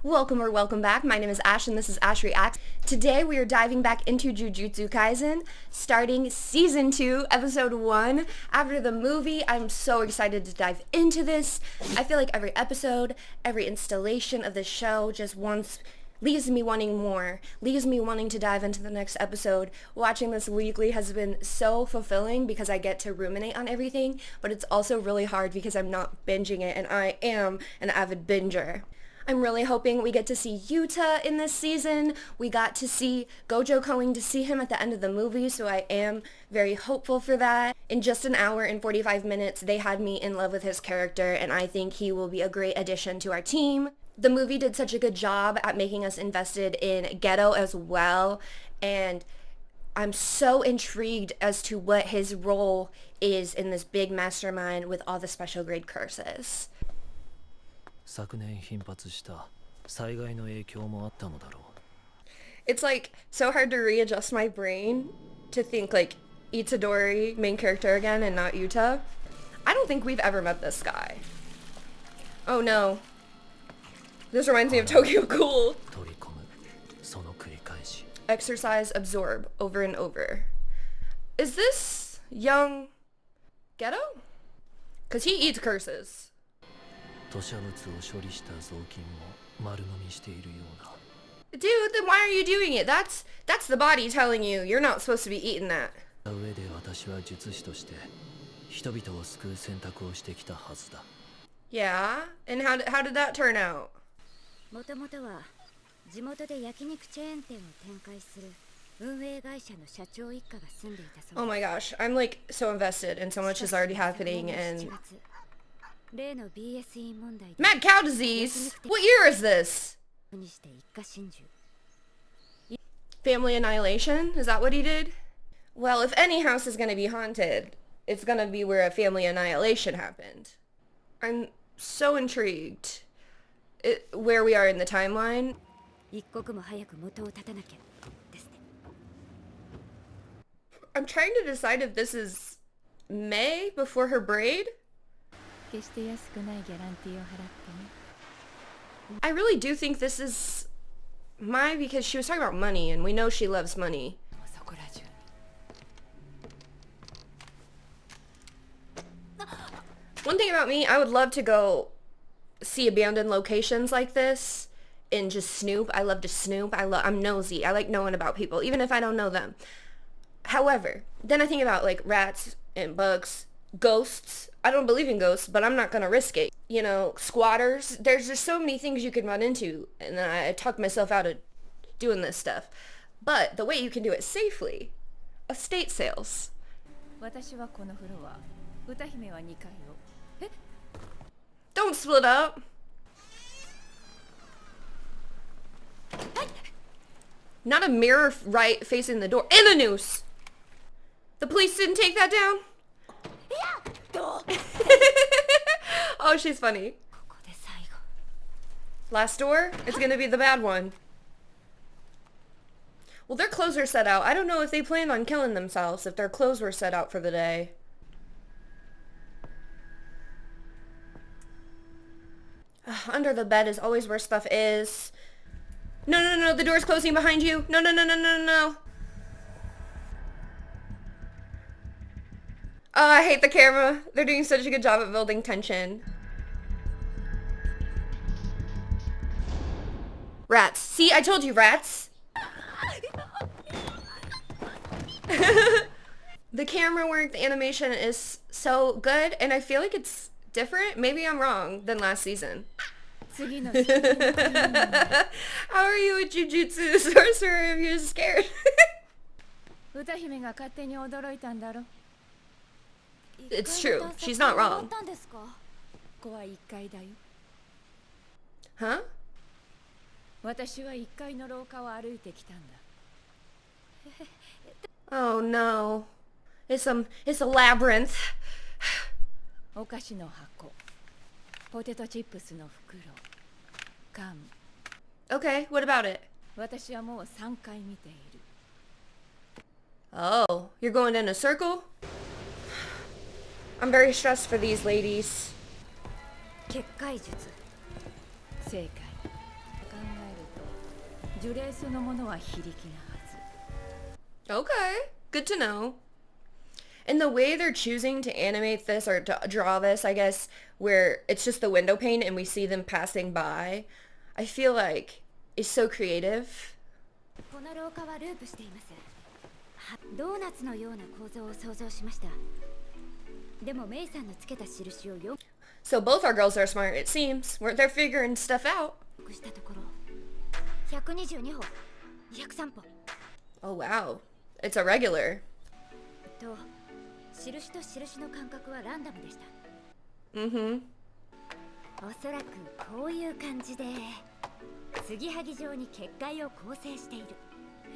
Welcome or welcome back. My name is Ash and this is Ash Reacts. Today we are diving back into Jujutsu Kaisen, starting Season 2, Episode 1. After the movie, I'm so excited to dive into this. I feel like every episode, every installation of this show just leaves me wanting more, leaves me wanting to dive into the next episode. Watching this weekly has been so fulfilling because I get to ruminate on everything, but it's also really hard because I'm not binging it and I am an avid binger. I'm really hoping we get to see Yuta in this season. We got to see Gojo going to see him at the end of the movie, so I am very hopeful for that. In just an hour and 45 minutes, they had me in love with his character, and I think he will be a great addition to our team. The movie did such a good job at making us invested in Geto as well, and I'm so intrigued as to what his role is in this big mastermind with all the special grade curses. 昨年頻発した災害の影響もあったのだろう。 It's like so hard to readjust my brain to think like Itadori main character again and not Yuta. I don't think we've ever met this guy. Oh no. This reminds me of Tokyo Ghoul. 取り込むその繰り返し。 Exercise, absorb, over and over. Is this young Geto? Cause he eats curses. 吐砂物を処理した雑巾も丸飲みしているような。 Dude, then why are you doing it? That's the body telling you you're not supposed to be eating that. 上で私は術師として人々を救う選択をしてきたはずだ。 Yeah, and how did that turn out? もともとは地元で焼肉チェーン店を展開する運営会社の社長一家が住んでいたそう。 Oh my gosh, I'm like so invested and so much is already happening and... 例の BSE 問題で Mad cow disease? What year is this? にして一家心中。 Family annihilation? Is that what he did? Well, if any house is gonna be haunted, it's gonna be where a family annihilation happened. I'm so intrigued where we are in the timeline. 一刻も早く元を絶たなきゃですね。 I'm trying to decide if this is May before her braid. 決して安くないギャランティーを払ってね。 I really do think this is Mai because she was talking about money and we know she loves money. そこら中に。 One thing about me, I would love to go see abandoned locations like this and just snoop. I love to snoop. I'm nosy. I like knowing about people, even if I don't know them. However, then I think about like rats and bugs, ghosts. I don't believe in ghosts, but I'm not going to risk it. You know, squatters. There's just so many things you could run into, and then I talk myself out of doing this stuff. But the way you can do it safely, estate sales. 私はこのフロア、歌姫は2階を。え？ Don't split up. Not a mirror right facing the door. And a noose. The police didn't take that down? Oh, she's funny. ここで最後。 Last door? It's gonna be the bad one. Well, their clothes are set out. I don't know if they planned on killing themselves if their clothes were set out for the day. Under the bed is always where stuff is. No, no, no, the door's closing behind you. No, no, no, no, no, no. Oh, I hate the camera. They're doing such a good job at building tension. Rats. See, I told you, rats. The camera work, the animation is so good, and I feel like it's different. Maybe I'm wrong than last season. 次の How are you a Jujutsu sorcerer if you're scared? 歌姫が勝手に驚いたんだろ。 It's true. She's not wrong. ここは1階だよ。 Huh? 私は1階の廊下を歩いてきたんだ。 Oh no. It's a labyrinth. お菓子の箱、ポテトチップスの袋、缶。 Okay, what about it? 私はもう3回見ている。 Oh, you're going in a circle? I'm very stressed for these ladies. 結界術。正解。呪霊そのものは非力なはず。 Okay, good to know. And the way they're choosing to animate this or to draw this, I guess, where it's just the window pane and we see them passing by, I feel like is so creative. この廊下はループしています。ドーナツのような構造を想像しました。でもメイさんのつけた印をよ So both our girls are smart, it seems. They're figuring stuff out. くしたところ、122歩、103歩 Oh, wow. It's a regular. と、印と印の間隔はランダムでした。Mm-hmm. おそらくこういう感じで、継ぎはぎ状に結界を構成している。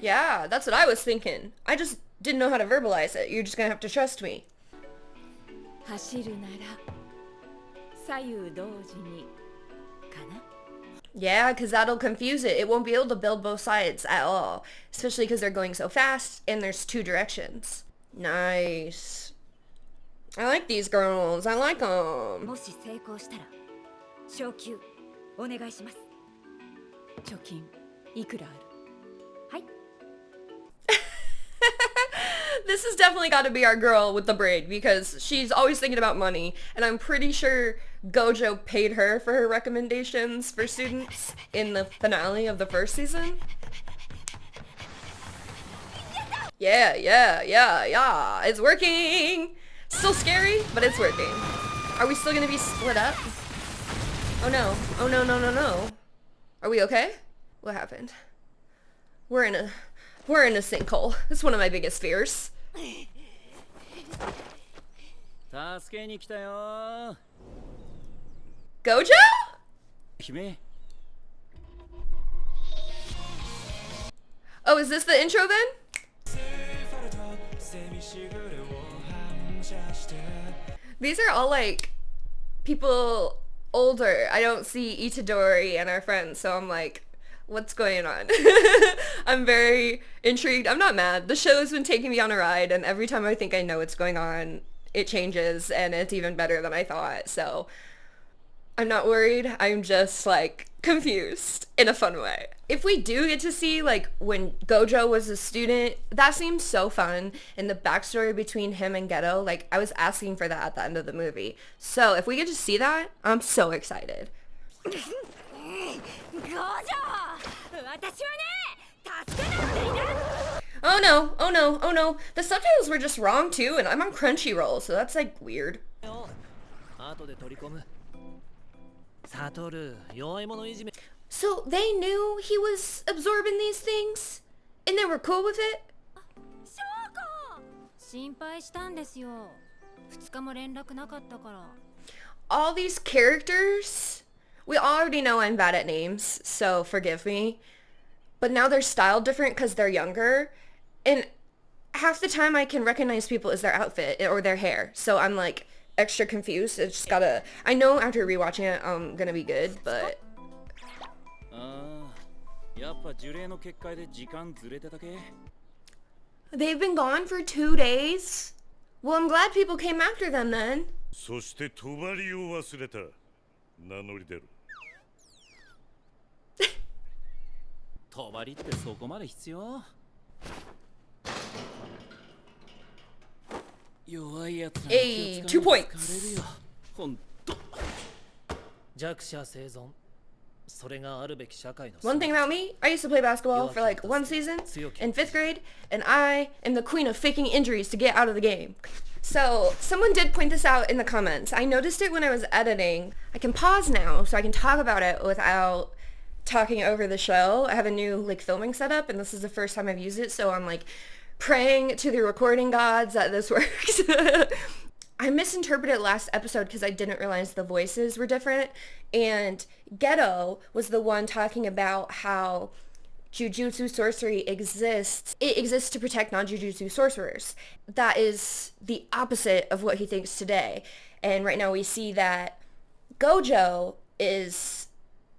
Yeah, that's what I was thinking. I just didn't know how to verbalize it. You're just gonna have to trust me. 走るなら左右同時にかな。 Yeah, because that'll confuse it. It won't be able to build both sides at all. Especially because they're going so fast and there's two directions. Nice. I like these girls. I like them. もし成功したら昇級お願いします。貯金いくらある？はい。 This has definitely got to be our girl with the braid because she's always thinking about money. And I'm pretty sure Gojo paid her for her recommendations for students in the finale of the first season. Yeah, yeah, yeah, yeah. It's working. Still scary, but it's working. Are we still going to be split up? Oh no. Oh no, no, no, no. Are we okay? What happened? We're in a sinkhole. It's one of my biggest fears. 助けに来たよ Gojo? 姫 Oh, is this the intro then? These are all like people older. I don't see Itadori and our friends, so I'm like, what's going on? I'm very intrigued. I'm not mad. The show has been taking me on a ride, and every time I think I know what's going on, it changes, and it's even better than I thought. So I'm not worried. I'm just like confused in a fun way. If we do get to see like when Gojo was a student, that seems so fun. And the backstory between him and Geto, like I was asking for that at the end of the movie. So if we get to see that, I'm so excited. Oh no, oh no, oh no. The subtitles were just wrong too, and I'm on Crunchyroll, so that's like weird. 後で取り込むサトル弱い者いじめ So they knew he was absorbing these things? And they were cool with it? 心配したんですよ。2日も連絡なかったから。 All these characters? We already know I'm bad at names, so forgive me. But now they're styled different because they're younger. And half the time I can recognize people as their outfit or their hair. So I'm like extra confused. It's just gotta... I know after rewatching it I'm gonna be good, but... やっぱ呪霊の結界で時間ずれてたけ They've been gone for 2 days? Well, I'm glad people came after them then. そして帳を忘れた名乗り出ろ帳ってそこまで必要弱いやつら Hey, 2 points. ほんと弱者生存それがあるべき社会の One thing about me, I used to play basketball for like 1 season in 5th grade, and I am the queen of faking injuries to get out of the game. So, someone did point this out in the comments. I noticed it when I was editing. I can pause now so I can talk about it without talking over the show. I have a new like filming setup, and this is the first time I've used it, so I'm like praying to the recording gods that this works. I misinterpreted last episode because I didn't realize the voices were different, and Geto was the one talking about how Jujutsu sorcery exists. It exists to protect non-Jujutsu sorcerers. That is the opposite of what he thinks today. And right now we see that Gojo is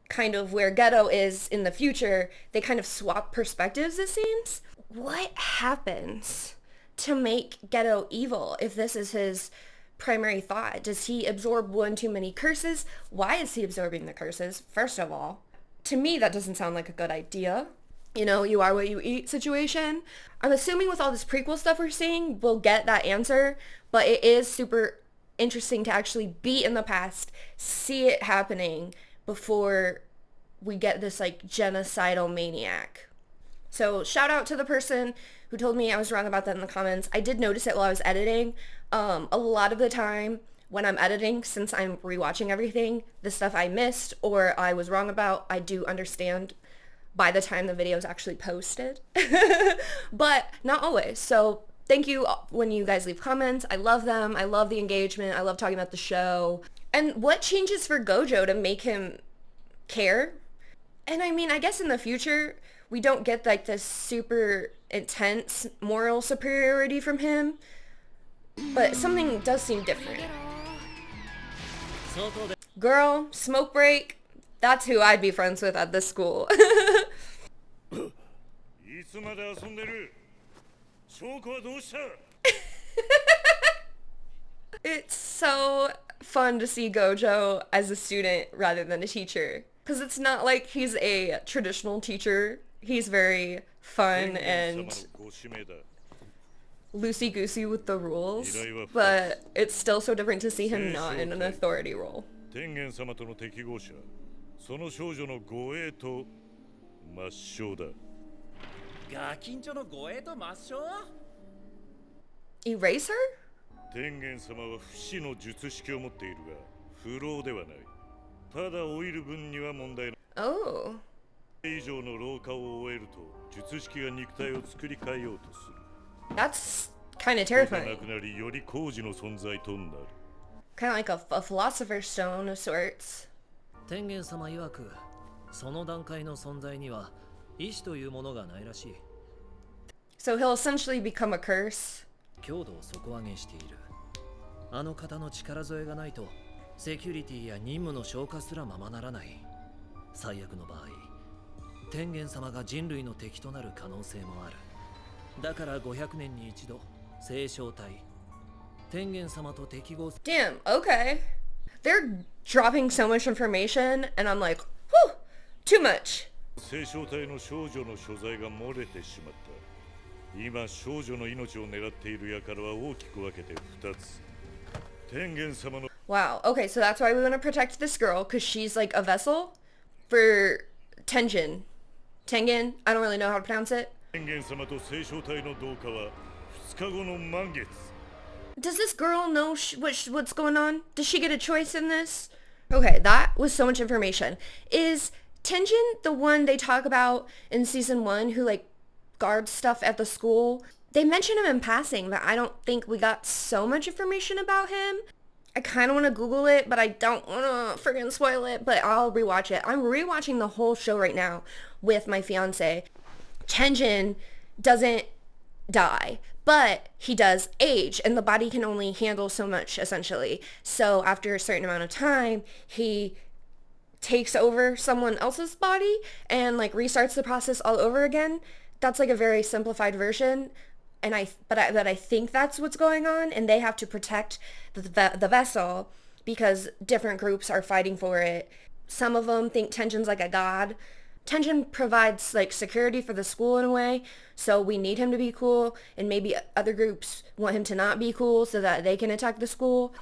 kind of where Geto is in the future. They kind of swap perspectives, it seems. What happens to make Geto evil if this is his primary thought? Does he absorb one too many curses? Why is he absorbing the curses, first of all? To me, that doesn't sound like a good idea. you know, you are what you eat situation. I'm assuming with all this prequel stuff we're seeing, we'll get that answer, but it is super interesting to actually be in the past, see it happening before we get this like genocidal maniac. So shout out to the person who told me I was wrong about that in the comments. I did notice it while I was editing. A lot of the time when I'm editing, since I'm rewatching everything, the stuff I missed or I was wrong about, I do understand by the time the video is actually posted. But not always. So thank you when you guys leave comments. I love them. I love the engagement. I love talking about the show. And what changes for Gojo to make him care? And I mean, I guess in the future, we don't get like this super intense moral superiority from him, but something does seem different. Girl, smoke break, that's who I'd be friends with at this school. It's so fun to see Gojo as a student rather than a teacher. Because it's not like he's a traditional teacher. He's very fun and loosey-goosey with the rules. But it's still so different to see him not in an authority role. Erase her? 天元様は不死の術式を持っているが不老ではない。ただ老いる分には問題ない。Oh. 以上の老化を終えると術式が肉体を作り変えようとする。That's kind of terrifying. なくなりより高次の存在となる。Kind of like a philosopher's stone of sorts. 天元様曰く、その段階の存在には意志というものがないらしい。So he'll essentially become a curse. 強度を底上げしている。あの方の力添えがないと、セキュリティや任務の消化すらままならない。最悪の場合、天元様が人類の敵となる可能性もある。だから500年に一度、聖将隊、天元様と適合。Damn, okay. They're dropping so much information, and I'm like, whew, too much. 聖将隊の少女の所在が漏れてしまった。今少女の命を狙っている輩は大きく分けて2つ。天元様の Wow, okay, so that's why we want to protect this girl, because she's like a vessel for Tenjin. Tengen? I don't really know how to pronounce it. 天元様と聖将隊の同化は2日後の満月。 Does this girl know what's going on? Does she get a choice in this? Okay, that was so much information. Is Tenjin the one they talk about in season 1 who like guards stuff at the school? They mention him in passing, but I don't think we got so much information about him. I kind of want to Google it, but I don't want to friggin' spoil it, but I'll rewatch it. I'm rewatching the whole show right now with my fiance. Tenjin doesn't die, but he does age, and the body can only handle so much, essentially. So after a certain amount of time, he takes over someone else's body and like restarts the process all over again. That's like a very simplified version. And I think that's what's going on, and they have to protect the vessel because different groups are fighting for it. Some of them think Tenjin's like a god. Tenjin provides like security for the school in a way, so we need him to be cool, and maybe other groups want him to not be cool so that they can attack the school.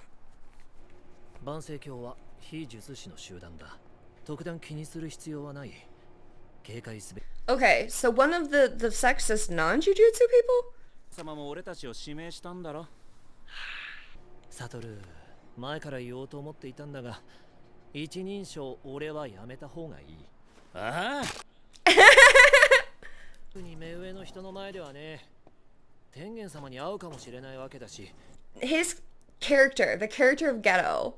万世教は非術師の集団だ。特段気にする必要はない。警戒すべ。Okay, so one of the sexist non-jujutsu people? 様も俺たちを指名したんだろ。サトル、前から言おうと思っていたんだが、一人称俺はやめた方がいい。ああ。に目上の人の前ではね、天元様に会うかもしれないわけだし。His character, the character of Ghetto,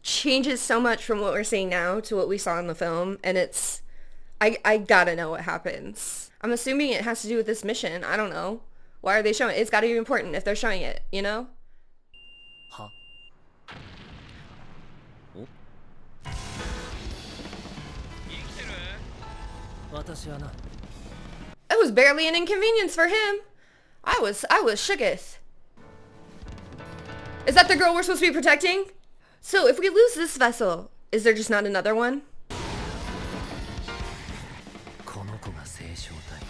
changes so much from what we're seeing now to what we saw in the film, and it's, I gotta know what happens. I'm assuming it has to do with this mission. I don't know. Why are they showing it? It's gotta be important if they're showing it, you know? は？お？私はな。It was barely an inconvenience for him. I was shooketh. Is that the girl we're supposed to be protecting? So if we lose this vessel, is there just not another one? この子が星漿体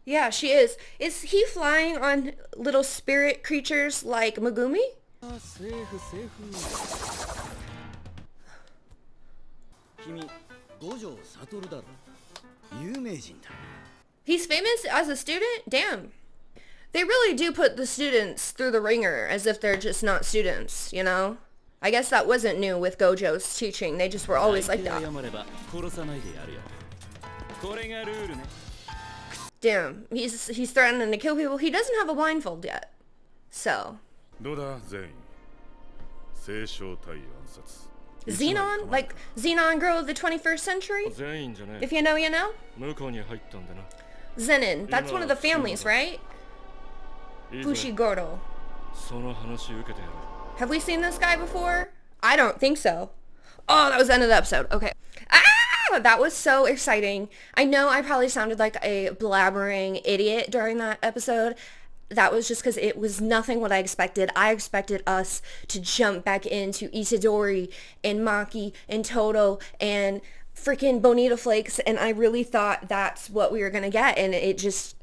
Yeah, she is. Is he flying on little spirit creatures like Megumi? あセーフセーフ君五条悟だろ有名人だ He's famous as a student? Damn. They really do put the students through the ringer as if they're just not students, you know? I guess that wasn't new with Gojo's teaching. They just were always like that. 謝れば殺さないでやるよこれがルールね Damn, he's threatening to kill people. He doesn't have a blindfold yet. So. どうだ全員星漿体暗殺 Xenon? Like Xenon girl of the 21st century? 全員じゃね If you know, you know? 向こうに入ったんだな Zenin. That's one of the families, right? いいぞ Fushiguro. その話受けてやる Have we seen this guy before? I don't think so. Oh, that was the end of the episode. Okay. Ah! That was so exciting. I know I probably sounded like a blabbering idiot during that episode. That was just because it was nothing what I expected. I expected us to jump back into Itadori and Maki and Toto and freaking Bonita Flakes, and I really thought that's what we were going to get, and it just...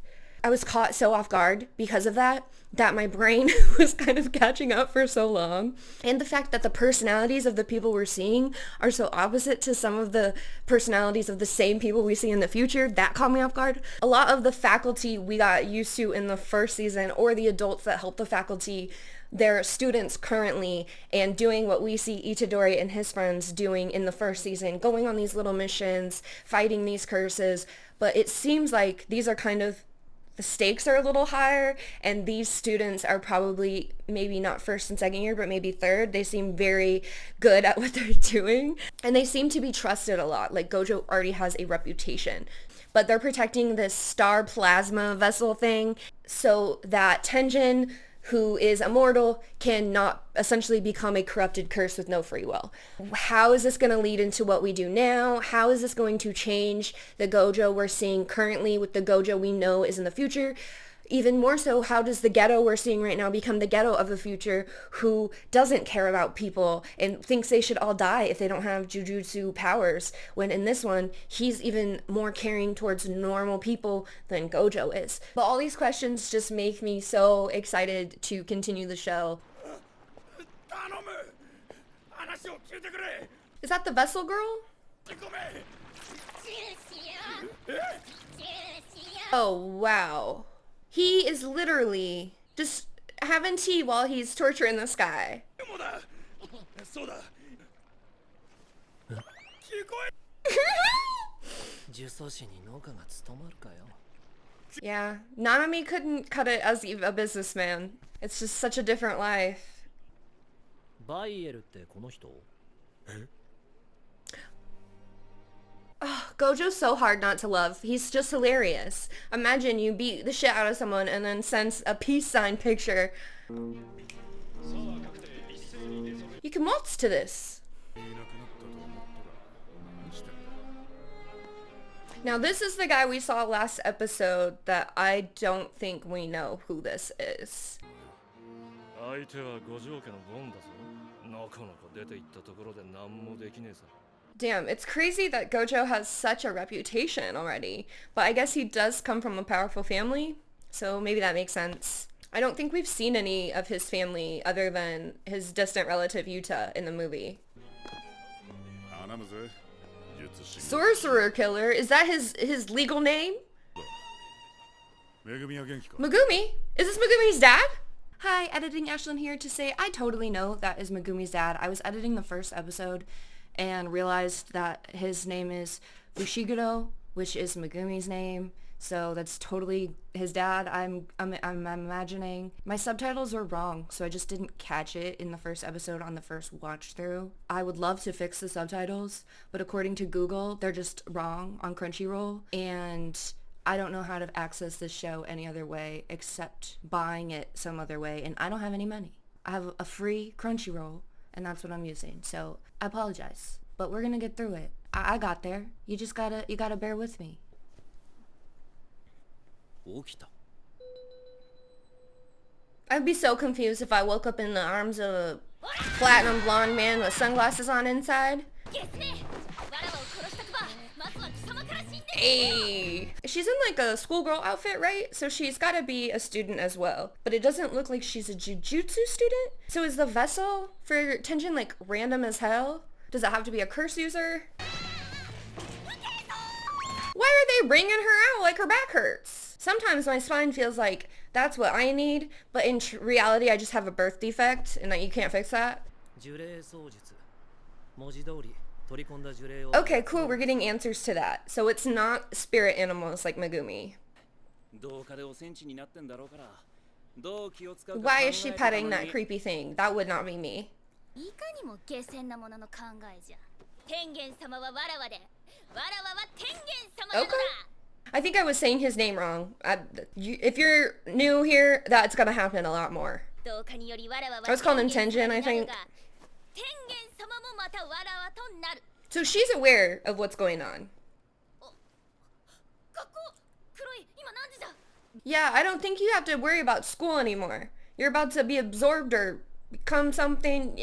I was caught so off guard because of that my brain was kind of catching up for so long. And the fact that the personalities of the people we're seeing are so opposite to some of the personalities of the same people we see in the future, that caught me off guard. A lot of the faculty we got used to in the first season, or the adults that help the faculty, they're students currently and doing what we see Itadori and his friends doing in the first season, going on these little missions, fighting these curses. But it seems like these are kind of the stakes are a little higher, and these students are probably maybe not first and second year, but maybe third. They seem very good at what they're doing, and they seem to be trusted a lot. Like Gojo already has a reputation, but they're protecting this star plasma vessel thing so that Tenjin, who is immortal, cannot essentially become a corrupted curse with no free will. How is this going to lead into what we do now? How is this going to change the Gojo we're seeing currently with the Gojo we know is in the future? Even more so, how does the ghetto we're seeing right now become the ghetto of the future who doesn't care about people and thinks they should all die if they don't have jujutsu powers, when in this one, he's even more caring towards normal people than Gojo is. But all these questions just make me so excited to continue the show. Is that the vessel girl? Oh, wow. He is literally just having tea while he's torturing this guy. Yeah, Nanami couldn't cut it as a businessman. It's just such a different life. バイエルってこの人 Oh, Gojo's so hard not to love. He's just hilarious. Imagine you beat the shit out of someone and then sends a peace sign picture. You can waltz to this. Now this is the guy we saw last episode that I don't think we know who this is. 相手は五条家のゴンだぞ。なかなか出て行ったところで何もできねえさ。 Damn, it's crazy that Gojo has such a reputation already. But I guess he does come from a powerful family, so maybe that makes sense. I don't think we've seen any of his family other than his distant relative Yuta in the movie. Sorcerer Killer? Is that his legal name? Megumi? Is this Megumi's dad? Hi, Editing Ashlyn here to say I totally know that is Megumi's dad. I was editing the first episode and realized that his name is Fushiguro, which is Megumi's name. So that's totally his dad, I'm imagining. My subtitles were wrong, so I just didn't catch it in the first episode on the first watch through. I would love to fix the subtitles, but according to Google, they're just wrong on Crunchyroll, and I don't know how to access this show any other way except buying it some other way, and I don't have any money. I have a free Crunchyroll, and that's what I'm using, so I apologize, but we're gonna get through it. I got there. You gotta bear with me. 起きた I'd be so confused if I woke up in the arms of a platinum blonde man with sunglasses on inside. Hey, she's in like a schoolgirl outfit, right? So she's got to be a student as well. But it doesn't look like she's a jujutsu student. So is the vessel for Tenjin like random as hell? Does it have to be a curse user? Why are they bringing her out like her back hurts? Sometimes my spine feels like that's what I need, but in reality I just have a birth defect and that you can't fix that. Okay, cool, we're getting answers to that. So it's not spirit animals like Megumi. Why is she petting that creepy thing? That would not be me. Okay. I think I was saying his name wrong. If you're new here, that's gonna happen a lot more. I was calling him Tenjin, I think. So she's aware of what's going on. Yeah, I don't think you have to worry about school anymore. You're about to be absorbed or become something.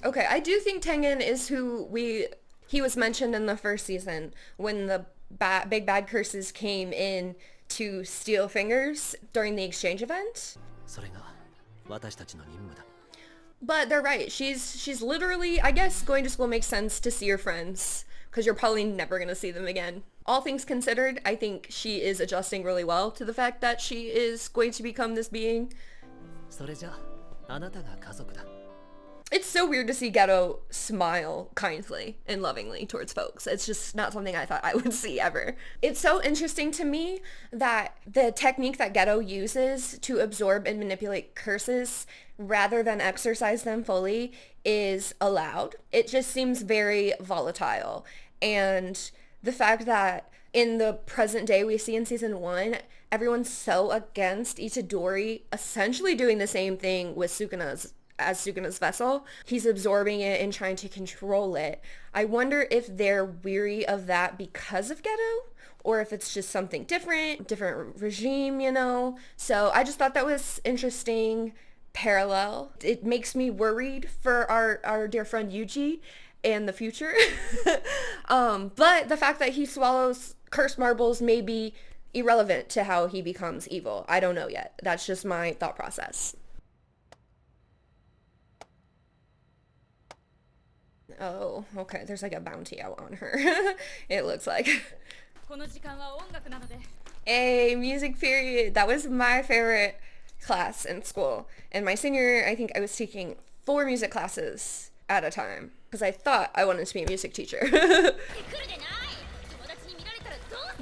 Okay, I do think Tengen is he was mentioned in the first season when the big bad curses came in to steal fingers during the exchange event. But they're right. She's literally, I guess going to school makes sense to see her friends because you're probably never going to see them again. All things considered, I think she is adjusting really well to the fact that she is going to become this being. It's so weird to see Geto smile kindly and lovingly towards folks. It's just not something I thought I would see ever. It's so interesting to me that the technique that Geto uses to absorb and manipulate curses rather than exercise them fully is allowed. It just seems very volatile. And the fact that in the present day we see in season 1, everyone's so against Itadori essentially doing the same thing with Sukuna's vessel. He's absorbing it and trying to control it. I wonder if they're weary of that because of Geto, or if it's just something different regime, you know? So I just thought that was interesting parallel. It makes me worried for our dear friend Yuji and the future. But the fact that he swallows cursed marbles may be irrelevant to how he becomes evil. I don't know yet. That's just my thought process. Oh, okay. There's like a bounty out on her. It looks like. A music period. That was my favorite class in school. And my senior year, I think I was taking 4 music classes at a time because I thought I wanted to be a music teacher.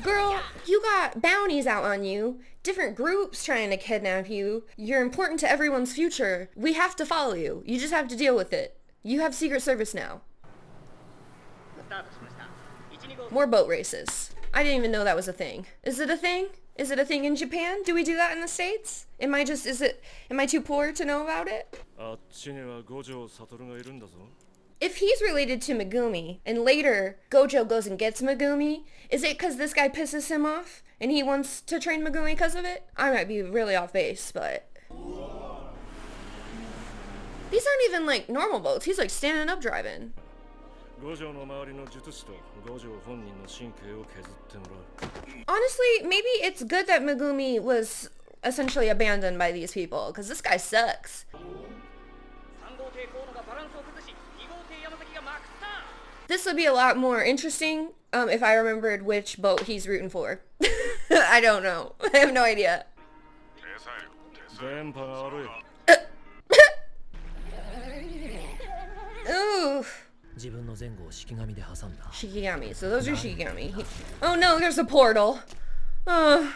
Girl, you got bounties out on you. Different groups trying to kidnap you. You're important to everyone's future. We have to follow you. You just have to deal with it. You have Secret Service now. More boat races. I didn't even know that was a thing. Is it a thing? Is it a thing in Japan? Do we do that in the States? Am I too poor to know about it? If he's related to Megumi, and later Gojo goes and gets Megumi, is it because this guy pisses him off, and he wants to train Megumi because of it? I might be really off base, but... These aren't even like normal boats, he's like standing up driving. Honestly, maybe it's good that Megumi was essentially abandoned by these people, because this guy sucks. This would be a lot more interesting if I remembered which boat he's rooting for. I don't know. I have no idea. Ooh. Shikigami. So those are Shikigami. Oh no, there's a portal. Oh,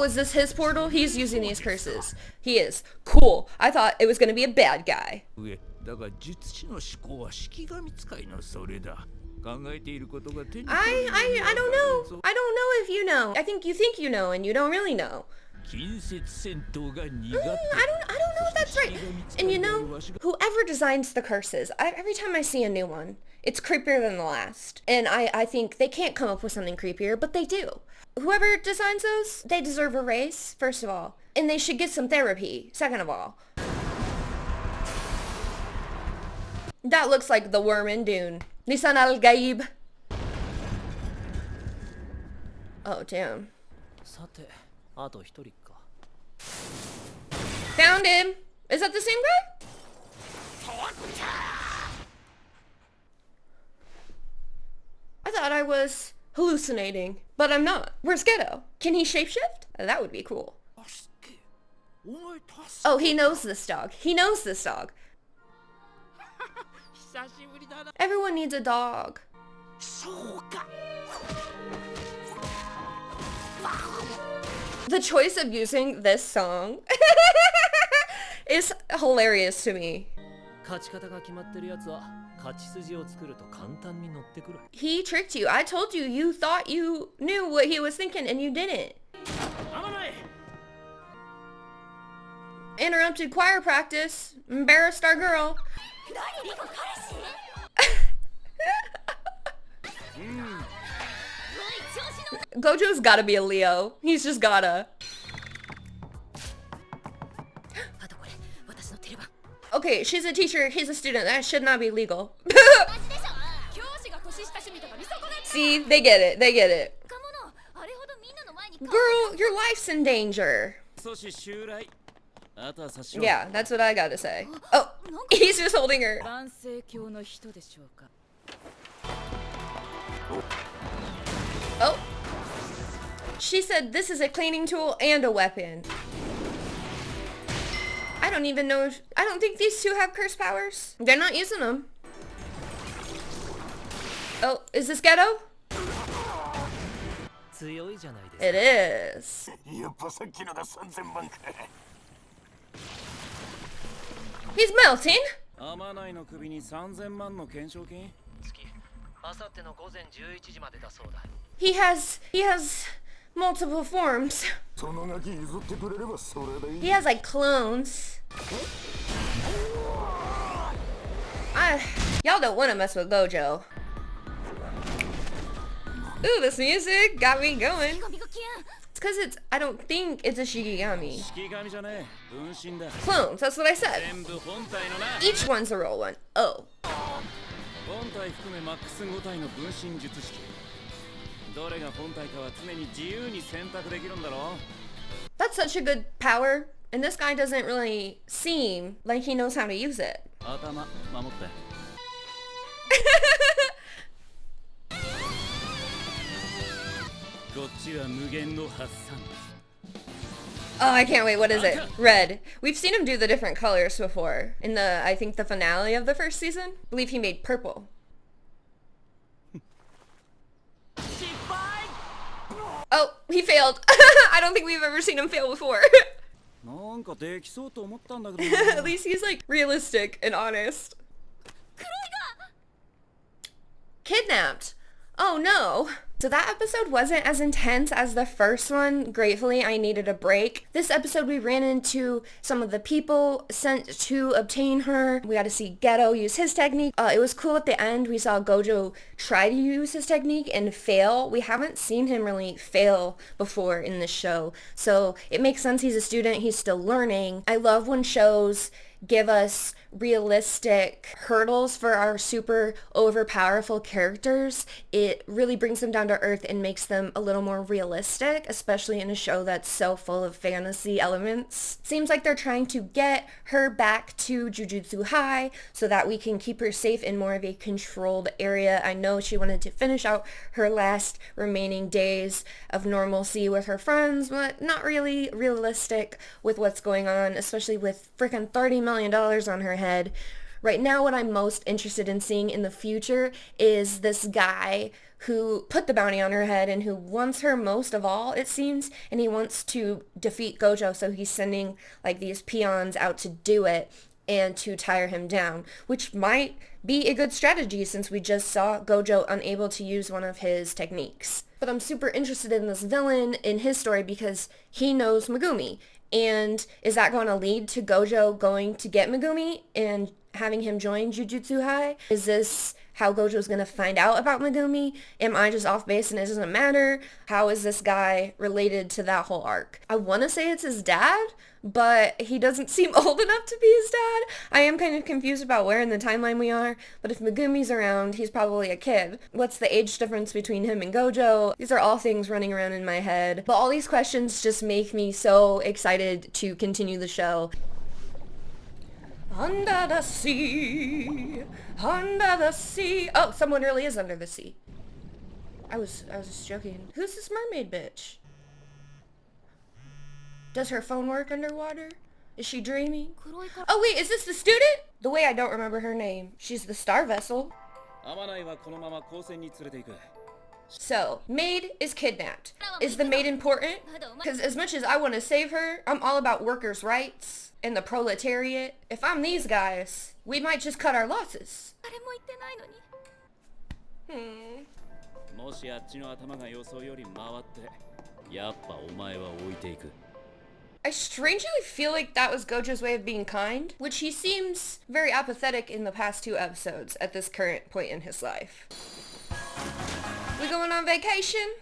is this his portal? He's using these curses. He is. Cool. I thought it was going to be a bad guy. I don't know. I don't know if you know. I think you know and you don't really know. I don't know if that's right. And you know, whoever designs the curses, every time I see a new one, it's creepier than the last. And I think they can't come up with something creepier, but they do. Whoever designs those, they deserve a raise, first of all. And they should get some therapy, second of all. That looks like the worm in Dune. Nisan al-Gaib. Oh, damn. さて、あと一人か。 Found him. Is that the same guy? I thought I was hallucinating, but I'm not. Where's Ghetto? Can he shapeshift? That would be cool. Oh, he knows this dog. He knows this dog. Everyone needs a dog. The choice of using this song is hilarious to me. 勝ち方が決まってるやつは勝ち筋を作ると簡単に乗ってくる。 He tricked you. I told you you thought you knew what he was thinking and you didn't. Interrupted choir practice. Embarrassed our girl. Gojo's gotta be a Leo. He's just gotta. Okay, she's a teacher, he's a student. That should not be legal. See, they get it. They get it. Girl, your life's in danger. Yeah, that's what I gotta say. Oh, he's just holding her. Oh. She said this is a cleaning tool and a weapon. I don't even know if... I don't think these two have curse powers. They're not using them. Oh, is this Ghetto? It is. He's melting. He has multiple forms. He has like clones. Y'all don't want to mess with Gojo. Ooh, this music got me going. It's because I don't think it's a Shikigami. Clones, that's what I said. Each one's a roll one. Oh. That's such a good power, and this guy doesn't really seem like he knows how to use it. Oh, I can't wait. What is it? Red. We've seen him do the different colors before. In I think the finale of the first season. I believe he made purple. Oh, he failed. I don't think we've ever seen him fail before. At least he's like realistic and honest. Kidnapped. Oh no. So that episode wasn't as intense as the first one. Gratefully, I needed a break. This episode, we ran into some of the people sent to obtain her. We got to see Ghetto use his technique. It was cool at the end. We saw Gojo try to use his technique and fail. We haven't seen him really fail before in the show. So it makes sense. He's a student. He's still learning. I love when shows give us realistic hurdles for our super overpowerful characters. It really brings them down to earth and makes them a little more realistic, especially in a show that's so full of fantasy elements. Seems like they're trying to get her back to Jujutsu High so that we can keep her safe in more of a controlled area. I know she wanted to finish out her last remaining days of normalcy with her friends, but not really realistic with what's going on, especially with freaking $30 million on her head. Right now, what I'm most interested in seeing in the future is this guy who put the bounty on her head and who wants her most of all, it seems, and he wants to defeat Gojo, so he's sending like these peons out to do it and to tire him down, which might be a good strategy since we just saw Gojo unable to use one of his techniques. But I'm super interested in this villain, in his story, because he knows Megumi. And is that going to lead to Gojo going to get Megumi and having him join Jujutsu High? Is this how Gojo's gonna find out about Megumi. Am I just off base and it doesn't matter? How is this guy related to that whole arc? I want to say it's his dad, but he doesn't seem old enough to be his dad. I am kind of confused about where in the timeline we are, but if Megumi's around, he's probably a kid. What's the age difference between him and Gojo? These are all things running around in my head, but all these questions just make me so excited to continue the show. Under the sea, under the sea. Oh, someone really is under the sea. I was just joking. Who's this mermaid bitch? Does her phone work underwater? Is she dreaming? Oh wait, is this the student? The way I don't remember her name. She's the star vessel. So, maid is kidnapped. Is the maid important? Because as much as I want to save her, I'm all about workers' rights and the proletariat. If I'm these guys, we might just cut our losses. I strangely feel like that was Gojo's way of being kind, which he seems very apathetic in the past 2 episodes at this current point in his life. We going on vacation?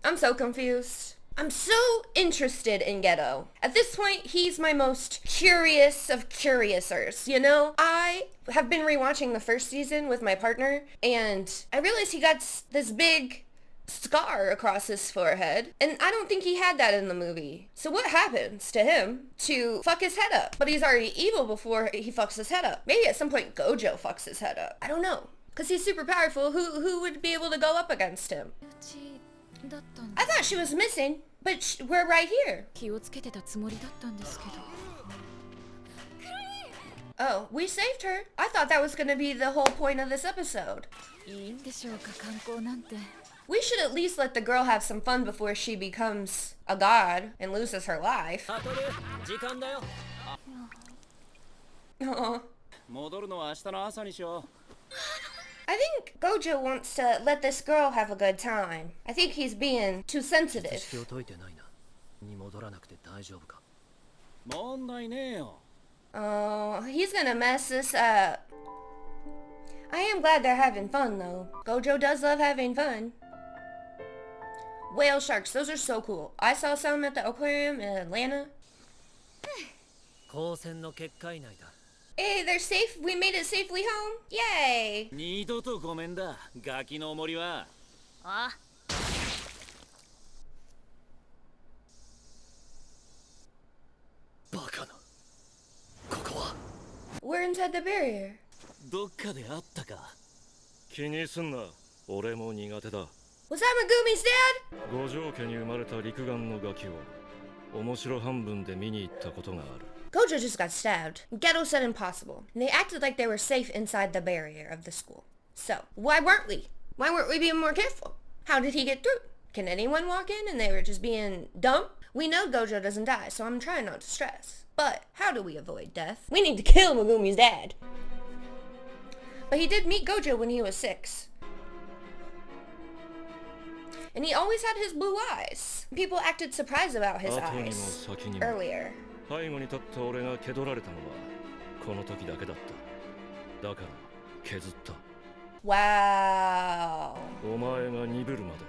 I'm so confused. I'm so interested in Geto. At this point, he's my most curious of curiousers, you know? I have been rewatching the first season with my partner, and I realized he got this big scar across his forehead, and I don't think he had that in the movie. So what happens to him to fuck his head up? But he's already evil before he fucks his head up. Maybe at some point Gojo fucks his head up. I don't know. Because he's super powerful. Who would be able to go up against him? I thought she was missing, but we're right here. Oh, we saved her. I thought that was going to be the whole point of this episode. We should at least let the girl have some fun before she becomes a god and loses her life. Aww. I think Gojo wants to let this girl have a good time. I think he's being too sensitive. Oh, he's gonna mess this up. I am glad they're having fun though. Gojo does love having fun. Whale sharks, those are so cool. I saw some at the aquarium in Atlanta. Hey, they're safe. We made it safely home. Yay! We're inside the barrier. 気にすんな。俺も苦手だ。Was that Megumi's dad? 五条家に生まれた陸眼のガキを面白半分で見に行ったことがある。 Gojo just got stabbed. Geto said impossible. And they acted like they were safe inside the barrier of the school. So, why weren't we? Why weren't we being more careful? How did he get through? Can anyone walk in and they were just being dumb? We know Gojo doesn't die, so I'm trying not to stress. But how do we avoid death? We need to kill Megumi's dad. But he did meet Gojo when he was 6. And he always had his blue eyes. People acted surprised about his eyes earlier. 背後に立った俺が蹴取られたのはこの時だけだった。だから削った。Wow. お前が鈍るまで。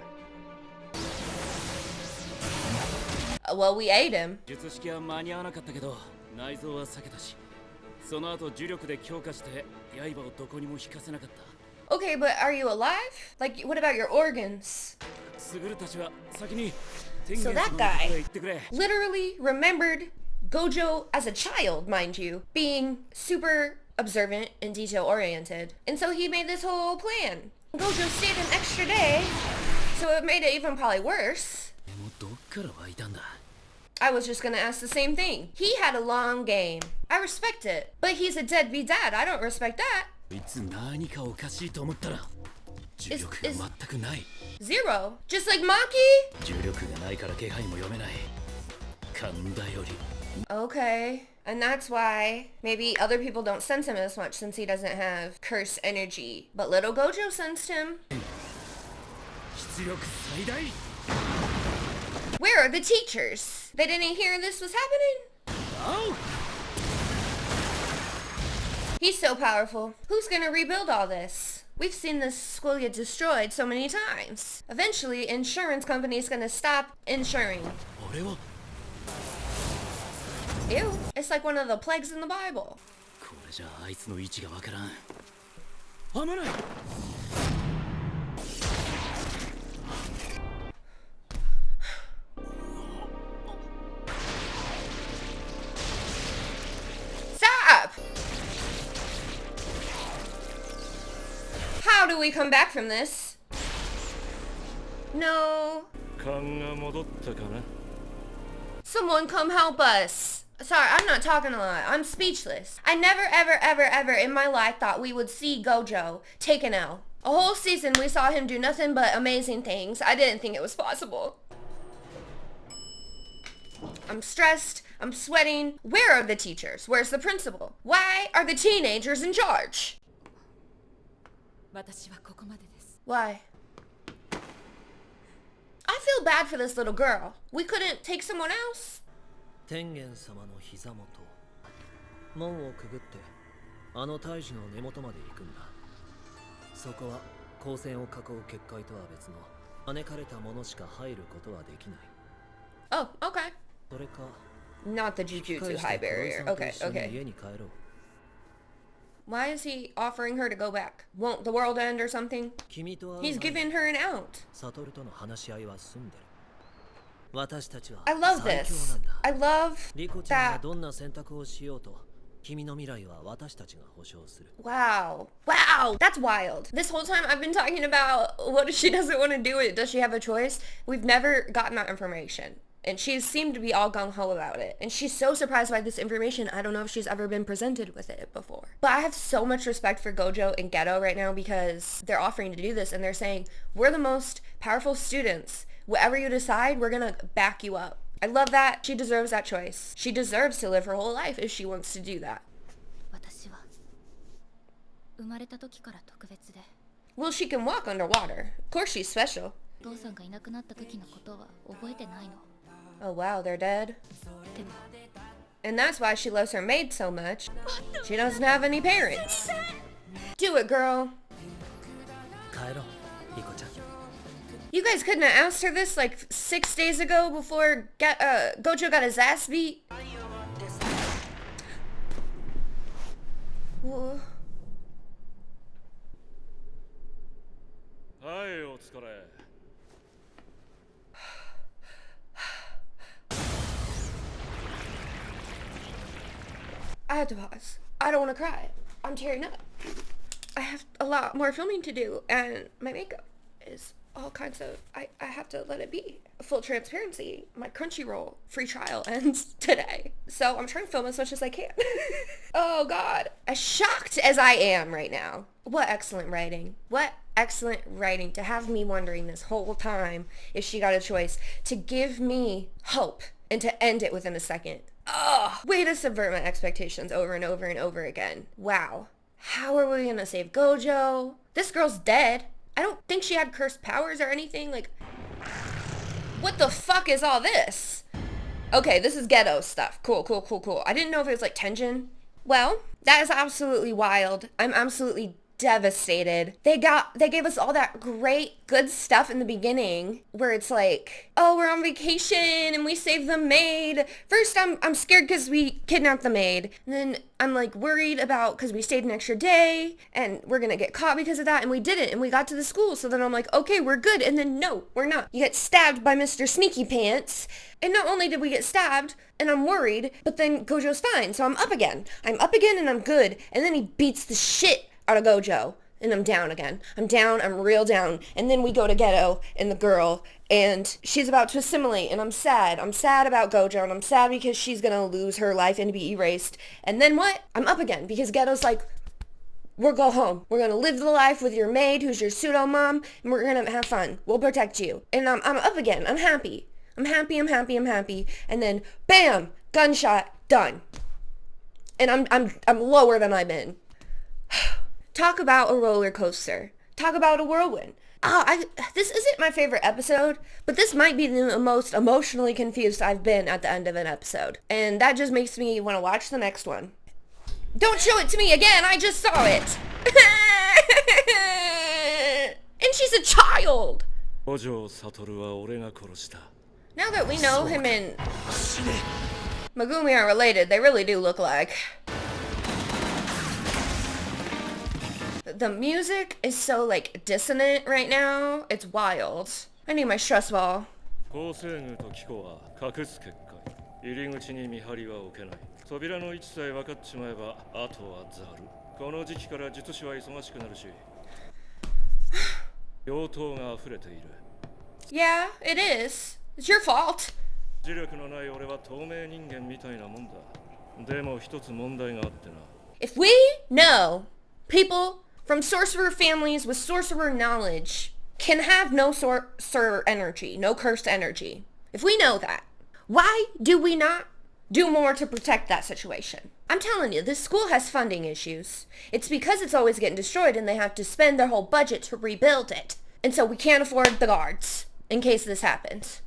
Well, we ate him. 術式は間に合わなかったけど内臓は避けたし、その後呪力で強化して刃をどこにも引かせなかった。Okay, but are you alive? Like, what about your organs? スグルたちは先に天 So 元 that 様のとこ guy へ行ってくれ。 literally remembered Gojo as a child, mind you, being super observant and detail-oriented. And so he made this whole plan. Gojo stayed an extra day, so it made it even probably worse. でもどっから湧いたんだ。 I was just gonna ask the same thing. He had a long game. I respect it. But he's a deadbeat dad. I don't respect that. いつ何かおかしいと思ったら呪力が全くない。 Zero. Just like Maki? 呪力がないから気配も読めない。神だより。 Okay. And that's why maybe other people don't sense him as much since he doesn't have curse energy. But little Gojo sensed him. 出力最大。 Where are the teachers? They didn't hear this was happening? Oh! He's so powerful. Who's gonna rebuild all this? We've seen this school get destroyed so many times. Eventually, insurance company's gonna stop insuring. 俺は Ew. It's like one of the plagues in the Bible. これじゃあいつの位置がわからん。危ない。Stop! How do we come back from this? No. 勘が戻ったかな。 Someone come help us. Sorry, I'm not talking a lot. I'm speechless. I never, ever, ever, ever in my life thought we would see Gojo take an L. A whole season we saw him do nothing but amazing things. I didn't think it was possible. I'm stressed. I'm sweating. Where are the teachers? Where's the principal? Why are the teenagers in charge? 私はここまでです。 Why? I feel bad for this little girl. We couldn't take someone else? 天元様の膝元門をくぐってあの大樹の根元まで行くんだ。そこは光線を囲う結界とは別の招かれた者しか入ることはできない。 Oh, okay. それか Not the Jujutsu high barrier. Okay, 一緒に okay. 家に帰ろう。 Why is he offering her to go back? Won't the world end or something? 君と会う He's 前 giving に her an out. サトルとの話し合いは済んでる。私たちは I love 最強 this. なんだ。 I love リコちゃんが that. どんな選択をしようと君の未来は私たちが保証する。 Wow. Wow. That's wild. This whole time I've been talking about what if she doesn't want to do it? Does she have a choice? We've never gotten that information. And she seemed to be all gung-ho about it. And she's so surprised by this information. I don't know if she's ever been presented with it before. But I have so much respect for Gojo and Geto right now because they're offering to do this and they're saying, we're the most powerful students. Whatever you decide, we're gonna back you up. I love that. She deserves that choice. She deserves to live her whole life if she wants to do that. 私は生まれた時から特別で、 Well, she can walk underwater. Of course she's special. お父さんがいなくなった時のことは覚えてないの。 Oh wow, they're dead. でも And that's why she loves her maid so much. She doesn't have any parents. Do it, girl. 帰ろう、リコちゃん。 You guys couldn't have asked her this like 6 days ago before Gojo got his ass beat? Whoa. はい、お疲れ。 I have to pause. I don't want to cry. I'm tearing up. I have a lot more filming to do and my makeup is all kinds of... I have to let it be. Full transparency. My Crunchyroll free trial ends today. So I'm trying to film as much as I can. Oh God. As shocked as I am right now. What excellent writing. What excellent writing to have me wondering this whole time if she got a choice, to give me hope and to end it within a second. Oh, way to subvert my expectations over and over and over again. Wow. How are we gonna save Gojo? This girl's dead. I don't think she had cursed powers or anything. Like, what the fuck is all this? Okay, this is ghetto stuff. Cool, cool, cool, cool. I didn't know if it was like Tenjin. Well, that is absolutely wild. I'm absolutely devastated. They gave us all that great good stuff in the beginning where it's like, oh, we're on vacation and we saved the maid. First I'm scared because we kidnapped the maid, and then I'm like worried about because we stayed an extra day and we're gonna get caught because of that, and we didn't, and we got to the school. So then I'm like, okay, we're good, and then no, we're not. You get stabbed by Mr. Sneaky Pants, and not only did we get stabbed and I'm worried, but then Gojo's fine, so I'm up again and I'm good, and then he beats the shit out of Gojo, and I'm down again. I'm down, I'm real down. And then we go to Geto and the girl, and she's about to assimilate, and I'm sad. I'm sad about Gojo, and I'm sad because she's gonna lose her life and be erased. And then what? I'm up again, because Geto's like, we'll go home. We're gonna live the life with your maid, who's your pseudo-mom, and we're gonna have fun. We'll protect you. And I'm up again. I'm happy. I'm happy. And then, bam! Gunshot, done. And I'm lower than I've been. Talk about a roller coaster. Talk about a whirlwind. This isn't my favorite episode, but this might be the most emotionally confused I've been at the end of an episode. And that just makes me want to watch the next one. Don't show it to me again. I just saw it. And she's a child. 五条悟は俺が殺した。 Now that we know him and Megumi are related, they really do look like. The music is so like dissonant right now. It's wild. I need my stress ball. 構成具と機構は隠す結果、入り口に見張りは置けない。扉の位置さえ分かっちまえば、あとはザル。この時期から術師は忙しくなるし、病棟が溢れている。Yeah, it is. It's your fault. 磁力のない俺は透明人間みたいなもんだ。でも一つ問題があってな。If we know people from sorcerer families with sorcerer knowledge can have no sorcerer energy, no cursed energy. If we know that, why do we not do more to protect that situation? I'm telling you, this school has funding issues. It's because it's always getting destroyed and they have to spend their whole budget to rebuild it. And so we can't afford the guards in case this happens.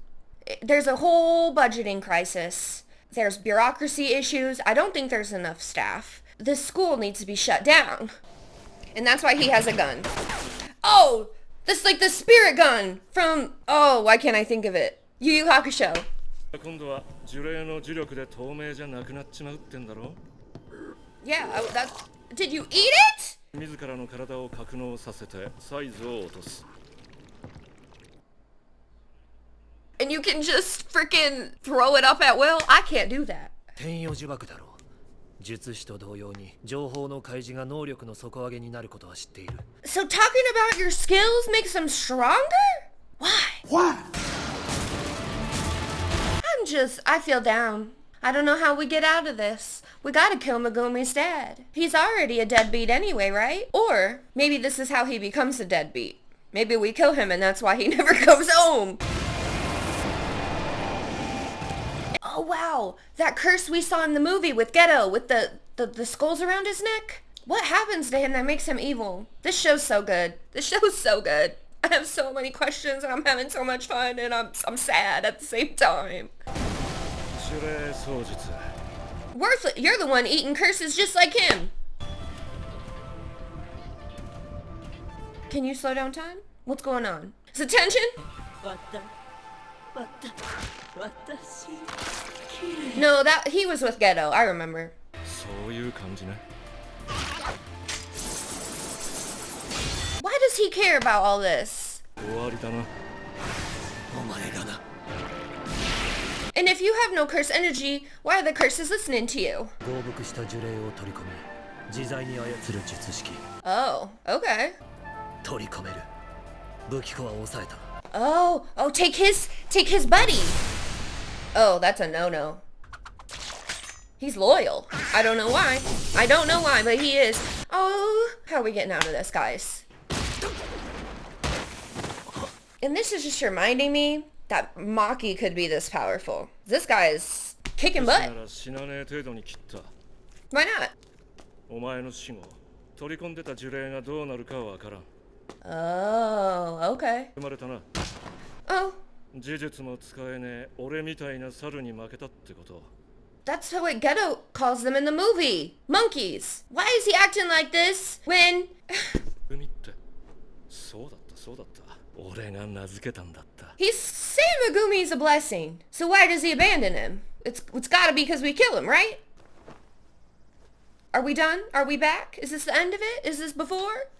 There's a whole budgeting crisis. There's bureaucracy issues. I don't think there's enough staff. This school needs to be shut down. And that's why he has a gun. Oh! This like the spirit gun from... Oh, why can't I think of it? Yu Yu Hakusho. 今度は呪霊の呪力で透明じゃなくなっちまうってんだろ? Yeah, that... Did you eat it? 自らの体を格納させてサイズを落とす。 And you can just freaking throw it up at will? I can't do that. 天与呪縛だろう。術師と同様に情報の開示が能力の底上げになることは知っている。 So talking about your skills makes them stronger? Why? I feel down. I don't know how we get out of this. We gotta kill Megumi's dad. He's already a deadbeat anyway, right? Or maybe this is how he becomes a deadbeat. Maybe we kill him and that's why he never comes home. Oh wow, that curse we saw in the movie with Geto, with the skulls around his neck? What happens to him that makes him evil? This show's so good. This show's so good. I have so many questions and I'm having so much fun and I'm sad at the same time. Worthless, you're the one eating curses just like him. Can you slow down time? What's going on? Is it tension? No, that he was with Geto, I remember. そういう感じね。 Why does he care about all this? 終わりだな。お前がな。 And if you have no curse energy, why are the curses listening to you? 合木した呪霊を取り込み、自在に操る術式。 Oh, okay. 取り込める。武器庫は抑えた。 Oh, take his buddy. Oh, that's a no-no. He's loyal. I don't know why. I don't know why, but he is. Oh, how are we getting out of this, guys? And this is just reminding me that Maki could be this powerful. This guy is kicking butt. 死なねえ程度に切った。 Why not? お前の死後、取り込んでた呪霊がどうなるかはわからん。 Oh, okay. 生まれたな。 Oh, 呪術も使えねえ俺みたいな猿に負けたってこと。 that's what Geto calls them in the movie. Monkeys. Why is he acting like this when... 海って、そうだったそうだった。俺が名付けたんだった。 He's saying Megumi's a blessing. So why does he abandon him? It's gotta be because we kill him, right? Are we done? Are we back? Is this the end of it? Is this before?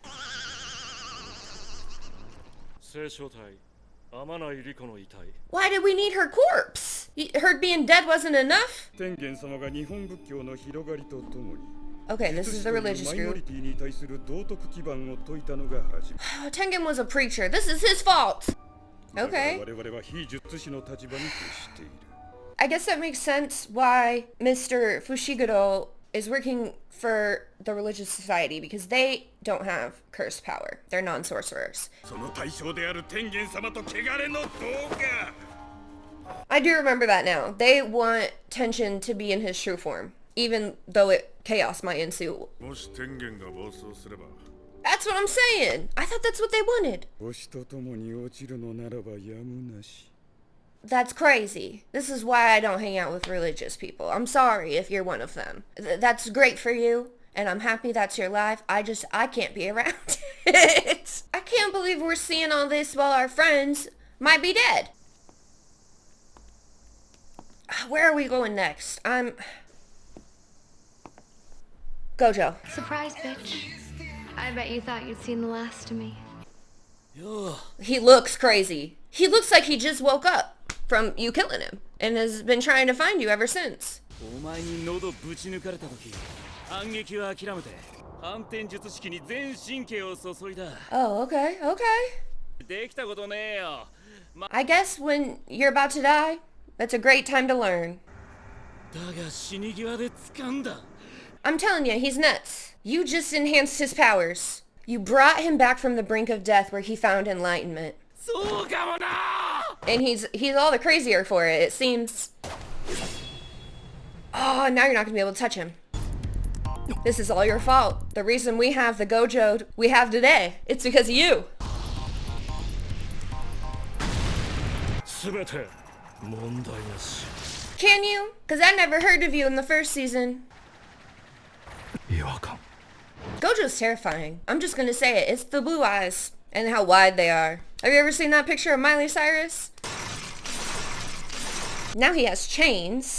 聖書体、天内理子の遺体。 Why did we need her corpse? Her being dead wasn't enough? 天元様が日本仏教の広がりとともに Okay, this is the religious マイノリ group. ティに対する道徳基盤を説いたのが始め Oh, Tengen was a preacher. This is his fault. だから Okay. 我々は非術師の立場に徹している I guess that makes sense why Mr. Fushiguro is working for the religious society because they don't have cursed power. They're non-sorcerers. その対象である天元様と汚れの動画 I do remember that now. They want Tenshin to be in his true form, even though chaos might ensue. もし天元が暴走すれば That's what I'm saying. I thought that's what they wanted. 星と共に落ちるのならばやむなし That's crazy. This is why I don't hang out with religious people. I'm sorry if you're one of them. That's great for you. and I'm happy that's your life. I can't be around it. I can't believe we're seeing all this while our friends might be dead. Where are we going next? Gojo. Surprise, bitch. I bet you thought you'd seen the last of me. He looks crazy. He looks like he just woke up from you killing him and has been trying to find you ever since. Oh, okay. I guess when you're about to die, that's a great time to learn. I'm telling you, he's nuts. You just enhanced his powers. You brought him back from the brink of death where he found enlightenment. And he's all the crazier for it, it seems. Oh, now you're not gonna be able to touch him. This is all your fault. The reason we have the Gojo we have today, it's because of you. Can you? Because I never heard of you in the first season. Gojo's terrifying. I'm just gonna say it. It's the blue eyes and how wide they are. Have you ever seen that picture of Miley Cyrus? Now he has chains.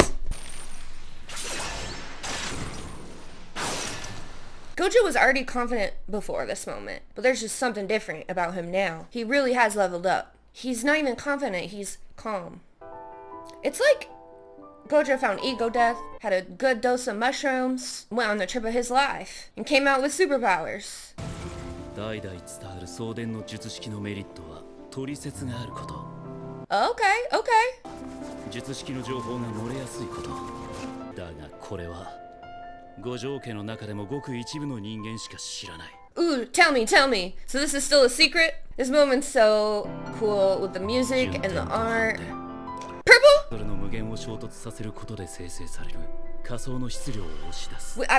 Gojo was already confident before this moment, but there's just something different about him now. He really has leveled up. He's not even confident, he's calm. It's like Gojo found ego death, had a good dose of mushrooms, went on the trip of his life, and came out with superpowers. Okay. Ooh, tell me. So this is still a secret? This moment's so cool with the music and the art. Purple?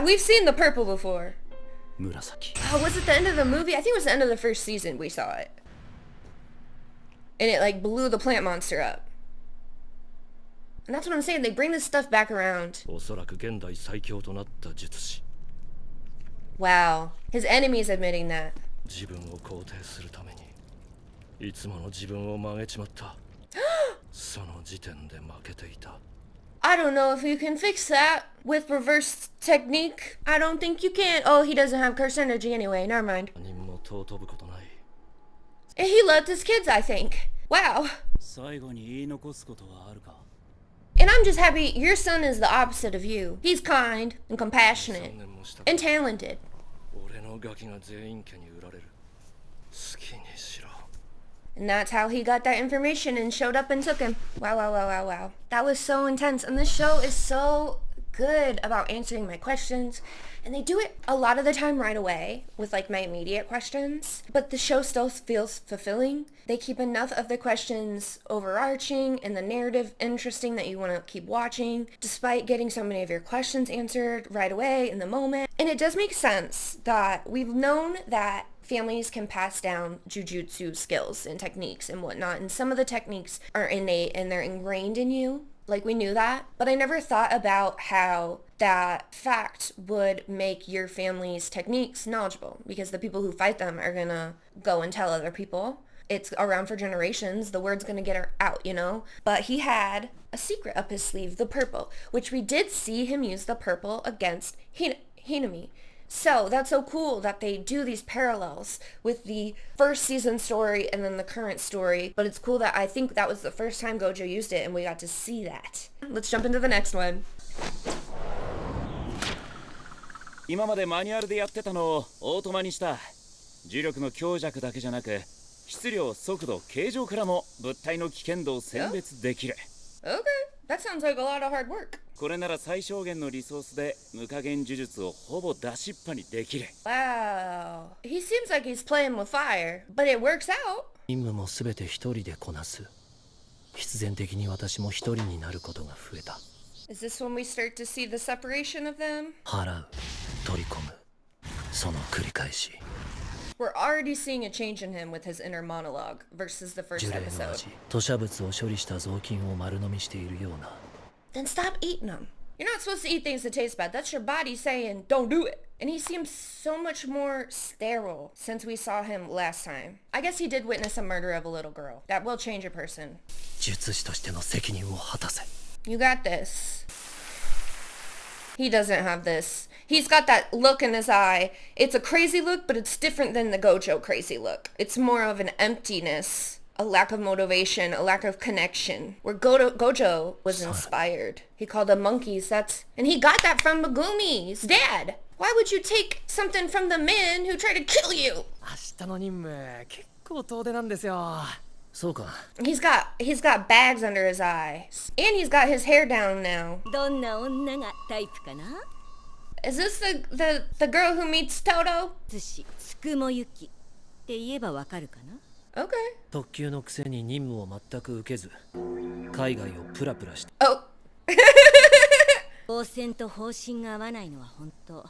We've seen the purple before. Oh, was it the end of the movie? I think it was the end of the first season we saw it. And it like blew the plant monster up. And that's what I'm saying, they bring this stuff back around. Wow, his enemy's admitting that. I don't know if you can fix that with reverse technique. I don't think you can. Oh, he doesn't have curse energy anyway, never mind. And he loved his kids, I think. Wow. And I'm just happy your son is the opposite of you. He's kind and compassionate and talented. And that's how he got that information and showed up and took him. Wow. That was so intense. And this show is so good about answering my questions. And they do it a lot of the time right away with like my immediate questions. But the show still feels fulfilling. They keep enough of the questions overarching and the narrative interesting that you want to keep watching, despite getting so many of your questions answered right away in the moment. And it does make sense that we've known that families can pass down jujutsu skills and techniques and whatnot, and some of the techniques are innate and they're ingrained in you. Like, we knew that, but I never thought about how that fact would make your family's techniques knowledgeable, because the people who fight them are gonna go and tell other people. It's around for generations. The word's gonna get out, you know? But he had a secret up his sleeve, the purple, which we did see him use the purple against Hinami. So that's so cool that they do these parallels with the first season story and then the current story. But it's cool that I think that was the first time Gojo used it and we got to see that. Let's jump into the next one. 今までマニュアルでやってたのをオートマにした。重力の強弱だけじゃなく、質量、速度、形状からも物体の危険度を選別できる。Okay, that sounds like a lot of hard work. これなら最小限のリソースで無加減呪術をほぼ出しっぱにできる。Wow. He seems like he's playing with fire, but it works out. 任務もすべて一人でこなす。必然的に私も一人になることが増えた。Is this when we start to see the separation of them? 払う、取り込む、その繰り返し。We're already seeing a change in him with his inner monologue versus the first 呪霊の episode. 味、吐砂物を処理した雑巾を丸飲みしているような。Then stop eating them. You're not supposed to eat things that taste bad. That's your body saying, don't do it. And he seems so much more sterile since we saw him last time. I guess he did witness a murder of a little girl. That will change a person. 術師としての責任を果たせ。 You got this. He doesn't have this. He's got that look in his eye. It's a crazy look, but it's different than the Gojo crazy look. It's more of an emptiness, a lack of motivation, a lack of connection. Where Gojo was inspired. He called them monkeys. And he got that from Megumi's dad. Why would you take something from the men who tried to kill you? 明日の任務結構遠出なんですよ。そうか。 He's got bags under his eyes. And he's got his hair down now. どんな女がタイプかな？ Is this the girl who meets Toto? 寿司つくもゆきって言えばわかるかな？ Okay. 特急のくせに任務を全く受けず、海外をプラプラして。 Oh. 応戦と方針が合わないのは本当。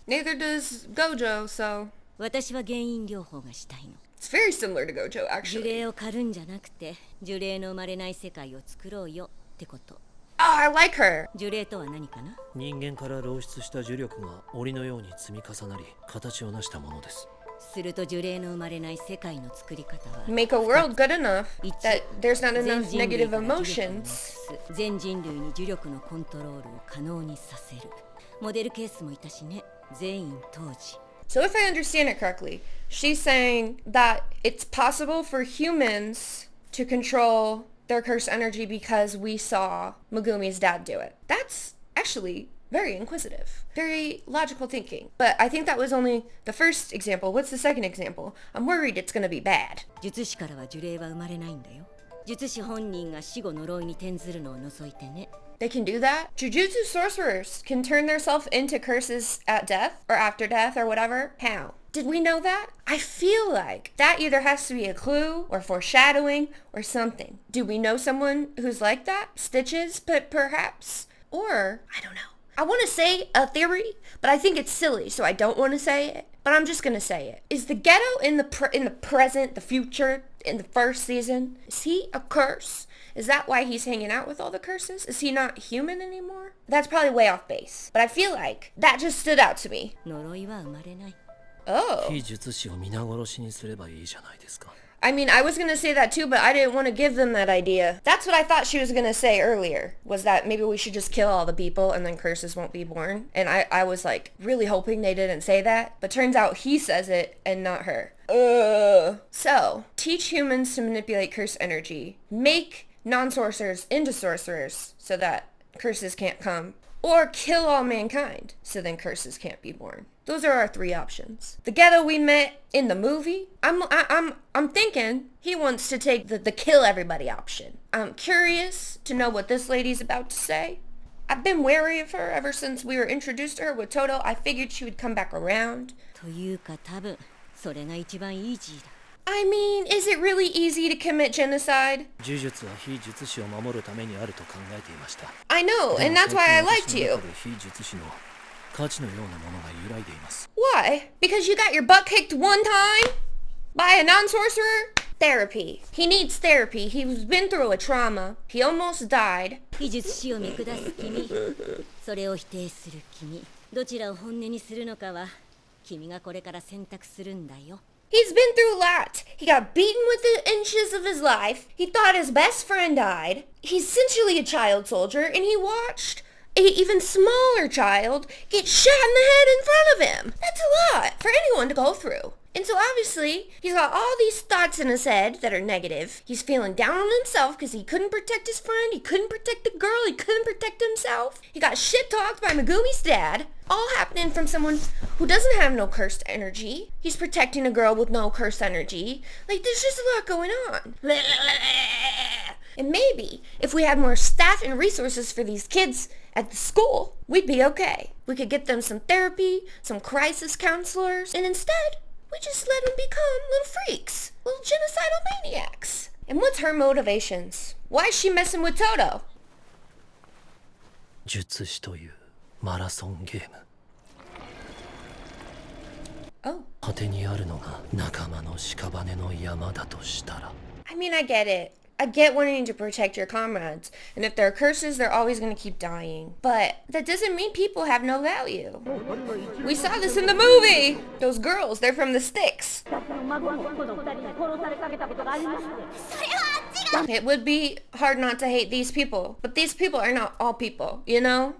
Neither does Gojo, so 私は原因療法がしたいの。 it's very similar to Gojo, 呪 actually. 霊を狩るんじゃなくて呪霊の生まれない世界を作ろうよってこと。 Oh, I like her. 呪霊とは何かな？人間から漏出した呪力が檻のように積み重なり、形を成したものです。すると呪霊の生まれない世界の作り方は Make a world good enough that there's not 全 enough 人類 negative から呪力をなく emotions. す全人類に呪力のコントロールを可能にさせる。モデルケースもいたしね。全員当時。 So if I understand it correctly, she's saying that it's possible for humans to control their cursed energy because we saw Megumi's dad do it. That's actually very inquisitive, very logical thinking. But I think that was only the first example. What's the second example? I'm worried it's gonna be bad. 術師からは呪霊は生まれないんだよ。術師本人が死後呪いに転ずるのを除いてね。 They can do that? Jujutsu sorcerers can turn themselves into curses at death or after death or whatever? How? Did we know that? I feel like that either has to be a clue or foreshadowing or something. Do we know someone who's like that? Stitches, but perhaps? Or, I don't know. I want to say a theory, but I think it's silly, so I don't want to say it. But I'm just going to say it. Is the ghetto in the present, the future, in the first season, is he a curse? Is that why he's hanging out with all the curses? Is he not human anymore? That's probably way off base. But I feel like that just stood out to me. 呪いは生まれない。 Oh. 非術師を皆殺しにすればいいじゃないですか。 I mean, I was going to say that too, but I didn't want to give them that idea. That's what I thought she was going to say earlier, was that maybe we should just kill all the people and then curses won't be born. And I was like really hoping they didn't say that, but turns out he says it and not her. So, teach humans to manipulate curse energy. Make non-sorcerers into sorcerers so that curses can't come. Or kill all mankind so then curses can't be born. Those are our three options. The ghetto we met in the movie, I'm thinking he wants to take the kill everybody option. I'm curious to know what this lady's about to say. I've been wary of her ever since we were introduced to her with Toto. I figured she would come back around. というか多分それが一番イージーだ。 I mean, is it really easy to commit genocide? 呪術は非術師を守るためにあると考えていました。 I know, and that's why I liked you. 非術師の価値のようなものが揺らいでいます。 Why? Because you got your butt kicked one time? By a non-sorcerer? Therapy. He needs therapy. He's been through a trauma. He almost died. 非術師を見下す君、それを否定する君、どちらを本音にするのかは君がこれから選択するんだよ。 He's been through a lot. He got beaten within inches of his life. He thought his best friend died. He's essentially a child soldier, and he watched an even smaller child get shot in the head in front of him. That's a lot for anyone to go through. And so obviously, he's got all these thoughts in his head that are negative. He's feeling down on himself because he couldn't protect his friend, he couldn't protect the girl, he couldn't protect himself. He got shit-talked by Megumi's dad. All happening from someone who doesn't have no cursed energy. He's protecting a girl with no cursed energy. Like, there's just a lot going on. And maybe if we had more staff and resources for these kids at the school, we'd be okay. We could get them some therapy, some crisis counselors, and instead, we just let them become little freaks, little genocidal maniacs. And what's her motivations? Why is she messing with Toto? 術師というマラソンゲーム。 Oh. 果てにあるのが仲間の屍の山だとしたら。 I mean, I get it. I get wanting to protect your comrades, and if there are curses, they're always going to keep dying. But that doesn't mean people have no value. We saw this in the movie! Those girls, they're from the sticks. It would be hard not to hate these people, but these people are not all people, you know?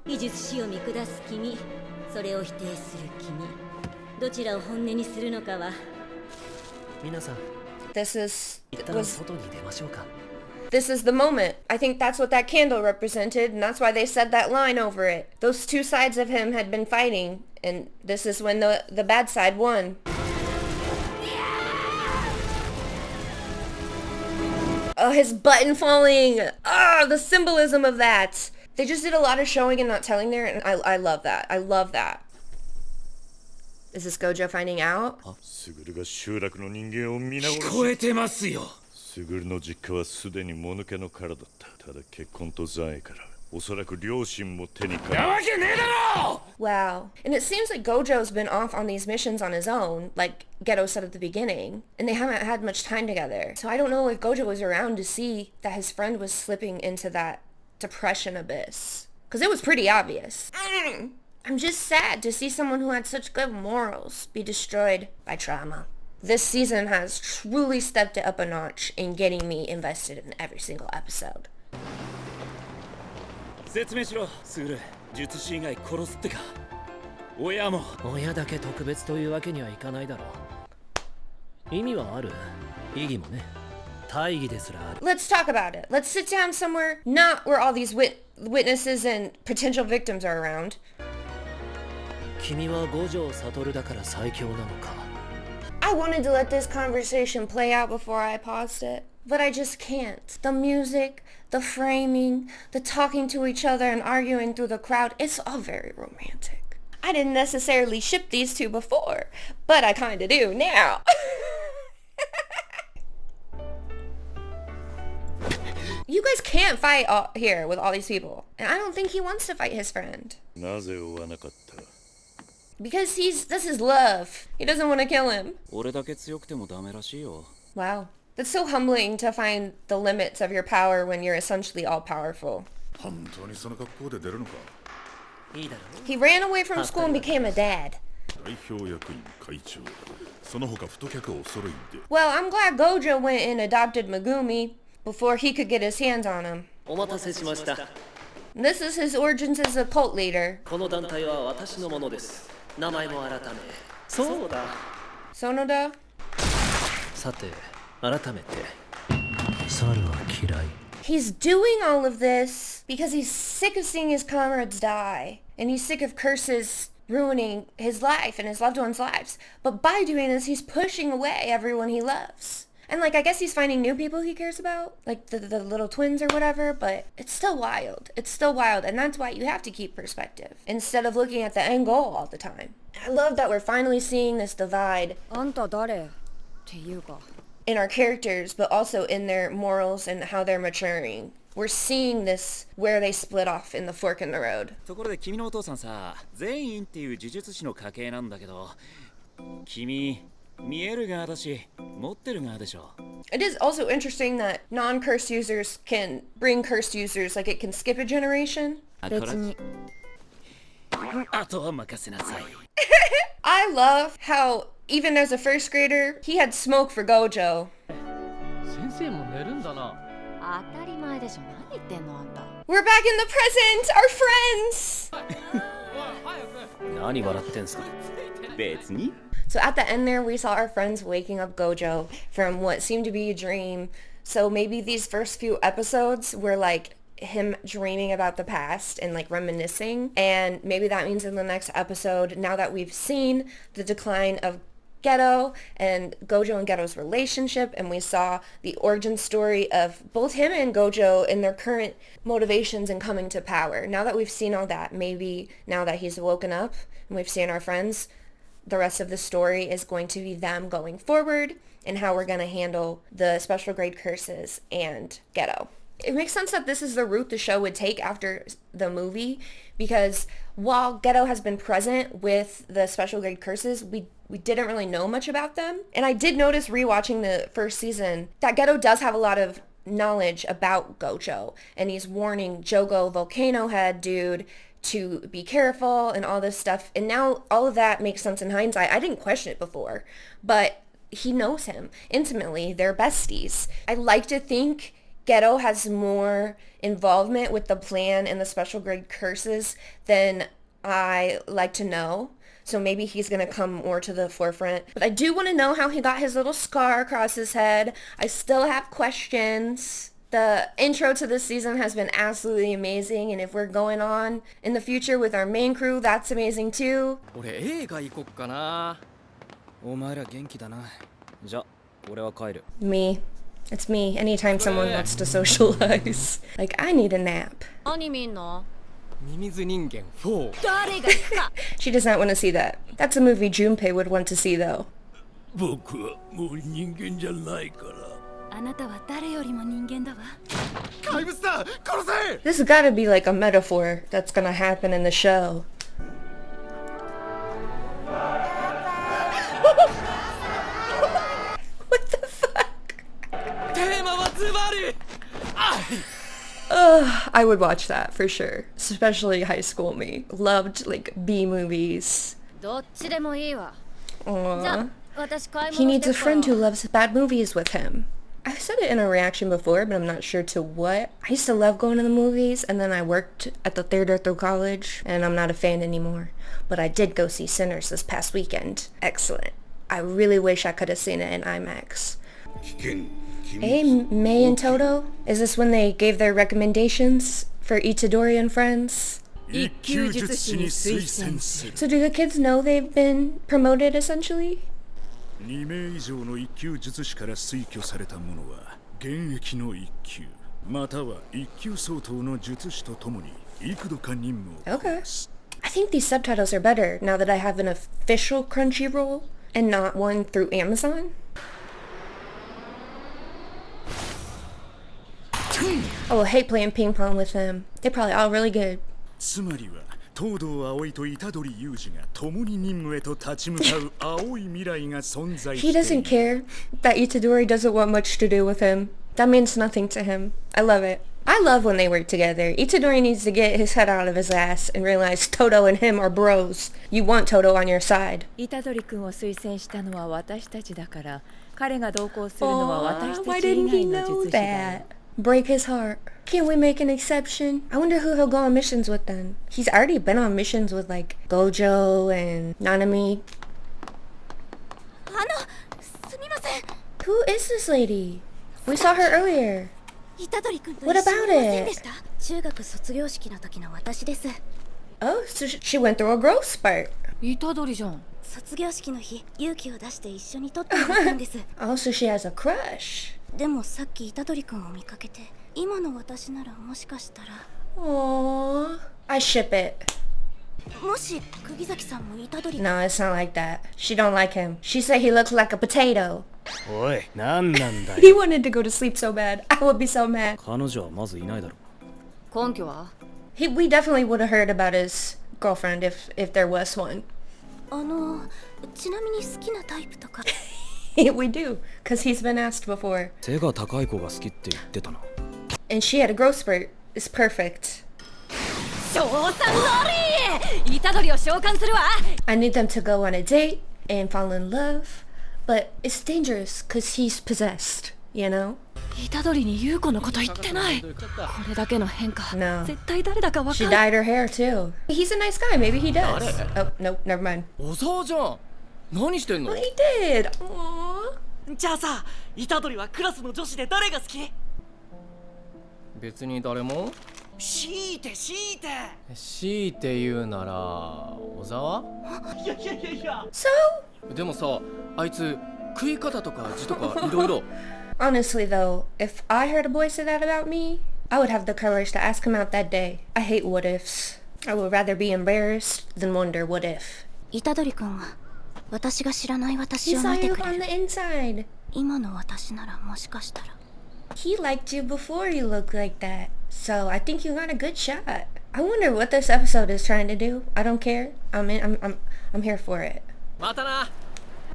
This is the moment. I think that's what that candle represented, and that's why they said that line over it. Those two sides of him had been fighting, and this is when the bad side won. Oh, his button falling! Ah, the symbolism of that! They just did a lot of showing and not telling there, and I love that. I love that. Is this Gojo finding out? スグルが集落の人間を皆殺し。聞こえてますよ。スグルの実家はすでにもぬけの殻だった。ただ結婚と残影から、おそらく両親も手にかかる。なわけねえだろ! Wow. And it seems like Gojo's been off on these missions on his own, like Geto said at the beginning, and they haven't had much time together. So I don't know if Gojo was around to see that his friend was slipping into that depression abyss. Because it was pretty obvious. I'm just sad to see someone who had such good morals be destroyed by trauma. This season has truly stepped it up a notch in getting me invested in every single episode. 説明しろ、スグル。術師以外殺すってか。親も。親だけ特別というわけにはいかないだろう。意味はある。意義もね。大義ですらある。Let's talk about it. Let's sit down somewhere not where all these witnesses and potential victims are around. 君は五条悟だから最強なのか。I wanted to let this conversation play out before I paused it, but I just can't. The music, the framing, the talking to each other and arguing through the crowd, it's all very romantic. I didn't necessarily ship these two before, but I kinda do now. You guys can't fight here with all these people, and I don't think he wants to fight his friend. なぜ追わなかった？ Because this is love. He doesn't want to kill him. 俺だけ強くてもダメらしいよ。 Wow. That's so humbling to find the limits of your power when you're essentially all-powerful. 本当にその格好で出るのか？ He ran away from school and became a dad. 代表役員会長。その他太客お揃いで。 Well, I'm glad Gojo went and adopted Megumi before he could get his hands on him. お待たせしました。 This is his origins as a cult leader. この団体は私のものです。名前も改め、そうだ。Sonoda? さて、改めて、猿は嫌い。 He's doing all of this because he's sick of seeing his comrades die. And he's sick of curses ruining his life and his loved ones' lives. But by doing this, he's pushing away everyone he loves. And like, I guess he's finding new people he cares about, like the little twins or whatever, but it's still wild. It's still wild, and that's why you have to keep perspective, instead of looking at the end goal all the time. I love that we're finally seeing this divide in our characters, but also in their morals and how they're maturing. We're seeing this where they split off in the fork in the road. ところで君のお父さんさ、全員っていう呪術師の家系なんだけど、君、見える側だし、持ってる側でしょ。 It is also interesting that non-cursed users can bring cursed users, like it can skip a generation. 別に。あとは任せなさい。I love how, even as a first grader, he had smoke for Gojo. 先生も寝るんだな。当たり前でしょ。何言ってんのあんた。 We're back in the present, our friends! 何笑ってんすか。別に。 So at the end there, we saw our friends waking up Gojo from what seemed to be a dream. So maybe these first few episodes were like him dreaming about the past and like reminiscing. And maybe that means in the next episode, now that we've seen the decline of Geto and Gojo and Geto's relationship, and we saw the origin story of both him and Gojo and their current motivations in coming to power. Now that we've seen all that, maybe now that he's woken up and we've seen our friends, the rest of the story is going to be them going forward and how we're going to handle the special grade curses and Geto. It makes sense that this is the route the show would take after the movie, because while Geto has been present with the special grade curses, we didn't really know much about them. And I did notice rewatching the first season that Geto does have a lot of knowledge about Gojo, and he's warning Jogo Volcano Head dude to be careful and all this stuff. And now all of that makes sense in hindsight. I didn't question it before, but he knows him intimately. They're besties. I like to think Geto has more involvement with the plan and the special grade curses than I like to know. So maybe he's going to come more to the forefront. But I do want to know how he got his little scar across his head. I still have questions. The intro to this season has been absolutely amazing. And if we're going on in the future with our main crew, that's amazing too. 俺映画行こっかな。お前ら元気だな。じゃ、俺は帰る。Me. It's me. Anytime someone wants to socialize. Like, I need a nap. 何見んの？ミミズ人間4。誰が行くか。She does not want to see that. That's a movie Junpei would want to see though. 僕はもう人間じゃないから。あなたは誰よりも人間だわ。怪物だ！殺せ！ This has got to be like a metaphor that's gonna happen in the show. What the fuck? テーマはズバリ！I would watch that for sure. Especially high school me. Loved like B movies. どっちでもいいわ。じゃ Aww. あ、私買い He 物 needs して a くから friend who loves bad movies with him. I've said it in a reaction before, but I'm not sure to what. I used to love going to the movies, and then I worked at the theater through college, and I'm not a fan anymore. But I did go see Sinners this past weekend. Excellent. I really wish I could have seen it in IMAX. Hey, May and Toto? Is this when they gave their recommendations for Itadori and friends? 一級術師に推薦する。 So do the kids know they've been promoted essentially? 2名以上の一級術師から推挙された者は現役の一級または一級相当の術師とともに幾度か任務をこなす。 I think these subtitles are better now that I have an official Crunchyroll and not one through Amazon. I will hate playing ping pong with them. They're probably all really good. つまりは東堂葵と虎杖裕二が共に任務へと立ち向かう青い未来が存在してい He る。 doesn't care that Itadori doesn't want much to do with him. That means nothing to him. I love it. I love when they work together. Itadori needs to get his head out of his ass and realize Toto and him are bros. You want Toto on your side. 虎杖君を推薦したのは私たちだから、彼が同行するのは私 Why たち以 didn't he 外の know 術師だよ。 that? Break his heart. Can't we make an exception? I wonder who he'll go on missions with then. He's already been on missions with like Gojo and Nanami. すみません。 Who is this lady? We saw her earlier. 虎杖君と What 一緒 about にいません it? でした中学卒業式の時の私です Oh, so she went through a growth spurt. 虎杖じゃん。卒業式の日勇気を出して一緒に撮ってもらったんです Oh, so she has a crush. でもさっき虎杖君を見かけて今の私ならもしかしたら Aww. I ship it. もし釘崎さんも虎杖 No, it's not like that. She don't like him. She said he looks like a potato. おい、なんなんだ He よ。 wanted to go to sleep so bad. I would be so mad. 彼女はまずいないだろ。根拠は？ We definitely would have heard about his girlfriend if there was one. ちなみに好きなタイプとか We do, because he's been asked before. 背が高い子が好きって言ってたな。 And she had a growth spurt. It's perfect. 召喚乗り！虎杖を召喚するわ。 I need them to go on a date and fall in love. But it's dangerous, because he's possessed, you know? 虎杖に優子のこと言ってない。これだけの変化。 No. 絶対誰だかわか She る。 dyed her hair too. He's a nice guy. Maybe he does. Oh, no, never mind. 小沢じゃん。何してんの？ Well, he did. Aww. じゃあさ、虎杖はクラスの女子で誰が好き？別に誰も？強いて。強いて言うなら小沢？いや。 So? でもさ、あいつ食い方とか字とかいろいろ。Honestly though, if I heard a boy say that about me, I would have the courage to ask him out that day. I hate what ifs. I would rather be embarrassed than wonder what if. 虎杖君は私が知らない私 He を saw 見て you く on れ the る inside. 今の私ならもしかしたら He liked you before you looked like that. So I think you got a good shot. I wonder what this episode is trying to do. I don't care. I'm here for it. またな。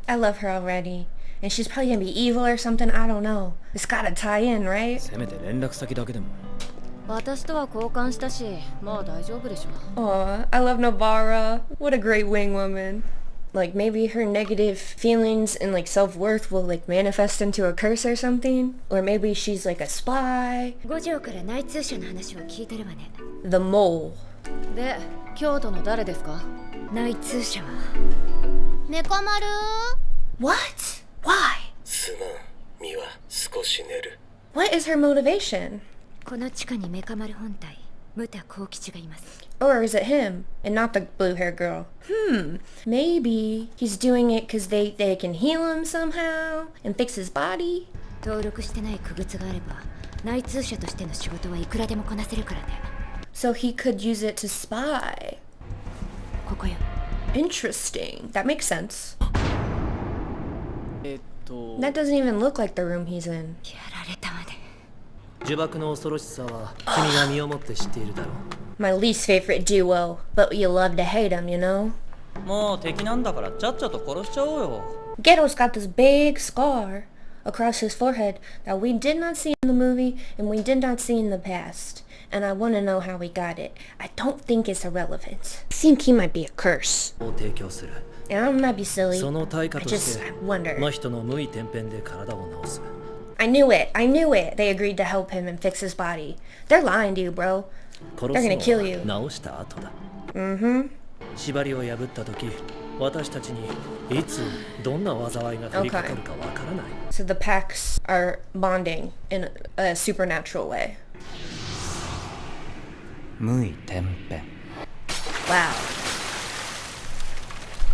I love her already. And she's probably gonna be evil or something. I don't know. It's gotta tie in, right? せめて連絡先だけでも。私とは交換したし、まあ大丈夫でしょ。Aw, I love Nobara. What a great wing woman. Like, maybe her negative feelings and, like, self-worth will, like, manifest into a curse or something. Or maybe she's, like, a spy. 五条から内通者の話を聞いてるわね。The mole. で、京都の誰ですか？内通者はメカ丸 What? Why? すまん、ミは少し寝る。 What is her motivation? この地下にメカ丸本体ムタ幸吉がいます。 Or is it him and not the blue-haired girl? Maybe he's doing it because they can heal him somehow and fix his body? 登録してない傀儡があれば内通者としての仕事はいくらでもこなせるからね。 So he could use it to spy. ここよ。 Interesting. That makes sense. That doesn't even look like the room he's in. やられたわね。呪縛の恐ろしさは君が身をもって知っているだろう。 My least favorite duo, but you love to hate him, you know? もう敵なんだからちゃっちゃと殺しちゃおうよ。 Geto's got this big scar across his forehead that we did not see in the movie and we did not see in the past. And I want to know how he got it. I don't think it's irrelevant. I think he might be a curse. を提供する。 And I might be silly. その対価 I とし just て wonder. 真人の無意天変で体を治す。 I knew it. I knew it. They agreed to help him and fix his body. They're lying to you, bro. They're gonna kill you. 直した後だ。Mm-hmm. 縛りを破った時、私たちにいつどんな災いが降りかかるかわからない。 So the packs are bonding in a supernatural way. 無意天変。 Wow.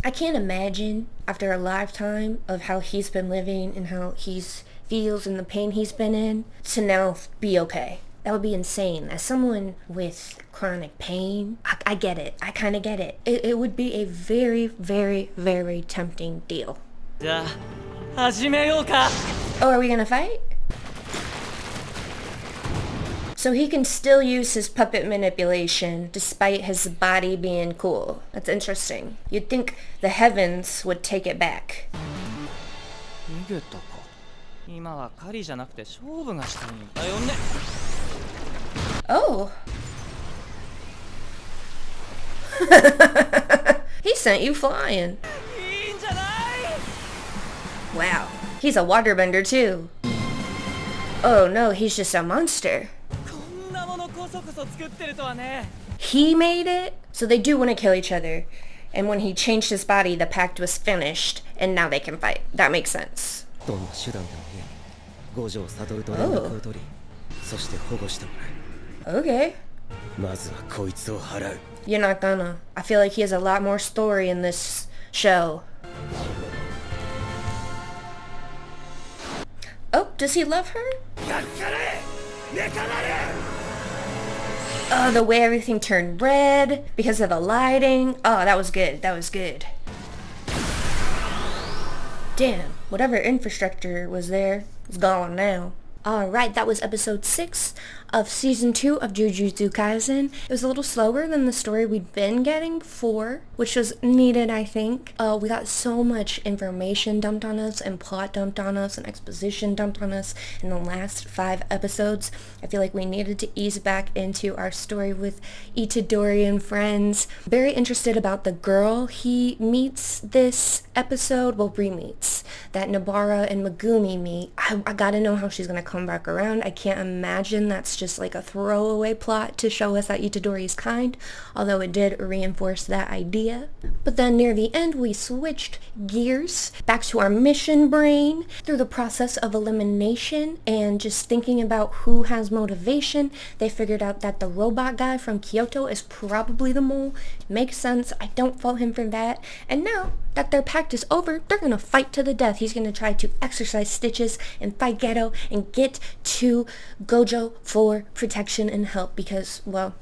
I can't imagine after a lifetime of how he's been living and how he feels and the pain he's been in to now be okay. That would be insane. As someone with chronic pain, I get it. I kind of get it. It would be a very, very, very tempting deal. じゃあ始めようか。 Oh, are we gonna fight? So he can still use his puppet manipulation despite his body being cool. That's interesting. You'd think the heavens would take it back. 逃げたか。今は狩りじゃなくて勝負がしたいんだよね。Oh. He sent you flying. いいんじゃない。 Wow. He's a waterbender too. Oh no, he's just a monster. こんなものこそこそ作ってるとはね。 He made it? So they do want to kill each other. And when he changed his body, the pact was finished. And now they can fight. That makes sense. どんな手段でもいい。五条悟と連絡を取り、そして保護してもらう。 Okay. まずはこいつを払う。 You're not gonna. I feel like he has a lot more story in this show. Oh, does he love her? Oh, the way everything turned red because of the lighting. Oh, that was good. That was good. Damn, whatever infrastructure was there is gone now. Alright, that was episode 6 of season 2 of Jujutsu Kaisen. It was a little slower than the story we'd been getting before, which was needed, I think. We got so much information dumped on us and plot dumped on us and exposition dumped on us in the last 5 episodes. I feel like we needed to ease back into our story with Itadori and friends. Very interested about the girl he meets this episode, well, re-meets, that Nobara and Megumi meet. I gotta know how she's gonna come back around. I can't imagine that's just like a throwaway plot to show us that Itadori is kind, although it did reinforce that idea. But then near the end, we switched gears back to our mission brain through the process of elimination and just thinking about who has motivation. They figured out that the robot guy from Kyoto is probably the mole. Makes sense. I don't fault him for that. And now that their pact is over, they're gonna fight to the death. He's gonna try to exercise Stitches and fight Geto and get to Gojo for protection and help because, well,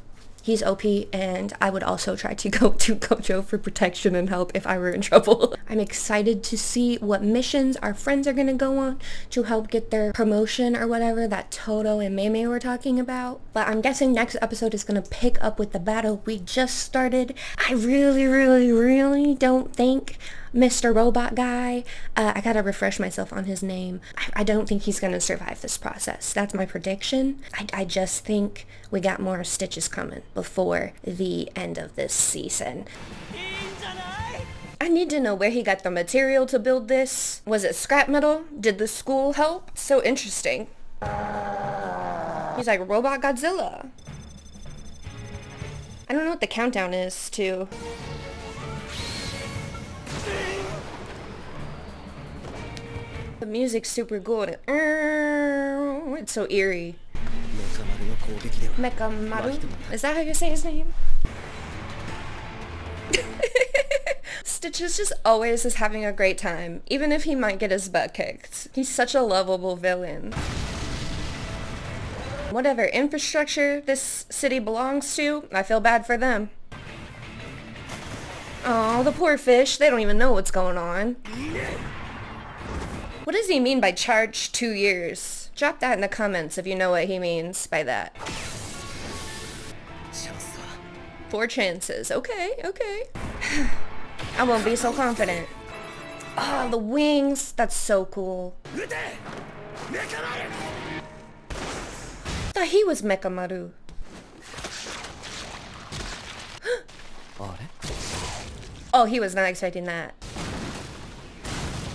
he's OP and I would also try to go to Gojo for protection and help if I were in trouble. I'm excited to see what missions our friends are gonna go on to help get their promotion or whatever that Toto and Meme were talking about. But I'm guessing next episode is gonna pick up with the battle we just started. I really don't think Mr. Robot Guy. I gotta refresh myself on his name. I don't think he's gonna survive this process. That's my prediction. I just think we got more stitches coming before the end of this season. I need to know where he got the material to build this. Was it scrap metal? Did the school help? So interesting. He's like Robot Godzilla. I don't know what the countdown is to. The music's super good. It's so eerie. Mekamaru? Is that how you say his name? Stitches just always is having a great time, even if he might get his butt kicked. He's such a lovable villain. Whatever infrastructure this city belongs to, I feel bad for them. Oh, the poor fish. They don't even know what's going on. What does he mean by charge 2 years? Drop that in the comments if you know what he means by that. 4 chances. Okay, okay. I won't be so confident. Oh, the wings. That's so cool. I thought he was Mekamaru. Oh, he was not expecting that.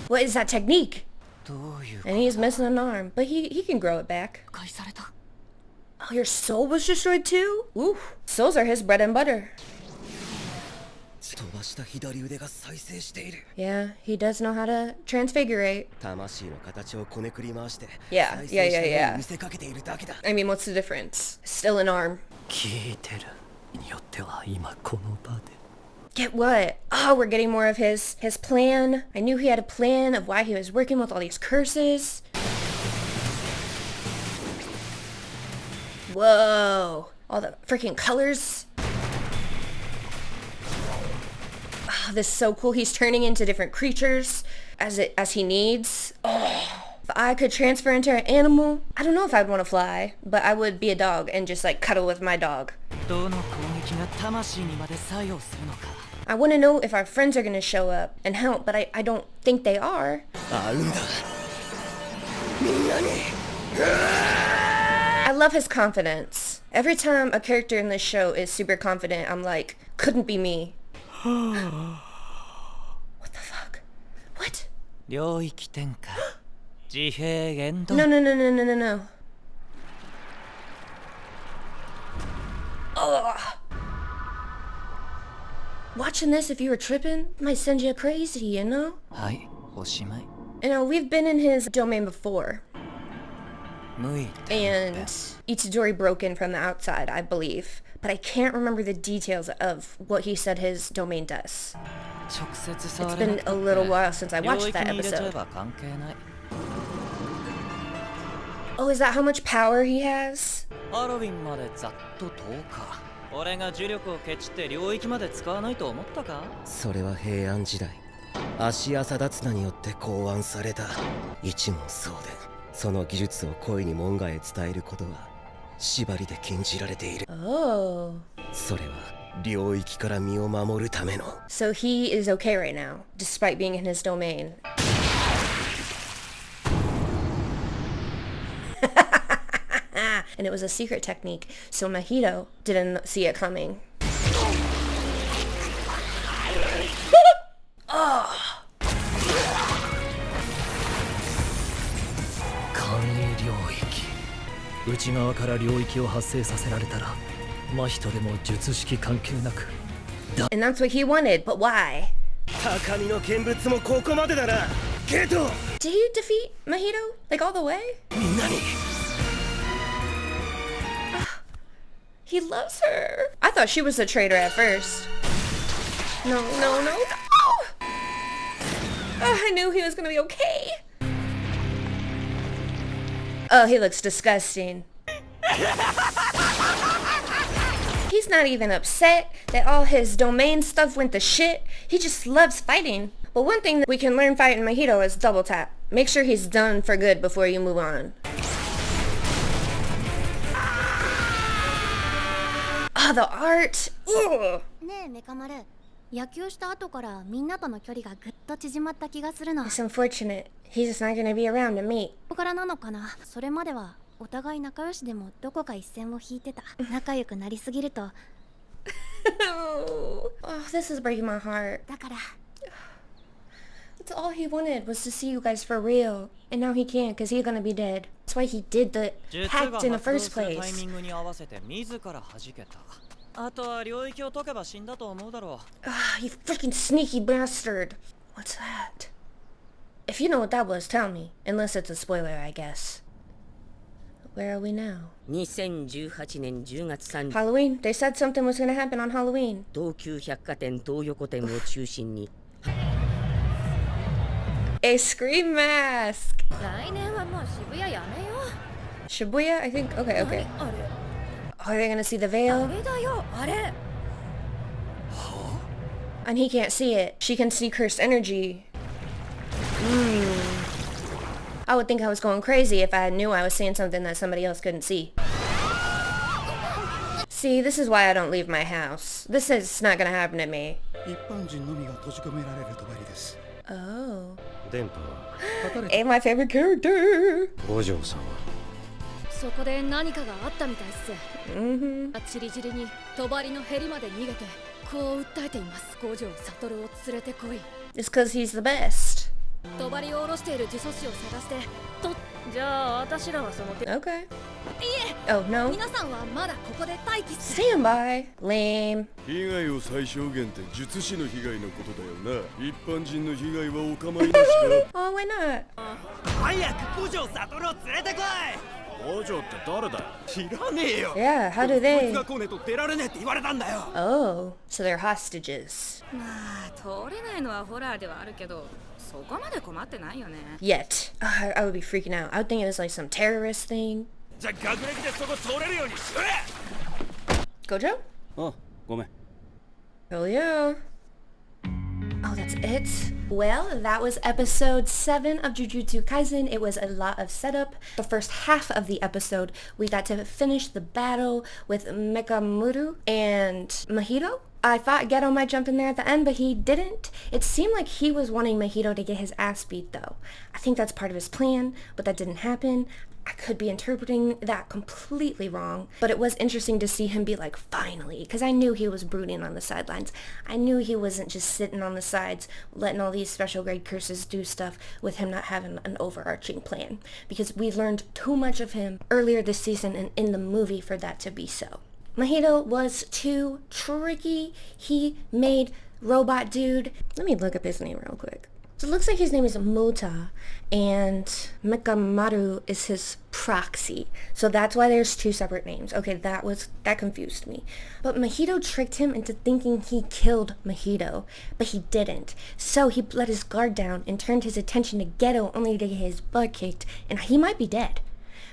What is that technique? And he's missing an arm, but he can grow it back. Oh, your soul was destroyed too? Ooh, souls are his bread and butter. Yeah, he does know how to transfigurate. Yeah. I mean, what's the difference? Still an arm. Get what? Oh, we're getting more of his plan. I knew he had a plan of why he was working with all these curses. Whoa. All the freaking colors. Oh, this is so cool. He's turning into different creatures as he needs. Oh. If I could transfer into an animal, I don't know if I'd want to fly, but I would be a dog and just like cuddle with my dog. I want to know if our friends are going to show up and help, but I don't think they are. I love his confidence. Every time a character in this show is super confident, I'm like, couldn't be me. What the fuck? What? No. Oh. Watching this, if you were tripping, might send you crazy, you know? You know, we've been in his domain before. And Itadori broke in from the outside, I believe. But I can't remember the details of what he said his domain does. It's been a little while since I watched that episode. Oh, is that how much power he has? Oh. So he is okay right now, despite being in his domain. And it was a secret technique, so Mahito didn't see it coming. Oh. And that's what he wanted, but why? Did he defeat Mahito? Like all the way? He loves her. I thought she was a traitor at first. No. I knew he was gonna be okay. Oh, he looks disgusting. He's not even upset that all his domain stuff went to shit. He just loves fighting. But one thing that we can learn fighting Mahito is double tap. Make sure he's done for good before you move on. Oh, the art. Ugh. 野球した後からみんなとの距離がぐっと縮まった気がするの。 It's unfortunate. He's just not gonna be around to meet. ここからなのかな。それまではお互い仲良しでもどこか一線を引いてた。仲良くなりすぎると。Oh, this is breaking my heart. だから。That's all he wanted was to see you guys for real. And now he can't because he's gonna be dead. That's why he did the pact in the first place. タイミングに合わせて自ら弾けた。あとは領域を解けば死んだと思うだろう。You freaking sneaky bastard. What's that? If you know what that was, tell me. Unless it's a spoiler, I guess. Where are we now? 2018年10月30日 Halloween? They said something was gonna happen on Halloween. 東急百貨店東横店を中心に A scream mask! 来年はもう渋谷やめよう。 Shibuya? I think? Okay, okay. Are they gonna see the veil? あれだよ、あれ。 And he can't see it. She can see cursed energy. I would think I was going crazy if I knew I was seeing something that somebody else couldn't see. See, this is why I don't leave my house. This is not gonna happen to me. 一般人のみが閉じ込められる帳です。 Oh. 電波は And my favorite character! 五条さんはそこで何かがあったみたいっす。チリチリに帳のへりまで逃げてこう訴えています。五条悟を連れてこい。 It's cause he's the best. 帳を下ろしている呪詛師を探してと。じゃあ私らはその Okay. いえ Oh, no. 皆さんはまだここで待機す Stand by. Lame. 被害を最小限って術師の被害のことだよな。一般人の被害はお構いなしか。Oh, why not? 早く五条悟を連れてこい。五条って誰だよ。知らねえよ。 Yeah, how do they? こいつが来ねえと出られねえって言われたんだよ。 Oh, so they're hostages. まあ通れないのはホラーではあるけど、そこまで困ってないよね。 Yet. I would be freaking out. I would think it was like some terrorist thing. じゃあ学歴でそこ通れるようにしろや。 Gojo? あ、ごめん。 Oh, yeah. Oh, that's it? Well, that was episode 7 of Jujutsu Kaisen. It was a lot of setup. The first half of the episode, we got to finish the battle with Mekamuru and Mahito. I thought Geto might jump in there at the end, but he didn't. It seemed like he was wanting Mahito to get his ass beat, though. I think that's part of his plan, but that didn't happen. I could be interpreting that completely wrong, but it was interesting to see him be like, finally, because I knew he was brooding on the sidelines. I knew he wasn't just sitting on the sides, letting all these special grade curses do stuff with him not having an overarching plan, because we learned too much of him earlier this season and in the movie for that to be so. Mahito was too tricky. He made Robot Dude, let me look up his name real quick. So it looks like his name is Mota, and Mekamaru is his proxy. So that's why there's two separate names. Okay, that confused me. But Mahito tricked him into thinking he killed Mahito, but he didn't. So he let his guard down and turned his attention to Geto only to get his butt kicked, and he might be dead.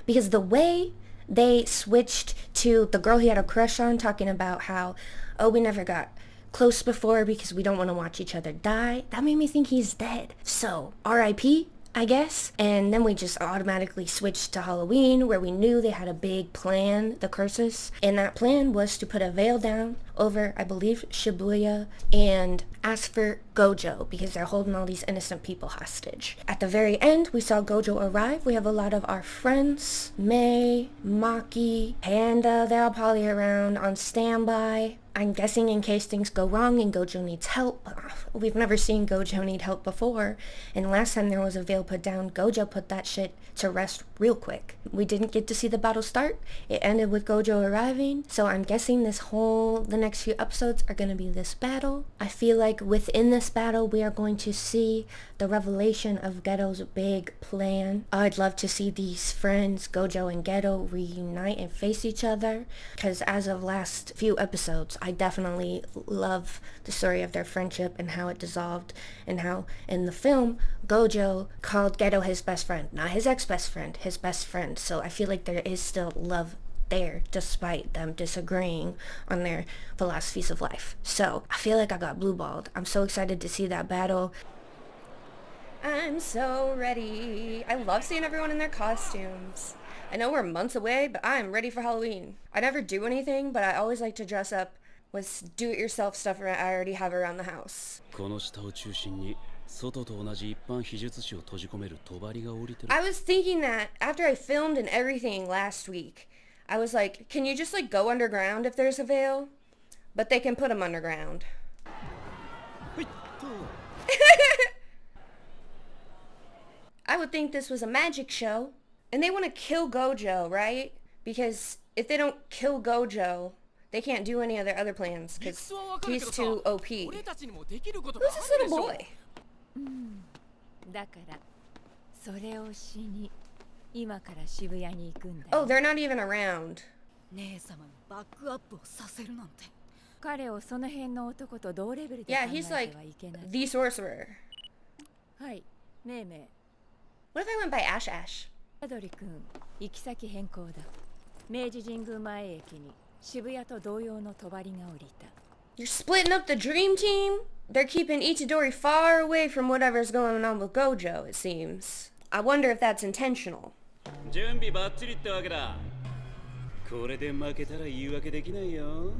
Because the way they switched to the girl he had a crush on, talking about how, oh, we never got close before because we don't want to watch each other die, that made me think he's dead. So, R.I.P., I guess. And then we just automatically switched to Halloween, where we knew they had a big plan, the curses. And that plan was to put a veil down over, I believe, Shibuya, and ask for Gojo, because they're holding all these innocent people hostage. At the very end, we saw Gojo arrive. We have a lot of our friends, Mei, Maki, Panda, they're all probably around on standby. I'm guessing in case things go wrong and Gojo needs help. We've never seen Gojo need help before. And last time there was a veil put down, Gojo put that shit to rest real quick. We didn't get to see the battle start. It ended with Gojo arriving. So I'm guessing the next few episodes are going to be this battle. I feel like within this battle, we are going to see the revelation of Geto's big plan. I'd love to see these friends, Gojo and Geto, reunite and face each other. Because as of last few episodes, I definitely love the story of their friendship and how it dissolved, and how in the film Gojo called Geto his best friend, not his ex-best friend, his best friend. So I feel like there is still love there despite them disagreeing on their philosophies of life. So I feel like I got blue-balled. I'm so excited to see that battle. I'm so ready. I love seeing everyone in their costumes. I know we're months away, but I'm ready for Halloween. I never do anything, but I always like to dress up was do-it-yourself stuff I already have around the house. この下を中心に外と同じ一般秘術師を閉じ込める帳が降りてる。 I was thinking that after I filmed and everything last week, I was like, can you just like go underground if there's a veil? But they can put them underground. I would think this was a magic show. And they want to kill Gojo, right? Because if they don't kill Gojo, they can't do any of their other plans because he's too OP. Who's this little boy? だからそれをしに今から渋谷に行くんだ。 Oh, they're not even around. 姉様のバックアップをさせるなんて。彼をその辺の男と同レベルで Yeah, 考え he's て like はいけない。 the sorcerer. はい、めいめい。 What if I went by Ashe? アドリ君、行き先変更だ。明治神宮前駅に渋谷と同様の帳が降りた。 You're splitting up the dream team? They're keeping Itadori far away from whatever's going on with Gojo, it seems. I wonder if that's intentional. 準備バッチリってわけだ。これで負けたら言い訳できないよ。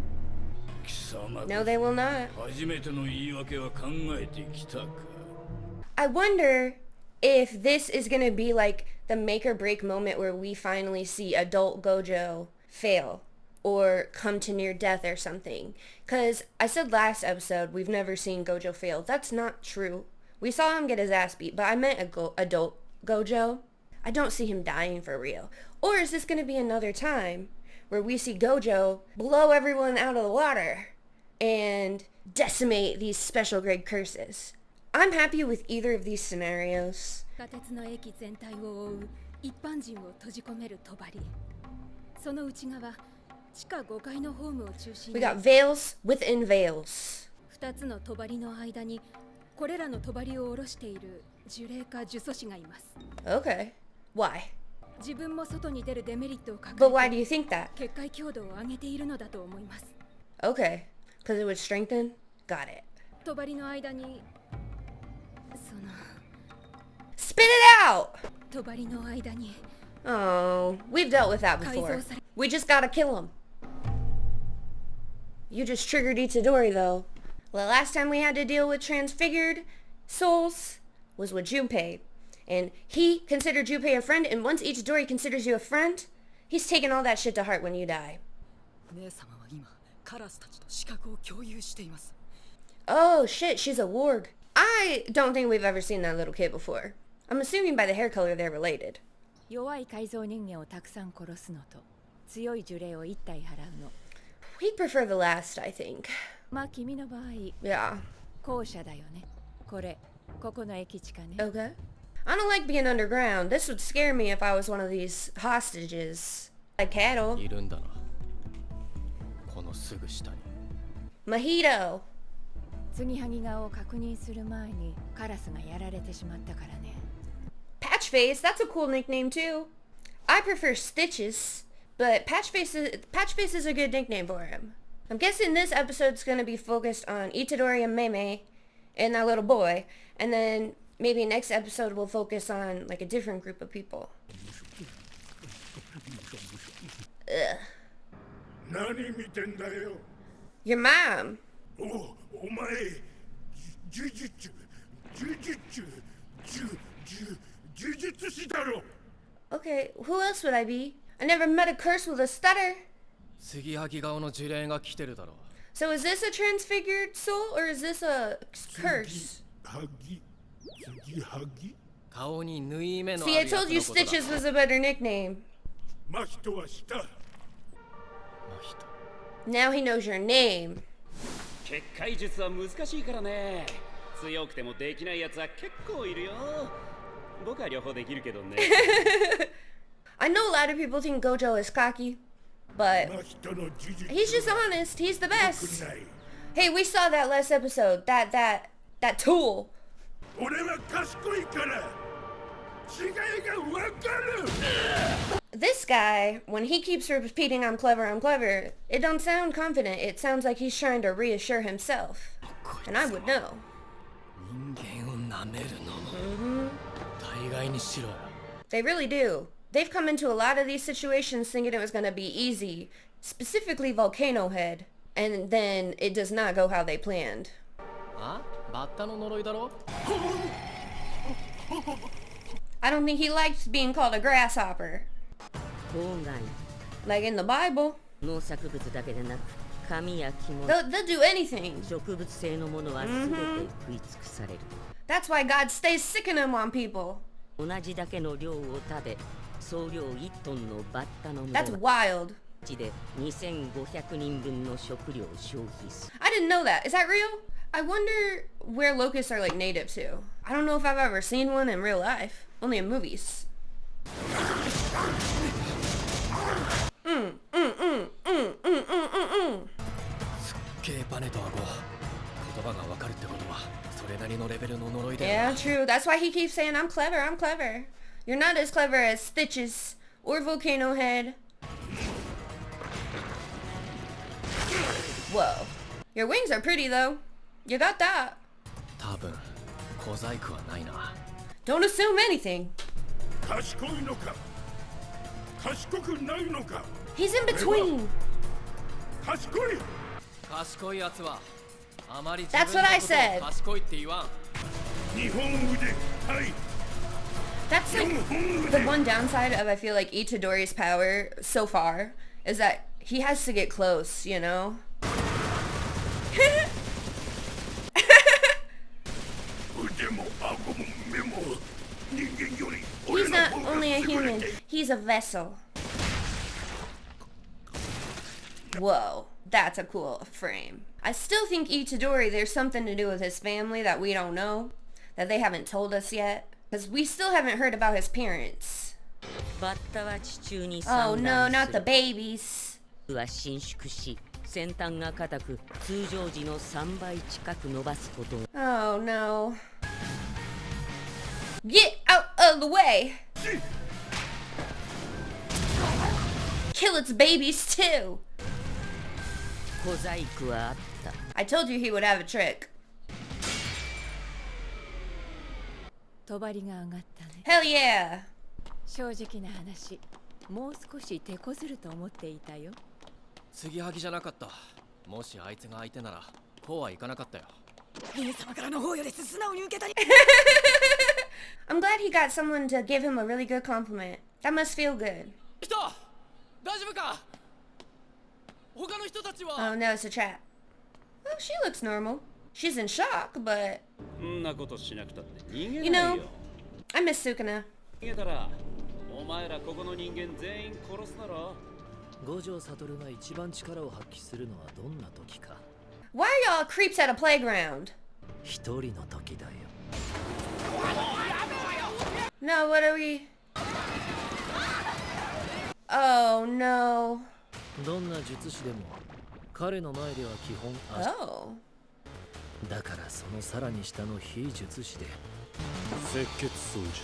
No, they will not. 初めての言い訳は考えてきたか。 I wonder if this is gonna be like the make or break moment where we finally see adult Gojo fail or come to near death or something. Because I said last episode we've never seen Gojo fail. That's not true. We saw him get his ass beat, but I meant adult Gojo. I don't see him dying for real. Or is this gonna be another time where we see Gojo blow everyone out of the water and decimate these special grade curses? I'm happy with either of these scenarios. 地下鉄の駅全体を覆う一般人を閉じ込める帳。その内側、地下5階のホームを中心 We に got veils within veils. 2つの帳の間にこれらの帳を下ろしている呪霊か呪詛師がいます。 Okay. Why? 自分も外に出るデメリットを抱 But why え do て you think that? 結界強度を上げているのだと思います。 Okay. Because it would strengthen? Got it. 帳の間に Spit it out! 帳の間に Oh, we've dealt with that before. We just gotta kill him. You just triggered Itadori though. The last time we had to deal with transfigured souls was with Junpei. And he considered Junpei a friend, and once Itadori considers you a friend, he's taking all that shit to heart when you die. 姉様は今カラスたちと視覚を共有しています。 Oh shit, she's a warg. I don't think we've ever seen that little kid before. I'm assuming by the hair color they're related. 弱い改造人間をたくさん殺すのと強い呪霊を一体払うの。 We'd prefer the last, I think. まあ君の場合、Yeah. 後者だよね。ここの駅地下ね。 Okay. I don't like being underground. This would scare me if I was one of these hostages. Like cattle. いるんだな。このすぐ下に。Mojito. 継ぎはぎ顔を確認する前にカラスがやられてしまったからね。 Patchface, that's a cool nickname too. I prefer Stitches, but Patchface is a good nickname for him. I'm guessing this episode's gonna be focused on Itadori and Mei and that little boy, and then maybe next episode we'll focus on like a different group of people. Ugh. Your mom. Okay, who else would I be? I never met a curse with a stutter. 継ぎはぎ顔の呪霊が来てるだろう。 So is this a transfigured soul or is this a curse? 顔に縫い目のあ See, る I やつの told you ことだ。 Stitches was a better nickname. Now he knows your name. 結界術は難しいからね。強くてもできないやつは結構いるよ。僕は両方できるけどね。I know a lot of people think Gojo is cocky, but he's just honest. He's the best. Hey, we saw that last episode. That tool. This guy, when he keeps repeating I'm clever, it don't sound confident. It sounds like he's trying to reassure himself. And I would know. 人間を舐めるのも大概にしろよ。 They really do. They've come into a lot of these situations thinking it was going to be easy, specifically Volcano Head. and then it does not go how they planned. あ、バッタの呪いだろ? I don't think he likes being called a grasshopper. 郊外 Like in the Bible. 農作物だけでなく紙や着物 They'll do anything. 植物性のものは全て食い尽くされる That's why God stays sicking them on people. 同じだけの量を食べ総量1トンのバッタの群れ That's wild. 地で2500人分の食料を消費する I didn't know that. Is that real? I wonder where locusts are like native to. I don't know if I've ever seen one in real life. Only in movies. すっげえバネと顎。言葉がわかるってことはそれなりのレベルの呪いだよ。 Yeah, true. That's why he keeps saying, I'm clever, I'm clever. You're not as clever as Stitches or Volcano Head. Whoa. Your wings are pretty though. You got that. 多分小細工はないな。 Don't assume anything. 賢いのか賢くないのか He's in between. 賢い賢いやつはあまり That's what I said. 賢いって言わん。日本腕はい That's like the one downside of I feel like Itadori's power so far is that he has to get close, you know? He's not only a human, he's a vessel. Whoa, that's a cool frame. I still think Itadori, there's something to do with his family that we don't know, that they haven't told us yet. Because we still haven't heard about his parents. Oh no, not the babies. は伸縮し先端が硬く通常時の3倍近く伸ばすこと Oh no. Get out of the way. Kill its babies too. 小細工はあった I told you he would have a trick. 帳が上がったね Hell yeah. 正直な話もう少し手こずると思っていたよ継ぎはぎじゃなかった。もしあいつが相手ならこうはいかなかったよ。姫様からの方より素直に受けたり I'm glad he got someone to give him a really good compliment. That must feel good. 人大丈夫か？他の人たちは Oh no, it's a trap. Well, she looks normal. She's in shock, but... そんなことしなくたって逃げ You ない know, よ I miss Sukuna. 逃げたらお前らここの人間全員殺すだろ五条悟が一番力を発揮するのはどんな時か Why are y'all creeps at a playground? 一人の時だよ No, what are we... Oh no. どんな術師でも彼の前では基本足 Oh. だからそのさらに下の非術師で赤血操術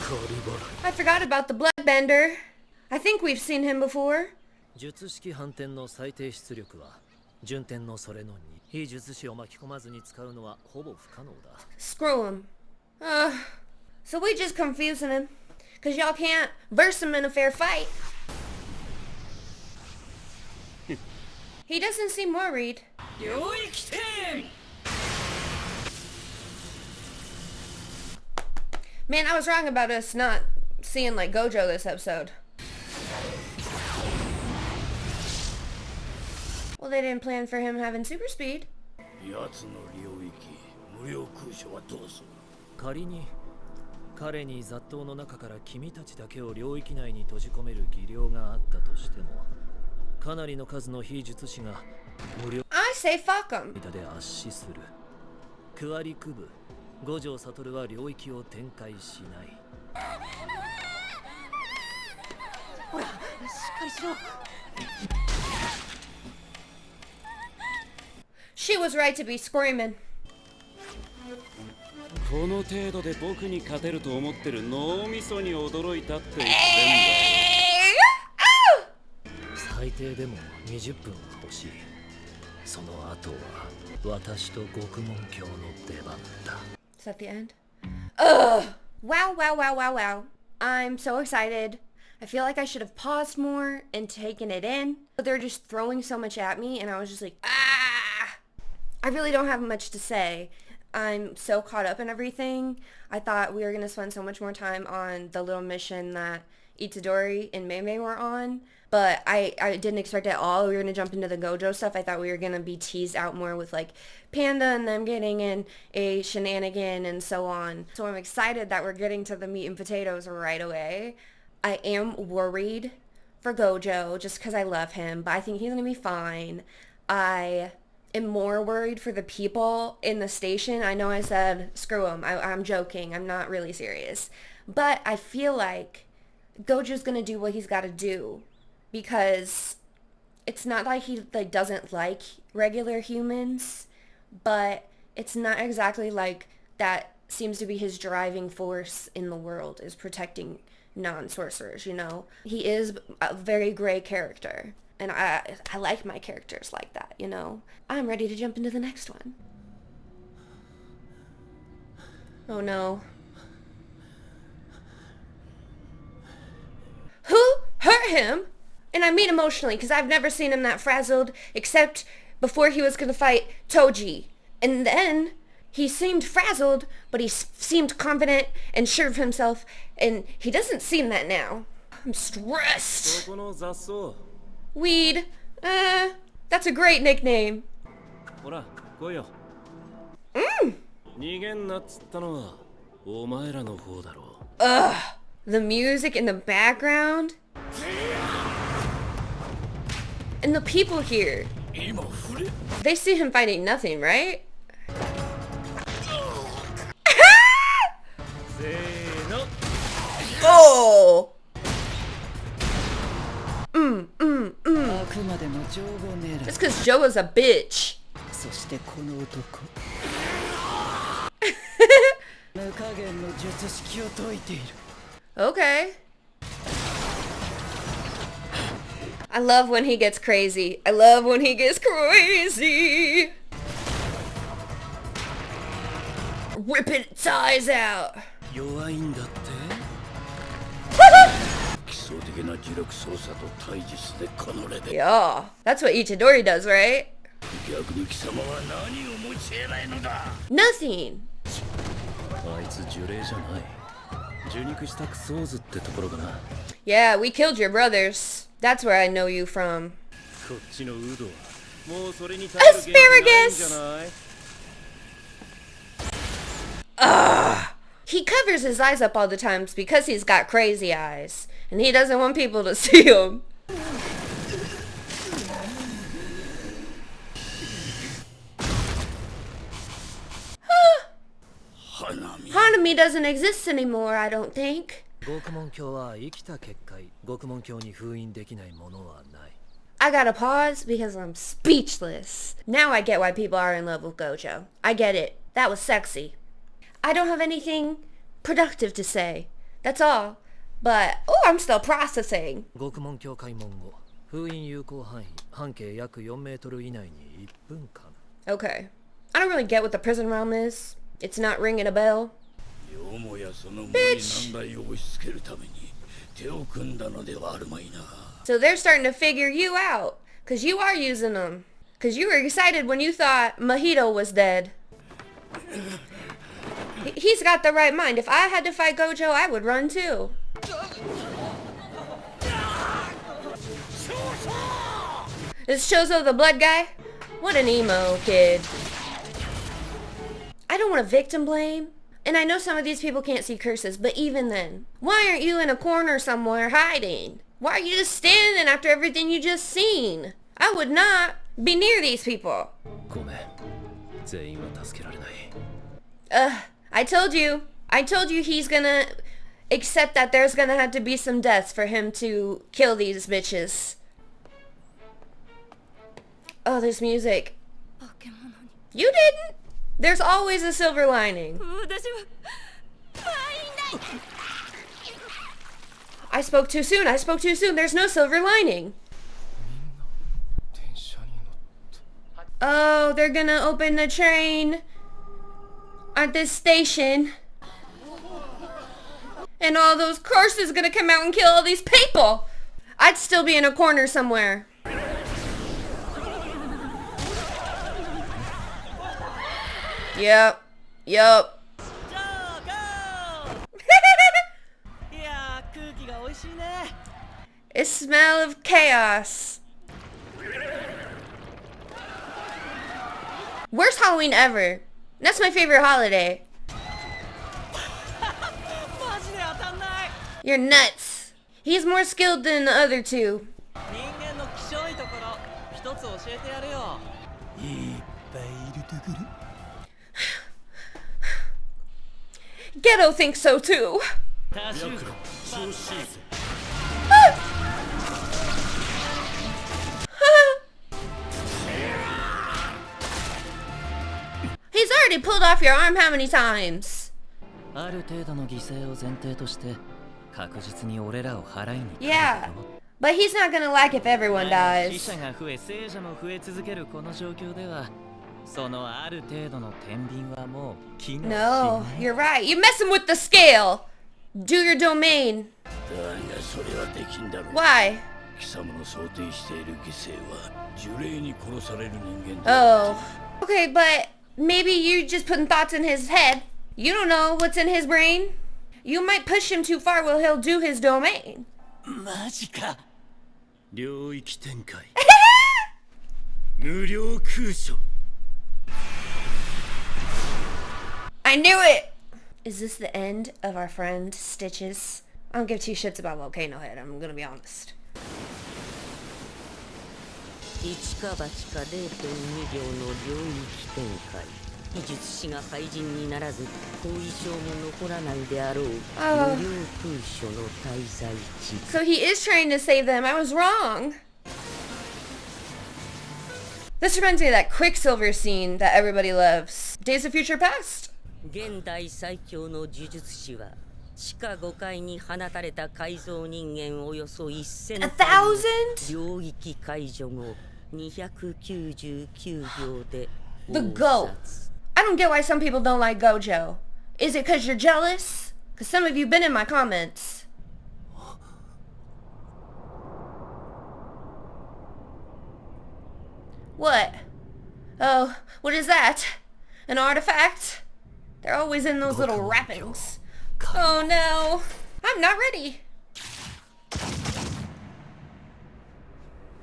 カリバラ I forgot about the bloodbender. I think we've seen him before. 術式反転の最低出力は順転のそれの2非術師を巻き込まずに使うのはほぼ不可能だ Screw him. So we just confusing him. Cause y'all can't verse him in a fair fight. He doesn't seem worried. Man, I was wrong about us not seeing like Gojo this episode. Well, they didn't plan for him having super speed. 奴の領域無料空所はどうする仮に彼に雑踏の中から君たちだけを領域内に閉じ込める技量があったとしてもかなりの数の非術師が無料 I say fuck him. で圧死する区割り区部五条悟は領域を展開しないほらしっかりしろ She was right to be screaming. この程度で僕に勝てると思ってる脳みそに驚いたって言ってんだ最低でも20分は欲しいその後は私と獄門教の出番だ Is that the end? Ugh! Wow, wow, wow, wow, wow. I'm so excited. I feel like I should have paused more and taken it in, but they're just throwing so much at me and I was just like, ah! I really don't have much to say. I'm so caught up in everything. I thought we were going to spend so much more time on the little mission that Itadori and Mei were on, but I didn't expect at all we were going to jump into the Gojo stuff. I thought we were going to be teased out more with like Panda and them getting in a shenanigan and so on. So I'm excited that we're getting to the meat and potatoes right away. I am worried for Gojo just because I love him, but I think he's going to be fine. I am more worried for the people in the station. I know I said screw them. I'm joking. I'm not really serious. But I feel like Gojo's going to do what he's got to do because it's not like he like doesn't like regular humans, but it's not exactly like that seems to be his driving force in the world is protecting non-sorcerers, you know? He is a very gray character, and I like my characters like that, you know? I'm ready to jump into the next one. Oh no. Who hurt him? And I mean emotionally, because I've never seen him that frazzled, except before he was going to fight Toji. And then he seemed frazzled, but he seemed confident and sure of himself, and he doesn't seem that now. I'm stressed. Weed. That's a great nickname. Ugh. The music in the background. And the people here. They see him fighting nothing, right? Oh! That's because Joe's a bitch. Okay. I love when he gets crazy. I love when he gets crazy. Ripping its eyes out. Yeah, that's what Itadori does, right? Nothing. Yeah, we killed your brothers. That's where I know you from. Asparagus! Ugh. He covers his eyes up all the times because he's got crazy eyes. And he doesn't want people to see him. Hanami doesn't exist anymore, I don't think. I gotta pause because I'm speechless. Now I get why people are in love with Gojo. I get it. That was sexy. I don't have anything productive to say. That's all. But, oh, I'm still processing. Okay. I don't really get what the prison realm is. It's not ringing a bell. Bitch! So they're starting to figure you out. Because you are using them. Because you were excited when you thought Mahito was dead. He's got the right mind. If I had to fight Gojo, I would run too. Is Chozo the blood guy? What an emo kid. I don't want to victim blame. And I know some of these people can't see curses, but even then, why aren't you in a corner somewhere hiding? Why are you just standing after everything you just seen? I would not be near these people. I told you he's gonna accept that there's gonna have to be some deaths for him to kill these bitches. Oh, this music. You didn't? There's always a silver lining. I spoke too soon. There's no silver lining. Oh, they're gonna open the train at this station. And all those curses gonna come out and kill all these people. I'd still be in a corner somewhere. Yep. It smell of chaos. Worst Halloween ever. That's my favorite holiday. You're nuts. He's more skilled than the other two. Ghetto thinks so too. He's already pulled off your arm how many times? Yeah, but he's not gonna like if everyone dies. No, you're right. You're messing with the scale. Do your domain. Why? Oh. Okay, but maybe you're just putting thoughts in his head. You don't know what's in his brain. You might push him too far while he'll do his domain. I knew it! Is this the end of our friend Stitches? I don't give two shits about Volcano Head, I'm gonna be honest. 一か八か 0.2 秒の領域展開。術師が廃人にならず後遺症も残らないであろう無料空所の滞在地。 So he is trying to save them. I was wrong. This reminds me of that Quicksilver scene that everybody loves. Days of Future Past. 現代最強の呪術師は地下5階に放たれた改造人間およそ1000領域解除後299秒で The GOAT. I don't get why some people don't like Gojo. Is it because you're jealous? Because some of you been in my comments. What? Oh, what is that? An artifact? They're always in those little wrappings. Oh no, I'm not ready.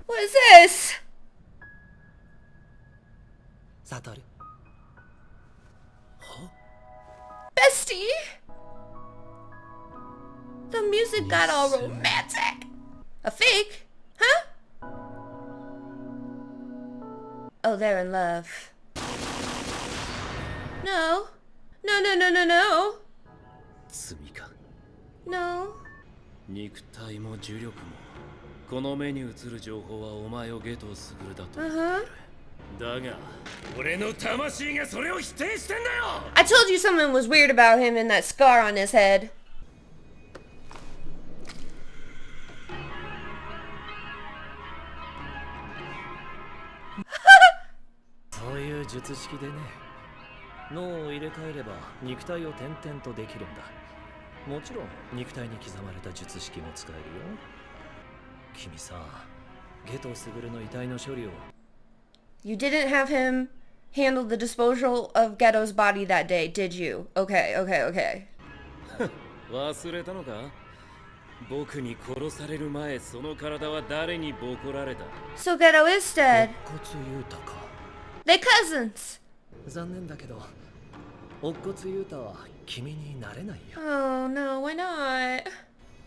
What is this? Satoru. Bestie! The music got all romantic. A fake? Huh? Oh, they're in love. No. No. No. 肉体も重力もこの目に映る情報はお前をゲトウスグルだと。だが俺の魂がそれを否定してんだよ。 I told you something was weird about him and that scar on his head. そういう術式でね。脳を入れ替えれば肉体を転々とできるんだ。もちろん肉体に刻まれた術式も使えるよ。君さ、ゲトウスグルの遺体の処理を。You didn't have him handle the disposal of Ghetto's body that day, did you? Okay. 忘れたのか？僕に殺される前、その体は誰にボコられた？ So Ghetto is dead. 乙骨ユータか。They cousins. 残念だけど、乙骨ユータは君になれないよ。Oh no, why not?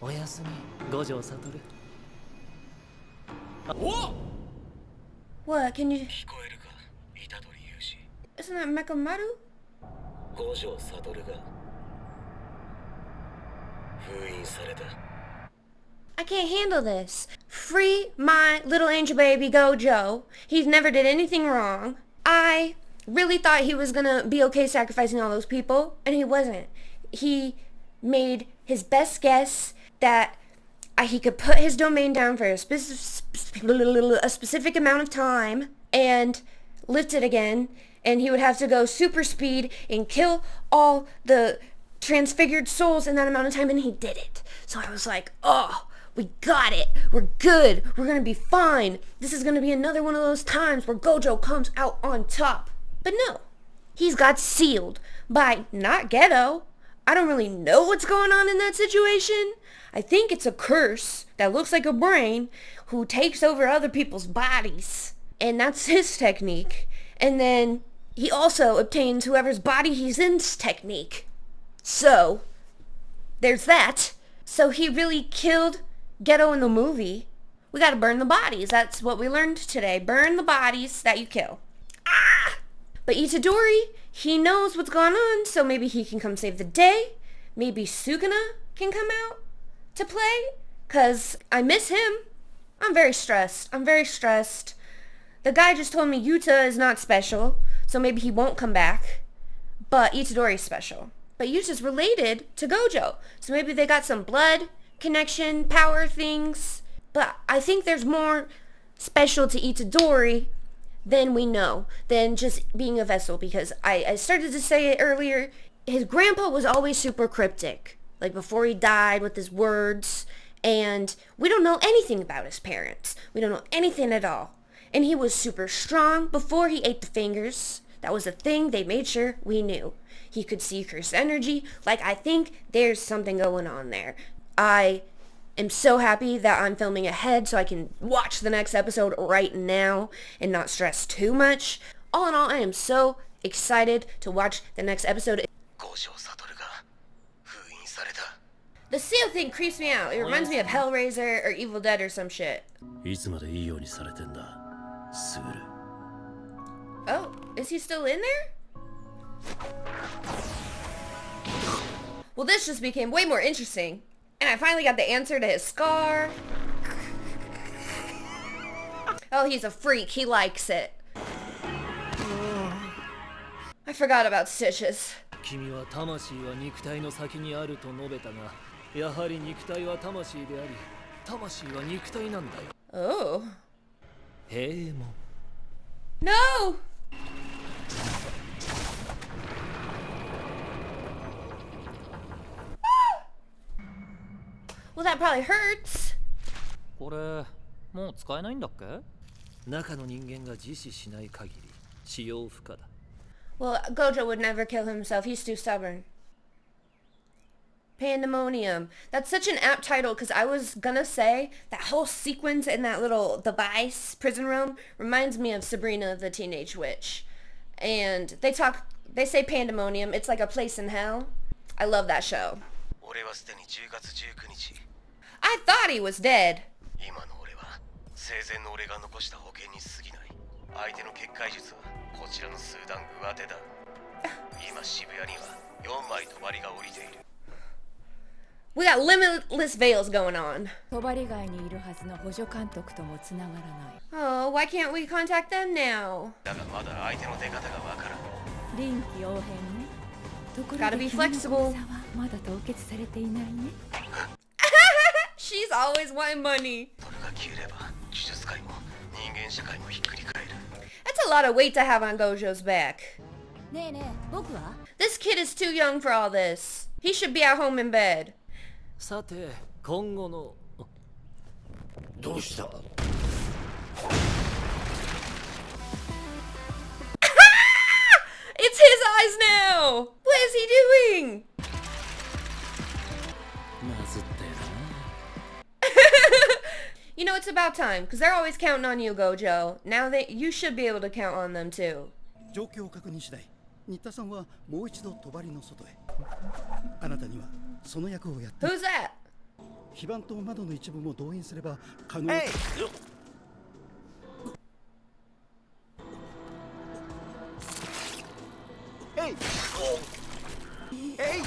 おやすみ、五条悟。What? Can you? Isn't that Mekamaru? 五条悟が封印された。 I can't handle this. Free my little angel baby Gojo. He never did anything wrong. I really thought he was gonna be okay sacrificing all those people, and he wasn't. He made his best guess that he could put his domain down for a specific amount of time and lift it again, and he would have to go super speed and kill all the transfigured souls in that amount of time, and he did it. So I was like, oh, we got it. We're good. We're going to be fine. This is going to be another one of those times where Gojo comes out on top. But no, he's got sealed by not Geto. I don't really know what's going on in that situation. I think it's a curse that looks like a brain who takes over other people's bodies. And that's his technique. And then he also obtains whoever's body he's in's technique. So, there's that. So he really killed Geto in the movie. We gotta burn the bodies. That's what we learned today. Burn the bodies that you kill. Ah! But Itadori, he knows what's going on, so maybe he can come save the day. Maybe Suguna can come out to play, because I miss him. I'm very stressed. The guy just told me Yuta is not special, so maybe he won't come back. But Itadori's special. But Yuta's related to Gojo, so maybe they got some blood connection, power things. But I think there's more special to Itadori than we know, than just being a vessel, because I started to say it earlier, his grandpa was always super cryptic, like before he died with his words, and we don't know anything about his parents. We don't know anything at all. And he was super strong before he ate the fingers. That was a thing they made sure we knew. He could see cursed energy. Like, I think there's something going on there. I am so happy that I'm filming ahead so I can watch the next episode right now and not stress too much. All in all, I am so excited to watch the next episode. The seal thing creeps me out. It reminds me of Hellraiser or Evil Dead or some shit. Oh, is he still in there? Well, this just became way more interesting. And I finally got the answer to his scar. Oh, he's a freak. He likes it. I forgot about stitches. Oh. No! Well, that probably hurts. これもう使えないんだっけ？中の人間が自死しない限り使用不可だ。Well, Gojo would never kill himself. He's too stubborn. Pandemonium. That's such an apt title, because I was gonna say that whole sequence in that little device prison room reminds me of Sabrina the Teenage Witch. And they say Pandemonium. It's like a place in hell. I love that show. I thought he was dead. We got limitless veils going on. Oh, why can't we contact them now? Gotta be flexible. She's always wanting money. That's a lot of weight to have on Gojo's back. This kid is too young for all this. He should be at home in bed. さて、今後のどうした？ It's his eyes now! What is he doing? You know, it's about time, because they're always counting on you, Gojo. Now that you should be able to count on them too. Who's that? Hey! Hey!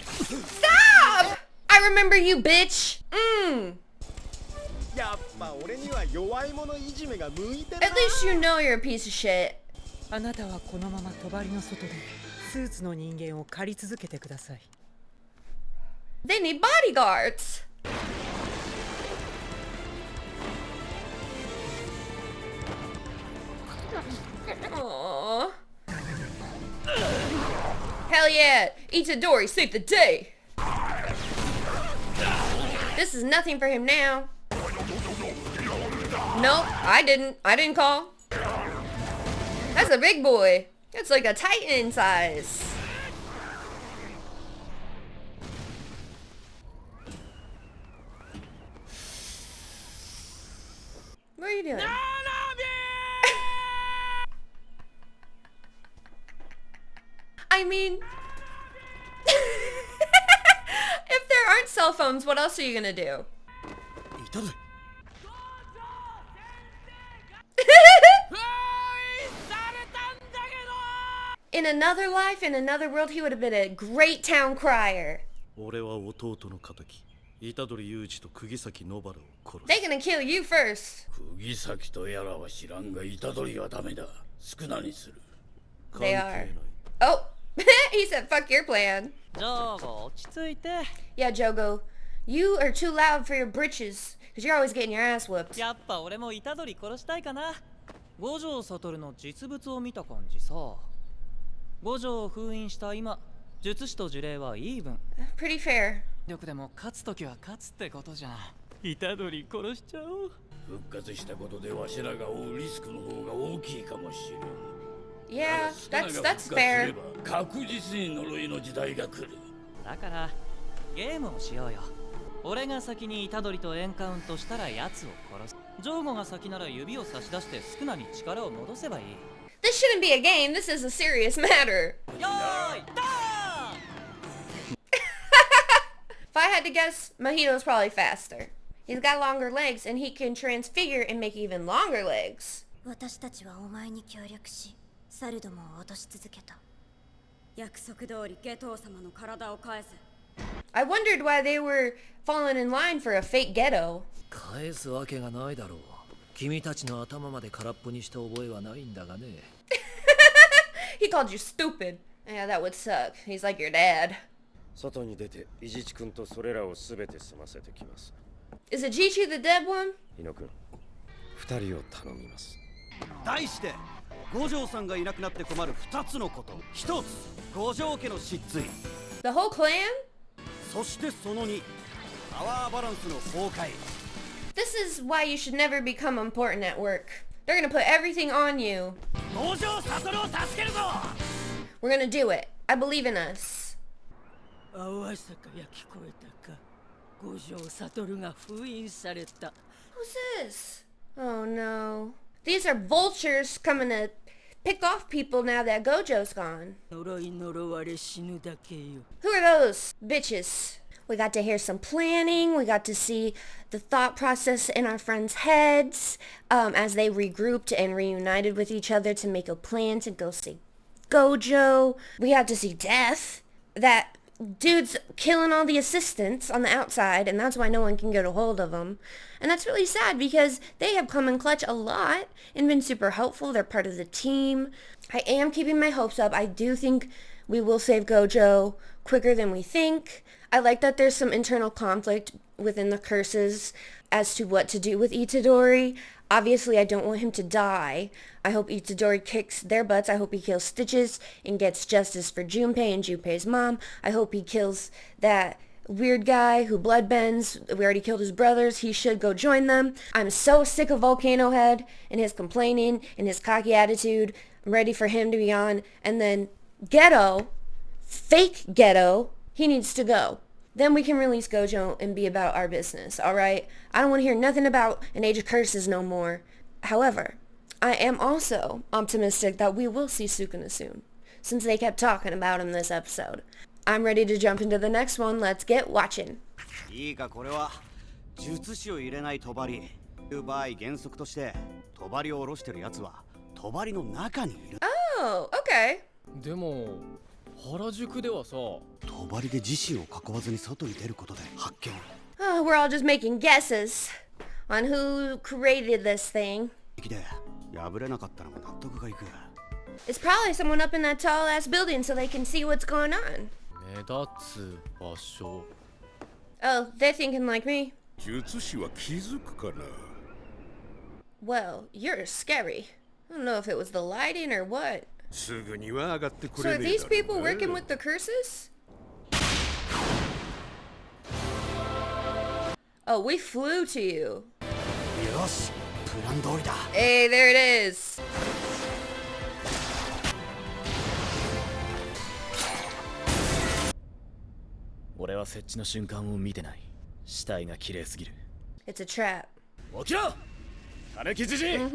Stop! I remember you, bitch. At least you know you're a piece of shit. あなたはこのまま帳の外でスーツの人間を借り続けてください。 They need bodyguards. Aww. Hell Hell yeah! Itadori saved the day! This is nothing for him now. Nope, I didn't call. That's a big boy. It's like a titan size. What are you doing? I mean, if there aren't cell phones, what else are you gonna do? In another life, in another world, he would have been a great town crier. They're gonna kill you first. They are. Oh, he said fuck your plan. Yeah, Jogo, you are too loud for your britches, because you're always getting your ass whooped. やっぱ俺も虎杖殺したいかな。五条悟の実物を見た感じさ。五条を封印した今、術師と呪霊はイーブン。Pretty fair. 力でも勝つときは勝つってことじゃん。虎杖殺しちゃおう。復活したことでわしらが負うリスクの方が大きいかもしれん。Yeah, that's fair. 確実に呪いの時代が来る。だからゲームをしようよ。俺が先に虎杖とエンカウントしたら奴を殺す。ジョーゴが先なら指を差し出してスクナに力を戻せばいい。This shouldn't be a game. This is a serious matter. If I had to guess, Mahito's probably faster. He's got longer legs and he can transfigure and make even longer legs. 私たちはお前に協力し、サルドモを落とし続けた。約束通りゲトウ様の体を返せ。I wondered why they were falling in line for a fake ghetto. 返すわけがないだろう。君たちの頭まで空っぽにした覚えはないんだがね。He called you stupid. Yeah, that would suck. He's like your dad. 外に出てイジチ君とそれらをすべて済ませてきます。Is it Jichi the dead one? 日野君、二人を頼みます。題して五条さんがいなくなって困る2つのこと。1つ、五条家の失墜。 The whole clan? そしてその2、パワーバランスの崩壊。 This is why you should never become important at work. They're gonna put everything on you. 五条悟を助けるぞ。 We're gonna do it. I believe in us. あわさかや聞こえたか。五条悟が封印された。Who's this? Oh no. These are vultures coming to pick off people now that Gojo's gone. 呪い呪われ死ぬだけよ。 Who are those bitches? We got to hear some planning. We got to see the thought process in our friends' heads as they regrouped and reunited with each other to make a plan to go see Gojo. We got to see death. That dude's killing all the assistants on the outside, and that's why no one can get a hold of them. And that's really sad because they have come in clutch a lot and been super helpful. They're part of the team. I am keeping my hopes up. I do think we will save Gojo quicker than we think. I like that there's some internal conflict within the curses as to what to do with Itadori. Obviously, I don't want him to die. I hope Itadori kicks their butts. I hope he kills Stitches and gets justice for Junpei and Junpei's mom. I hope he kills that weird guy who bloodbends. We already killed his brothers. He should go join them. I'm so sick of Volcano Head and his complaining and his cocky attitude. I'm ready for him to be on. And then Ghetto, fake Ghetto, he needs to go. Then we can release Gojo and be about our business, alright? I don't want to hear nothing about an Age of Curses no more. However, I am also optimistic that we will see Sukuna soon, since they kept talking about him this episode. I'm ready to jump into the next one. Let's get watching. いいか、これは術師を入れない帳という場合、原則として帳を下ろしてるやつは帳の中にいる。 Oh, okay. でも原宿ではさ、帳で自身を囲わずに外に出ることで発見。Oh, we're all just making guesses on who created this thing. で破れなかったのが納得がいく。 It's probably someone up in that tall-ass building so they can see what's going on. 目立つ場所。 Oh, they're thinking like me. 術師は気づくかな。 Well, you're scary. I don't know if it was the lighting or what. すぐには上がってく So れ are ねえ these だろう people な working with the curses? Oh, we flew to you. よし、プラン通りだ。 Hey, there it is. 俺は設置の瞬間を見てない。死体が綺麗すぎる。 It's a trap. 起きろ！金木じじい！ ま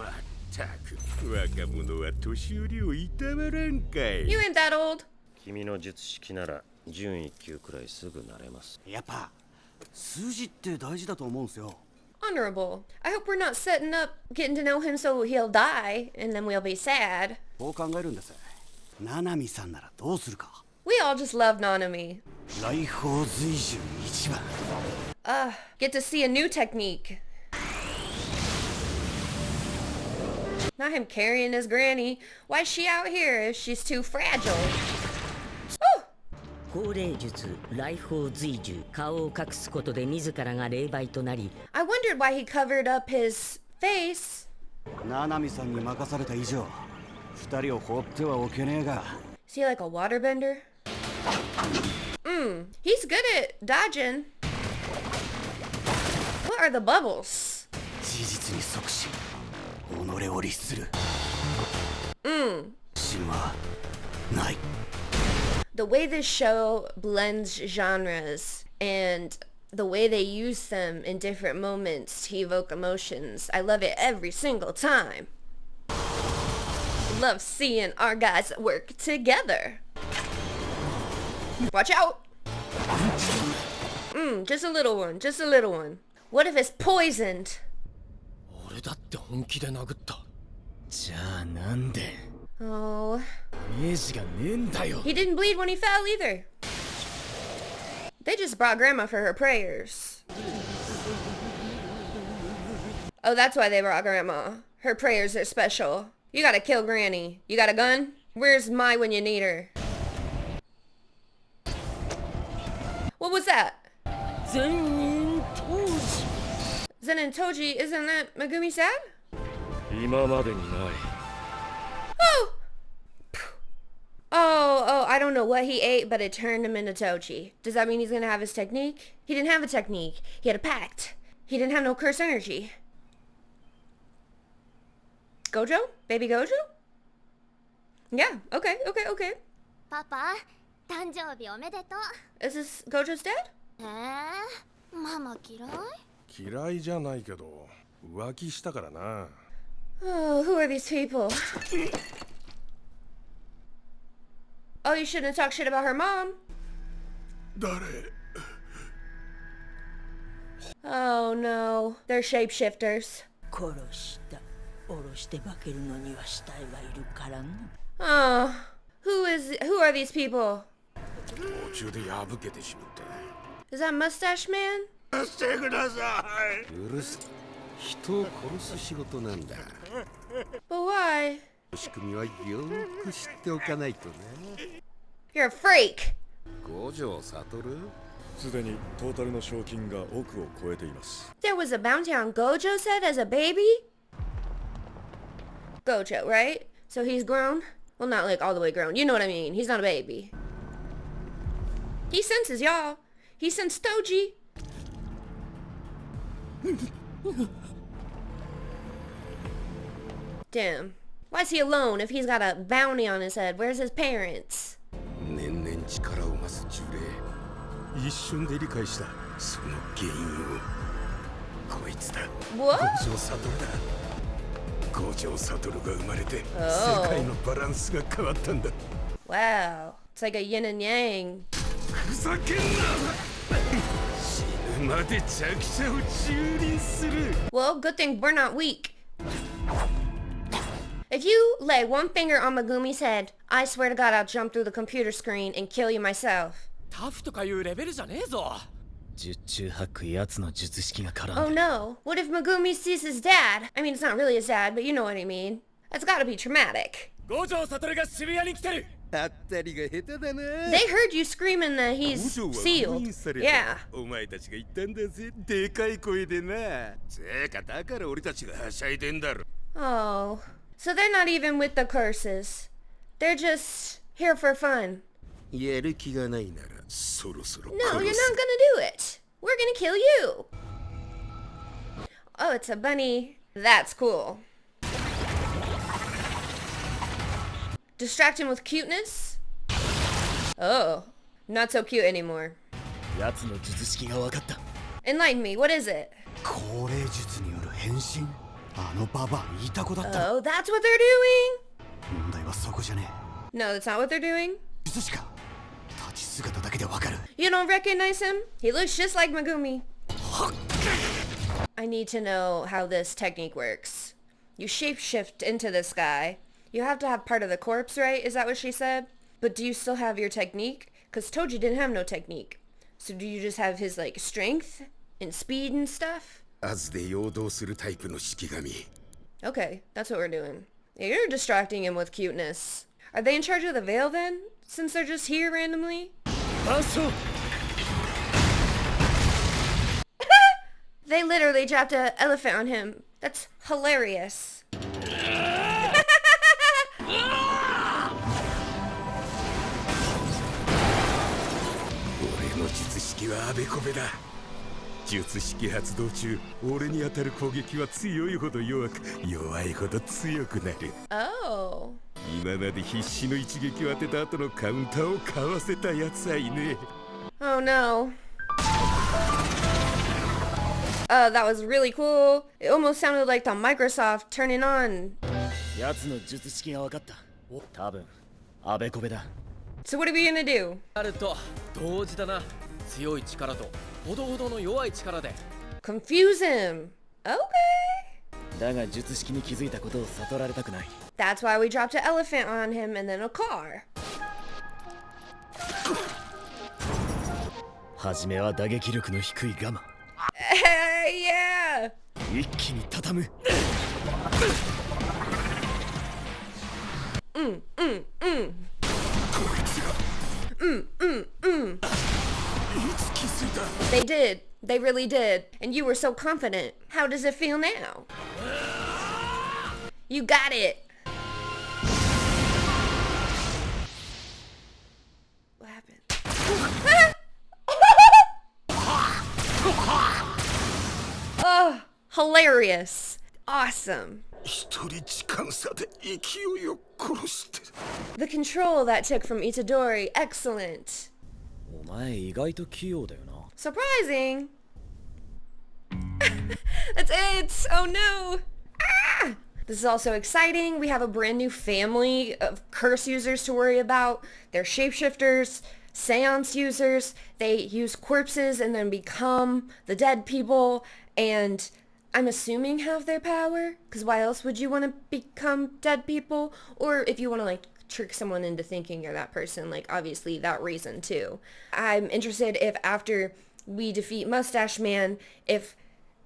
ったく、若者は年寄りをいたわらんかい。 You ain't that old. 君の術式なら準1級くらいすぐ慣れます。やっぱ数字って大事だと思うんすよ。 Honorable. I hope we're not setting up getting to know him so he'll die, and then we'll be sad. こう考えるんです。ナナミさんならどうするか。 We all just love Nanami. 来訪随従一番。Get to see a new technique. Not him carrying his granny. Why is she out here if she's too fragile? Oh! 法令術、来訪随従、顔を隠すことで自らが霊媒となり、 I wondered why he covered up his face. ナナミさんに任された以上、二人を放ってはおけねえが。 Is he like a waterbender? He's good at dodging. What are the bubbles? 事実に即し、己を律する。神はない。 The way this show blends genres and the way they use them in different moments to evoke emotions, I love it every single time. Love seeing our guys work together. Watch out! Just a little one, just a little one. What if it's poisoned? 俺だって本気で殴った。じゃあなんで Oh. イメージがねえんだよ。 He didn't bleed when he fell either. They just brought Grandma for her prayers. Oh, that's why they brought Grandma. Her prayers are special. You gotta kill Granny. You got a gun? Where's Mai when you need her? What was that? Zenin Toji. Zenin Toji, isn't that Megumi-san? 今までにない。 Oh, I don't know what he ate, but it turned him into Toji. Does that mean he's gonna have his technique? He didn't have a technique. He had a pact. He didn't have no curse energy. Gojo? Baby Gojo? Yeah, okay. パパ、誕生日おめでとう。 Is this Gojo's dad? ママ嫌い？嫌いじゃないけど、浮気したからな。 Oh, who are these people? Oh, you shouldn't talk shit about her mom. 誰？ Oh no, they're shapeshifters. 殺した。下ろして化けるのには死体がいるからな。Oh, who are these people? 途中で破けてしまった。 Is that Mustache Man? してください。うるせえ。人を殺す仕事なんだ。 But why? 仕組みはよく知っておかないとね。 You're a freak. 五条悟？すでにトータルの賞金が億を超えています。 There was a bounty on Gojo's head as a baby? Gojo, right? So he's grown? Well, not like all the way grown. You know what I mean. He's not a baby. He senses y'all. He sensed Toji. Damn. Why is he alone if he's got a bounty on his head? Where's his parents? 年々力を増す呪霊。一瞬で理解したその原因を。こいつだ。What? 五条悟だ。五条悟が生まれて世界のバランスが変わったんだ。Wow. It's like a yin and yang. ふざけんな。死ぬまで弱者を蹂躙する。 Well, good thing we're not weak. If you lay one finger on Megumi's head, I swear to God I'll jump through the computer screen and kill you myself. タフとかいうレベルじゃねえぞ。十中八九奴の術式が絡んで。 Oh no. What if Megumi sees his dad? I mean, it's not really his dad, but you know what I mean. That's gotta be traumatic. 五条悟が渋谷に来てる。あったりが下手だな。 They heard you screaming that he's sealed. Yeah. お前たちが言ったんだぜ。でかい声でな。つうかだから俺たちがはしゃいでんだろ。Oh. So they're not even with the curses. They're just here for fun. やる気がないならそろそろ No, you're not gonna do it. We're gonna kill you. Oh, it's a bunny. That's cool. Distract him with cuteness? Oh, not so cute anymore. やつの術式が分かった。 Enlighten me, what is it? 高齢術による変身。あのババアいた子だった。 Oh, that's what they're doing? 問題はそこじゃねえ。 No, that's not what they're doing. 術師か。立ち姿だけでわかる。 You don't recognize him? He looks just like Megumi. I need to know how this technique works. You shapeshift into this guy. You have to have part of the corpse, right? Is that what she said? But do you still have your technique? Because Toji didn't have no technique. So do you just have his, like, strength and speed and stuff? アズで陽動するタイプの式神。 Okay, that's what we're doing. Yeah, you're distracting him with cuteness. Are they in charge of the veil then? Since they're just here randomly? They literally dropped an elephant on him. That's hilarious. 俺の術式はあべこべだ。術式発動中、俺に当たる攻撃は強いほど弱く、弱いほど強くなる。Oh. 今まで必死の一撃を当てた後のカウンターをかわせたやつはいねえ。Oh no. That was really cool. It almost sounded like the Microsoft turning on. やつの術式が分かった。多分、あべこべだ。So what are we gonna do? あると同時だな。強い力とほどほどの弱い力で。Confuse him. Okay. だが術式に気づいたことを悟られたくない。That's why we dropped an elephant on him and then a car. はじめは打撃力の低いガマ。Yeah. 一気に畳む。They did. They really did. And you were so confident. How does it feel now? You got it. What happened? Oh, hilarious. Awesome. The control that took from Itadori, excellent. お前意外と器用だよな。 Surprising. That's it. Oh no. Ah! This is also exciting. We have a brand new family of curse users to worry about. They're shapeshifters, seance users. They use corpses and then become the dead people, and I'm assuming have their power, because why else would you want to become dead people? Or if you want to like trick someone into thinking you're that person, like obviously that reason too. I'm interested if after we defeat Mustache Man, if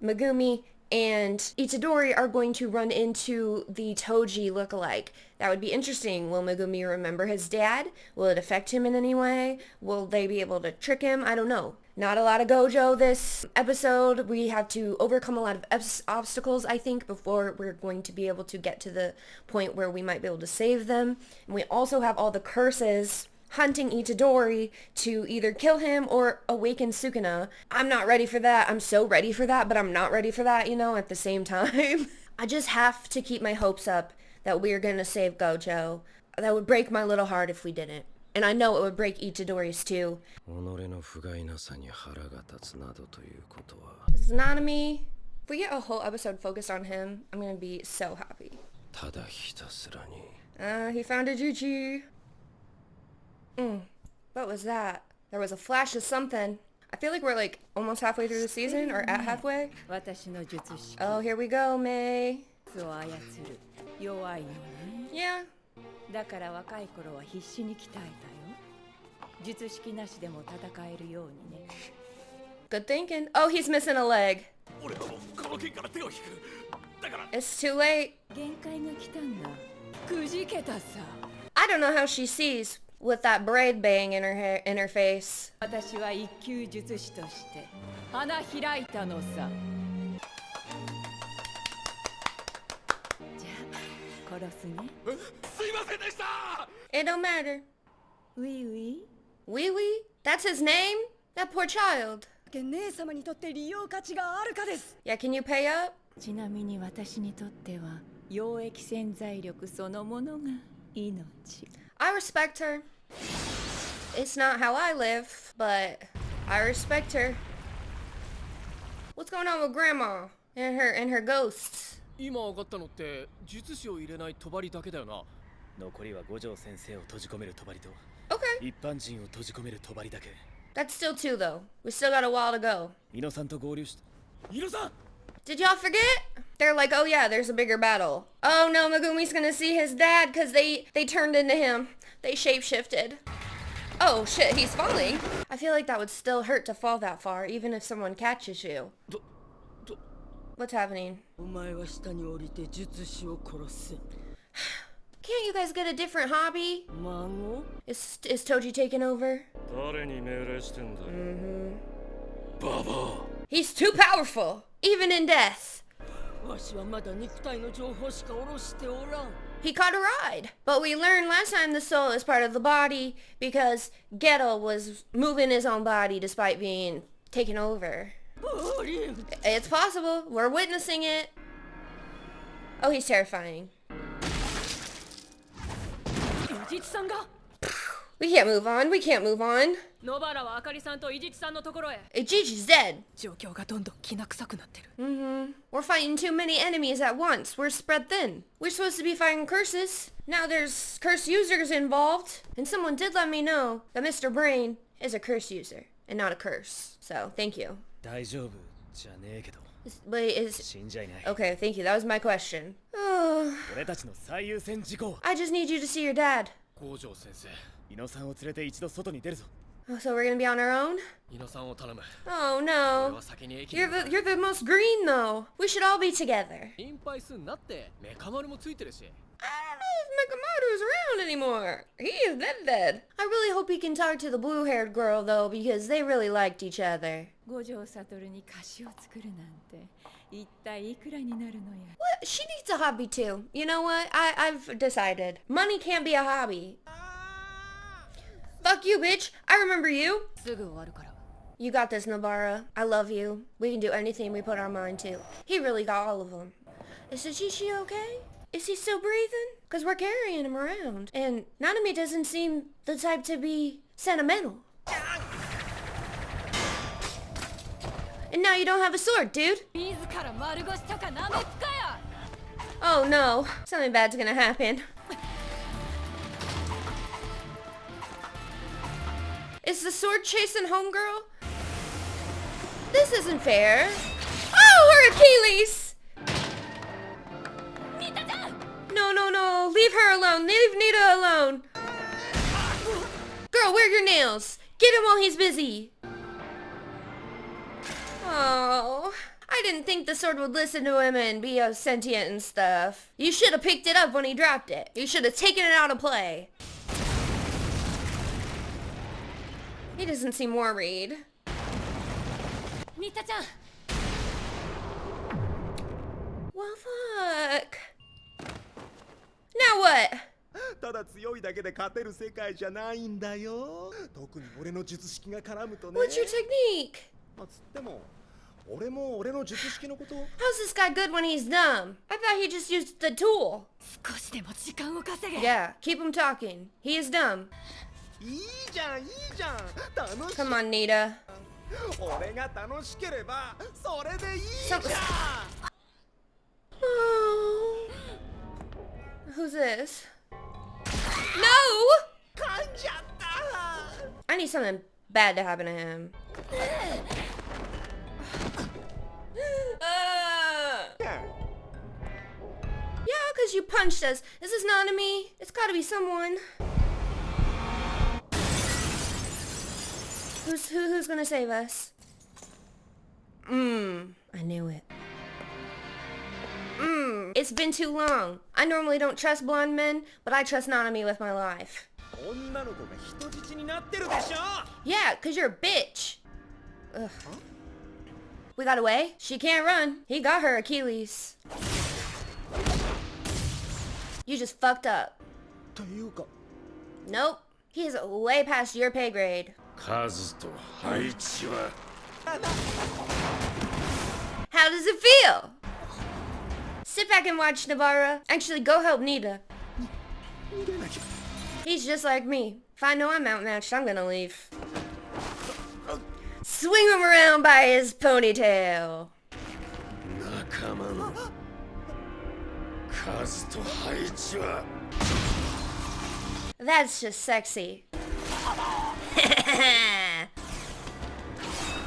Megumi and Itadori are going to run into the Toji lookalike. That would be interesting. Will Megumi remember his dad? Will it affect him in any way? Will they be able to trick him? I don't know. Not a lot of Gojo this episode. We have to overcome a lot of obstacles, I think, before we're going to be able to get to the point where we might be able to save them. And we also have all the curses hunting Itadori to either kill him or awaken Sukuna. I'm not ready for that. I'm so ready for that, but I'm not ready for that, you know, at the same time. I just have to keep my hopes up that we're gonna save Gojo. That would break my little heart if we didn't. And I know it would break Itadori's too. It's Nanami. If we get a whole episode focused on him, I'm gonna be so happy. He found a Juji. What was that? There was a flash of something. I feel like we're like almost halfway through the season or at halfway. Oh, here we go, May. Yeah. だから若い頃は必死に鍛えたよ。術式なしでも戦えるようにね。Good thinking. Oh, he's missing a leg. It's too late. 限界が来たんだ。くじけたさ。I don't know how she sees with that braid bang in her hair, in her face. 私は一級術師として花開いたのさ。じゃあ It don't matter. Oui, oui. Wee wee? That's his name? That poor child. 姉様にとって利用価値があるかです。 Yeah, can you pay up? ちなみに私にとっては溶液潜在力そのものが命。I respect her. It's not how I live, but I respect her. What's going on with Grandma and her ghosts? 今分かったのって術師を入れない帳だけだよな。残りは五条先生を閉じ込める帳と Okay. 一般人を閉じ込める帳だけ。 That's still 2 though. We still got a while to go. イノさんと合流した。イノさん Did y'all forget? They're like, oh yeah, there's a bigger battle. Oh no, Megumi's gonna see his dad because they turned into him. They shapeshifted. Oh shit, he's falling. I feel like that would still hurt to fall that far, even if someone catches you. What's happening? Can't you guys get a different hobby? Is Toji taking over? He's too powerful, even in death. He caught a ride. But we learned last time the soul is part of the body because Geto was moving his own body despite being taken over. It's possible. We're witnessing it. Oh, he's terrifying. We can't move on. We can't move on. Ichichi's dead. We're fighting too many enemies at once. We're spread thin. We're supposed to be fighting curses. Now there's curse users involved. And someone did let me know that Mr. Brain is a curse user and not a curse. So, thank you. But is... Okay, thank you. That was my question. I just need you to see your dad. Oh, so we're gonna be on our own? Oh no. You're the most green though. We should all be together. I don't know if Mekamaru's around anymore. He is dead. I really hope he can talk to the blue-haired girl though, because they really liked each other. What? She needs a hobby too. You know what? I've decided. Money can't be a hobby. Fuck you, bitch. I remember you. You got this, Nobara. I love you. We can do anything we put our mind to. He really got all of them. Is Shishi okay? Is he still breathing? Because we're carrying him around. And Nanami doesn't seem the type to be sentimental. And now you don't have a sword, dude. Oh no. Something bad's gonna happen. Is the sword chasing homegirl? This isn't fair. Oh, her Achilles! No. Leave her alone. Leave Nita alone. Girl, wear your nails. Get him while he's busy. Oh, I didn't think the sword would listen to him and be sentient and stuff. You should have picked it up when he dropped it. You should have taken it out of play. He doesn't seem worried. Well, fuck. Now what? What's your technique? How's this guy good when he's dumb? I thought he just used the tool. Yeah, keep him talking. He is dumb. Come on, Nita. Oh. Who's this? No! I need something bad to happen to him. Yeah, because you punched us. Is this Nanami? It's gotta be someone. Who's gonna save us? I knew it. It's been too long. I normally don't trust blonde men, but I trust Nanami with my life. Yeah, cause you're a bitch. Ugh. We got away? She can't run. He got her Achilles. You just fucked up. Nope. He's way past your pay grade. 数と配置は How does it feel? Sit back and watch, Nabara. Actually, go help Nita. He's just like me. If I know I'm outmatched, I'm gonna leave. Swing him around by his ponytail. 仲間の数と配置は That's just sexy.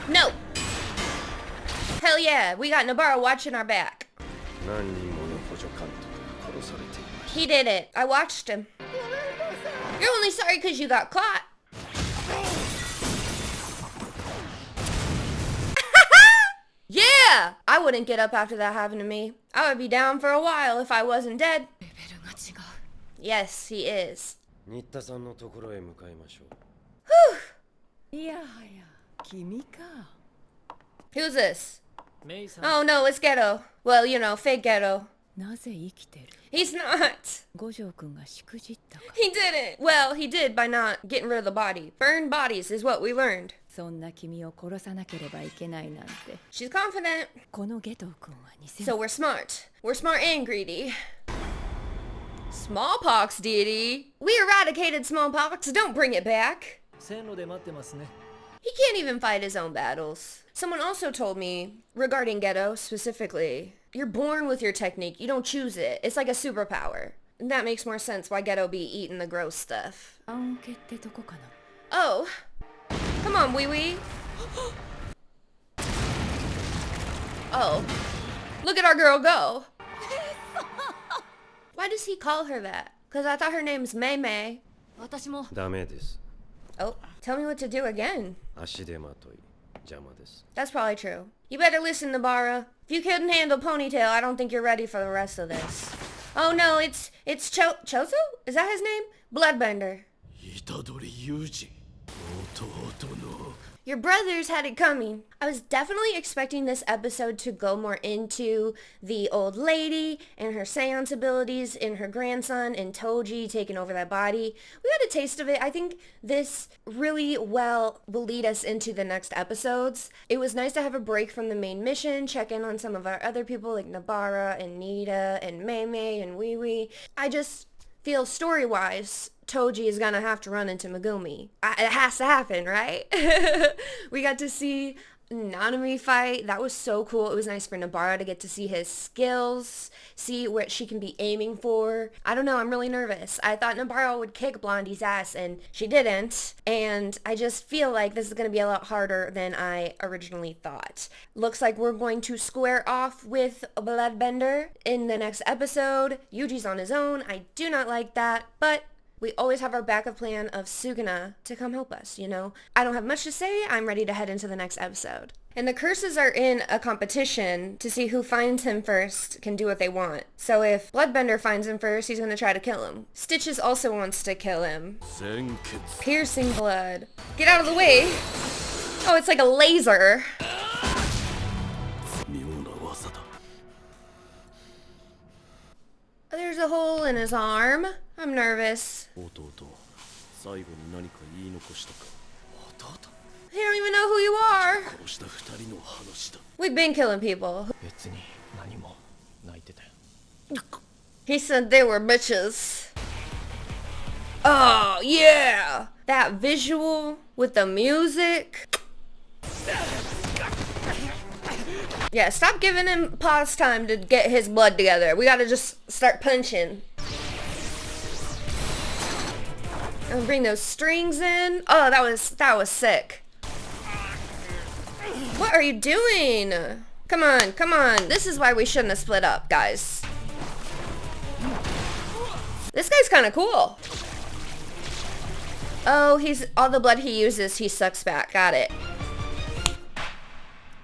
No. Hell yeah, we got Nabara watching our back. 何人もの補助監督が殺されていました He did it. I watched him. You're only sorry because you got caught. Yeah! I wouldn't get up after that happened to me. I would be down for a while if I wasn't dead. Yes, he is. 新田さんのところへ向かいましょう Whew! いやはや、君か。 Who's this? メイさん Oh no, it's Ghetto. Well, you know, fake Ghetto. なぜ生きてる？ He's not. 五条くんがしくじったか。 He didn't. Well, he did by not getting rid of the body. Burned bodies is what we learned. そんな君を殺さなければいけないなんて。 She's confident. このゲトウくんは偽 So we're smart. We're smart and greedy. Smallpox, deity. We eradicated smallpox. Don't bring it back. 線路で待ってますね He can't even fight his own battles. Someone also told me, regarding Ghetto specifically, you're born with your technique. You don't choose it. It's like a superpower. And that makes more sense why Ghetto be eating the gross stuff. アンケってとこかな。 Oh. Come on, wee wee. Oh. Look at our girl go. Why does he call her that? Because I thought her name's Mei Mei. 私もダメです Oh, tell me what to do again. 足手まとい邪魔です That's probably true. You better listen, Nabara. If you couldn't handle Ponytail, I don't think you're ready for the rest of this. Oh no, it's Chozo? Is that his name? Bloodbender. 虎杖裕二弟の Your brothers had it coming. I was definitely expecting this episode to go more into the old lady and her seance abilities and her grandson and Toji taking over that body. We got a taste of it. I think this really well will lead us into the next episodes. It was nice to have a break from the main mission, check in on some of our other people like Nabara and Nita and Mei Mei and Wee Wee. I just feel story-wise, Toji is gonna have to run into Megumi. It has to happen, right? We got to see Nanami fight. That was so cool. It was nice for Nabara to get to see his skills, see what she can be aiming for. I don't know, I'm really nervous. I thought Nabara would kick Blondie's ass and she didn't. And I just feel like this is going to be a lot harder than I originally thought. Looks like we're going to square off with Bloodbender in the next episode. Yuji's on his own. I do not like that, but we always have our backup plan of Suguna to come help us, you know? I don't have much to say. I'm ready to head into the next episode. And the curses are in a competition to see who finds him first can do what they want. So if Bloodbender finds him first, he's going to try to kill him. Stitches also wants to kill him. Piercing blood. Get out of the way. Oh, it's like a laser. There's a hole in his arm. I'm nervous. He don't even know who you are. We've been killing people. He said they were bitches. Oh, yeah. That visual with the music. Yeah, stop giving him pause time to get his blood together. We gotta just start punching. And bring those strings in. Oh, that was sick. What are you doing? Come on, come on. This is why we shouldn't have split up, guys. This guy's kind of cool. Oh, all the blood he uses, he sucks back. Got it.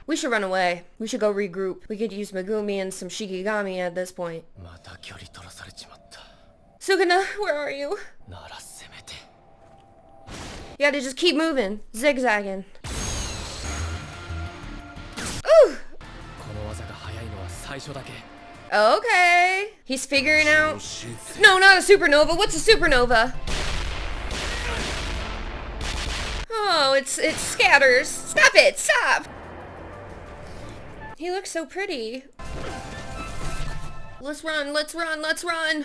We should run away. We should go regroup. We could use Megumi and some Shikigami at this point. Suguna, where are you? You gotta just keep moving. Zigzagging. Ooh! Okay. He's figuring out... No, not a supernova. What's a supernova? Oh, it scatters. Stop it. Stop. He looks so pretty. Let's run. Let's run. Let's run.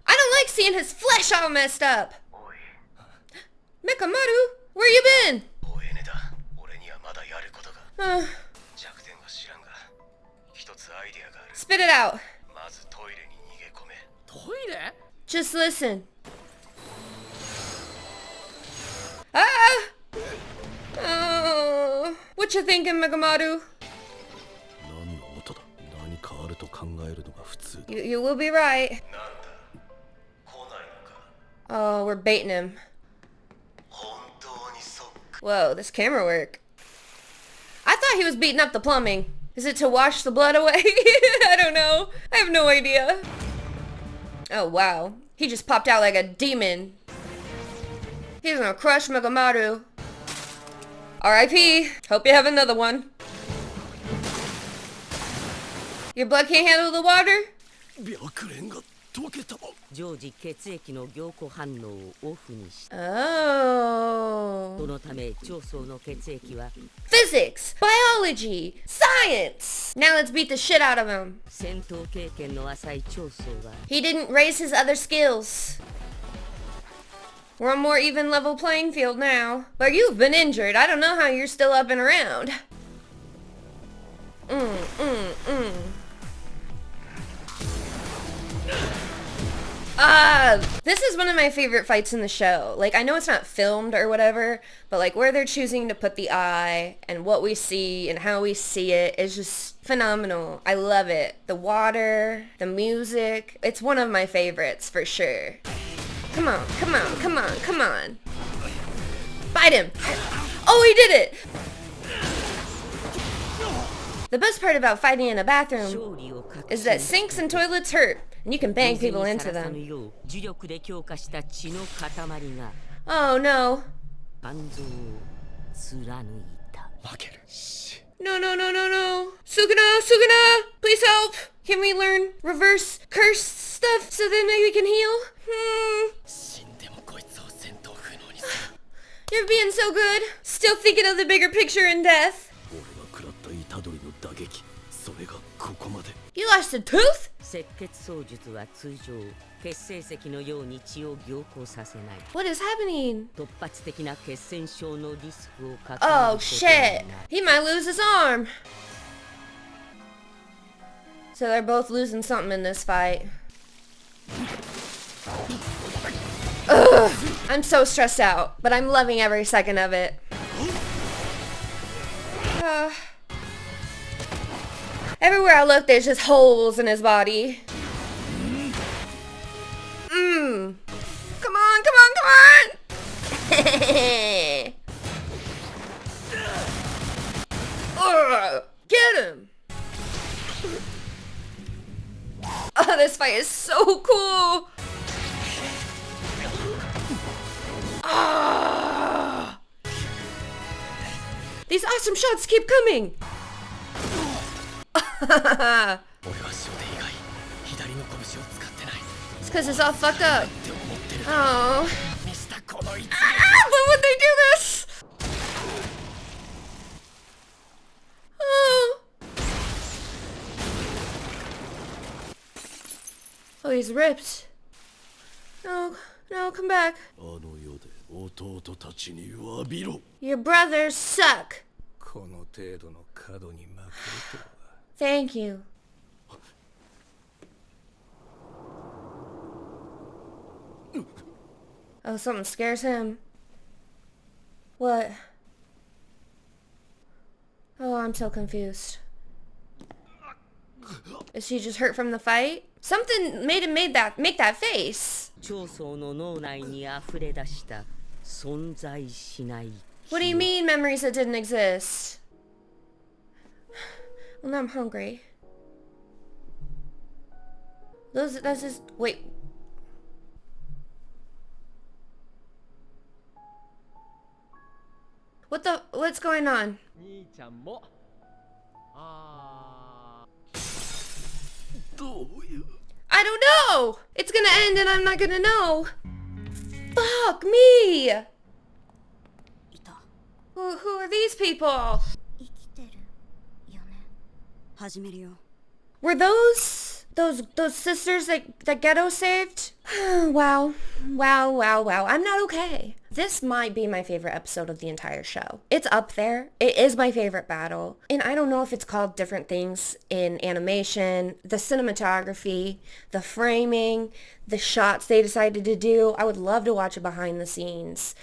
I don't like seeing his flesh all messed up. Mekamaru, where you been? Spit it out. Just listen. Ah! Oh, what you thinking, Megamaru? You will be right. Oh, we're baiting him. Whoa, this camera work. I thought he was beating up the plumbing. Is it to wash the blood away? I don't know. I have no idea. Oh, wow. He just popped out like a demon. He's gonna crush Megamaru. R.I.P. Hope you have another one. Your blood can't handle the water? 常時血液の凝固反応をオフにした。Oh. そのため長層の血液は Physics, biology, science. Now let's beat the shit out of him. 戦闘経験の浅い長層は He didn't raise his other skills. We're on more even level playing field now. But you've been injured. I don't know how you're still up and around. This is one of my favorite fights in the show. Like, I know it's not filmed or whatever, but like where they're choosing to put the eye and what we see and how we see it is just phenomenal. I love it. The water, the music. It's one of my favorites for sure. Come on, come on, come on, come on. Bite him. Oh, he did it. The best part about fighting in a bathroom is that sinks and toilets hurt, and you can bang people into them. Oh no. No, no, no, no, no. Suguna, Suguna, please help. Can we learn reverse curse stuff so then we can heal? You're being so good. Still thinking of the bigger picture in death. You lost a tooth? What is happening? Oh shit! He might lose his arm. So they're both losing something in this fight. Ugh, I'm so stressed out, but I'm loving every second of it. Everywhere I look, there's just holes in his body. Come on, come on, come on! Get him! Oh, this fight is so cool! These awesome shots keep coming! It's because it's all fucked up. Oh. Why would they do this? Oh. Oh, he's ripped. No, no, come back. Your brothers suck. Thank you. Oh, something scares him. What? Oh, I'm so confused. Is he just hurt from the fight? Something made him make that face. What do you mean, memories that didn't exist? Well, now I'm hungry. That's just... Wait. What's going on? I don't know! It's gonna end and I'm not gonna know! Fuck me! Who are these people? Were those sisters that Ghetto saved? Wow. I'm not okay. This might be my favorite episode of the entire show. It's up there. It is my favorite battle. And I don't know if it's called different things in animation, the cinematography, the framing, the shots they decided to do. I would love to watch a behind the scenes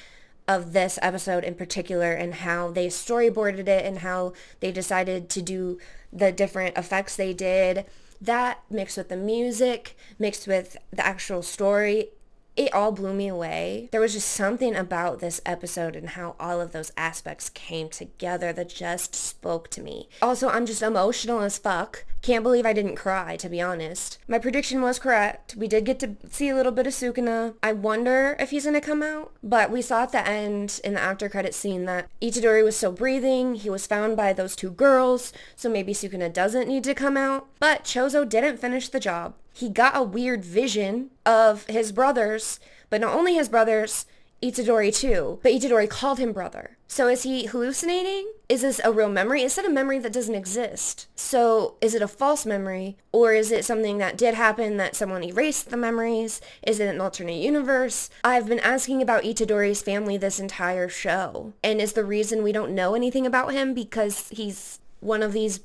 of this episode in particular and how they storyboarded it and how they decided to do the different effects they did. That mixed with the music, mixed with the actual story, it all blew me away. There was just something about this episode and how all of those aspects came together that just spoke to me. Also, I'm just emotional as fuck. Can't believe I didn't cry, to be honest. My prediction was correct. We did get to see a little bit of Sukuna. I wonder if he's gonna come out, but we saw at the end in the after credits scene that Itadori was still breathing. He was found by those two girls, so maybe Sukuna doesn't need to come out. But Chozo didn't finish the job. He got a weird vision of his brothers, but not only his brothers, Itadori too. But Itadori called him brother. So is he hallucinating? Is this a real memory? Is it a memory that doesn't exist? So is it a false memory? Or is it something that did happen that someone erased the memories? Is it an alternate universe? I've been asking about Itadori's family this entire show. And is the reason we don't know anything about him because he's one of these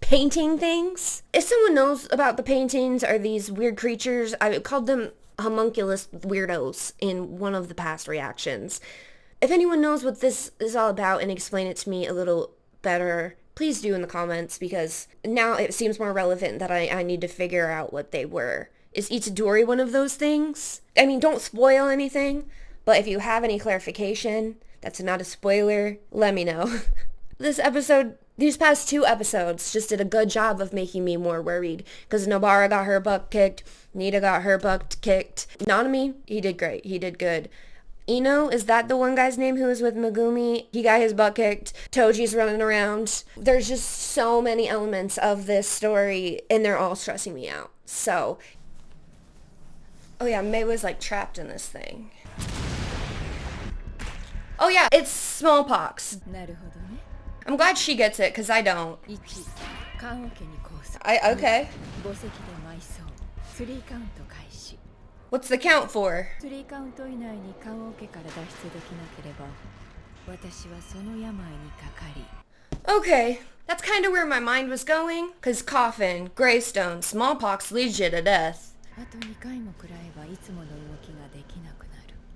painting things? If someone knows about the paintings or these weird creatures, I called them homunculus weirdos in one of the past reactions. If anyone knows what this is all about and explain it to me a little better, please do in the comments, because now it seems more relevant that I need to figure out what they were. Is Itadori one of those things? I mean, don't spoil anything, but if you have any clarification that's not a spoiler, let me know. These past two episodes just did a good job of making me more worried, because Nobara got her butt kicked, Nita got her butt kicked. Nanami, he did great, he did good. Ino, is that the one guy's name who was with Megumi? He got his butt kicked. Toji's running around. There's just so many elements of this story, and they're all stressing me out. So, oh yeah, Mei was like trapped in this thing. Oh yeah, it's smallpox. I'm glad she gets it, because I don't. Okay. What's the count for? Okay, that's kind of where my mind was going, because coffin, greystone, smallpox leads you to death.